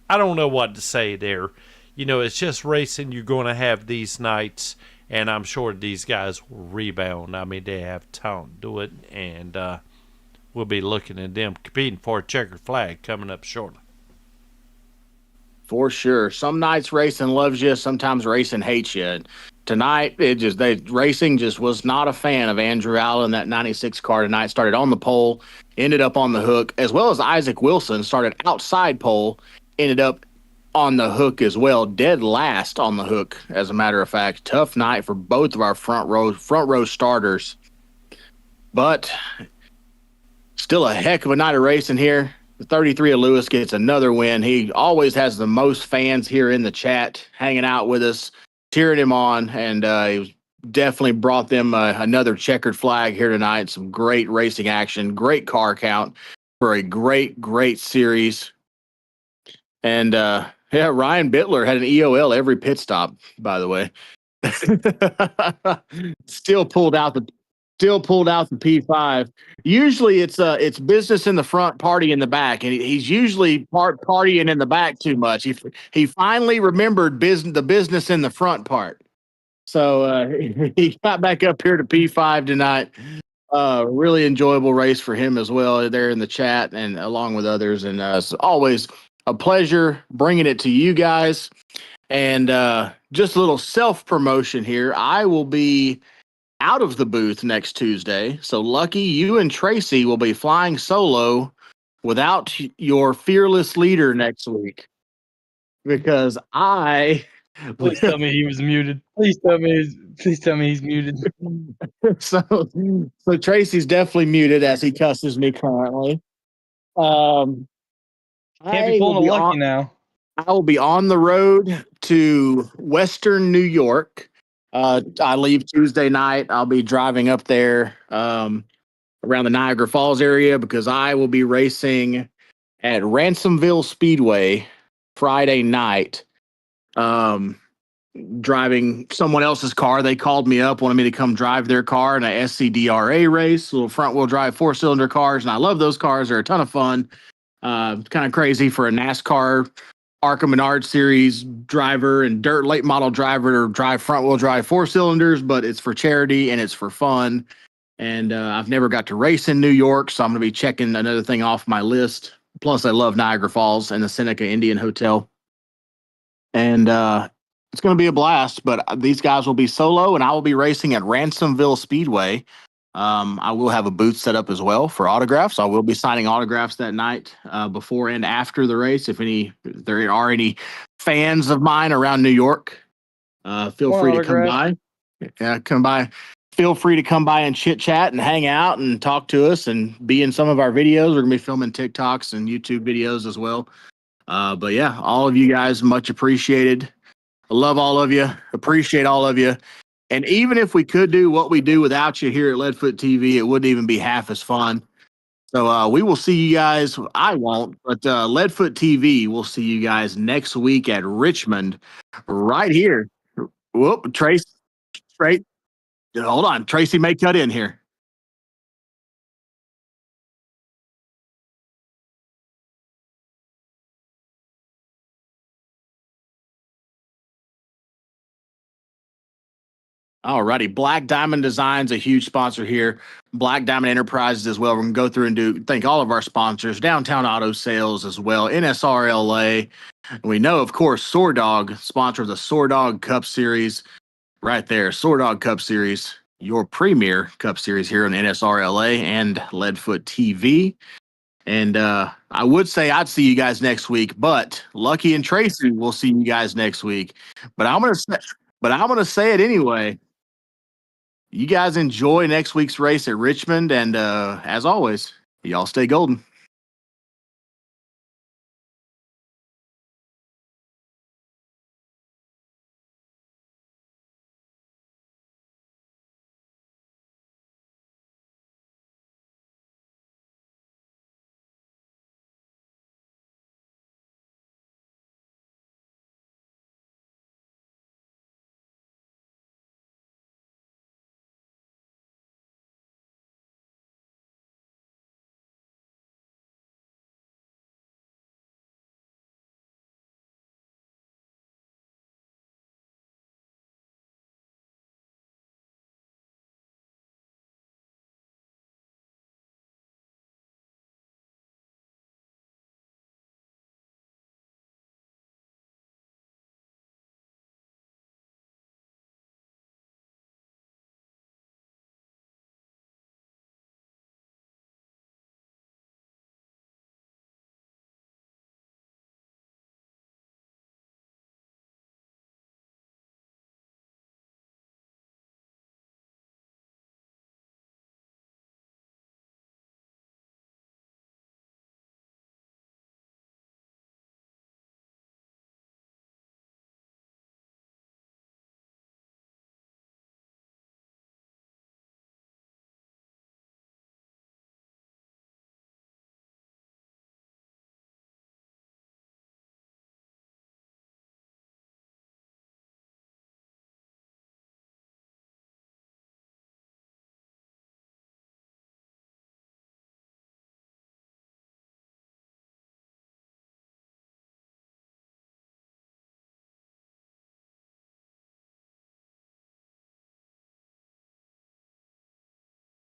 don't know what to say there. It's just racing. You're going to have these nights, and I'm sure these guys will rebound. I mean, they have talent to do it, and we'll be looking at them competing for a checkered flag coming up shortly. For sure. Some nights racing loves you, sometimes racing hates you. And tonight, racing just was not a fan of Andrew Allen. That 96 car tonight started on the pole, ended up on the hook, as well as Isaac Wilson started outside pole, ended up on the hook as well, dead last on the hook, as a matter of fact. Tough night for both of our front row starters. But still a heck of a night of racing here. The 33 of Lewis gets another win. He always has the most fans here in the chat hanging out with us, cheering him on, and he definitely brought them another checkered flag here tonight. Some great racing action, great car count for a great, great series. And Ryan Bittler had an EOL every pit stop, by the way. Still pulled out the P5. Usually it's business in the front, party in the back, and he's usually partying in the back too much. He finally remembered the business in the front part. So he got back up here to P5 tonight. Really enjoyable race for him as well there in the chat and along with others. And it's always a pleasure bringing it to you guys. And just a little self-promotion here. I will be out of the booth next Tuesday. So Lucky, you and Tracy will be flying solo without your fearless leader next week. Because Please tell me he was muted. Please tell me he's muted. So Tracy's definitely muted as he cusses me currently. Can't be pulling a Lucky now. I will be on the road to Western New York. I leave Tuesday night. I'll be driving up there around the Niagara Falls area because I will be racing at Ransomville Speedway Friday night. Driving someone else's car. They called me up, wanted me to come drive their car in a SCDRA race, little front-wheel drive 4-cylinder cars, and I love those cars. They're a ton of fun. Kind of crazy for a NASCAR ARCA Menard Series driver and dirt late model driver to drive front wheel drive 4-cylinders, but it's for charity and it's for fun. And I've never got to race in New York, so I'm going to be checking another thing off my list. Plus, I love Niagara Falls and the Seneca Indian Hotel. And it's going to be a blast, but these guys will be solo, and I will be racing at Ransomville Speedway. I will have a booth set up as well for autographs. I will be signing autographs that night before and after the race. If there are any fans of mine around New York, feel free to come by. Yeah, come by. Feel free to come by and chit chat and hang out and talk to us and be in some of our videos. We're gonna be filming TikToks and YouTube videos as well. But yeah, all of you guys, much appreciated. I love all of you. Appreciate all of you. And even if we could do what we do without you here at Leadfoot TV, it wouldn't even be half as fun. So we will see you guys. I won't, but Leadfoot TV will see you guys next week at Richmond, right here. Whoop, Trace, straight. Hold on, Tracy may cut in here. All righty. Black Diamond Designs, a huge sponsor here. Black Diamond Enterprises as well. We're going to go through and thank all of our sponsors. Downtown Auto Sales as well. NSRLA. And we know, of course, SoarDogg, sponsor of the SoarDogg Cup Series. Right there. SoarDogg Cup Series, your premier Cup Series here on NSRLA and Leadfoot TV. And I would say I'd see you guys next week, but Lucky and Tracy will see you guys next week. But I'm gonna say it anyway. You guys enjoy next week's race at Richmond, and as always, y'all stay golden.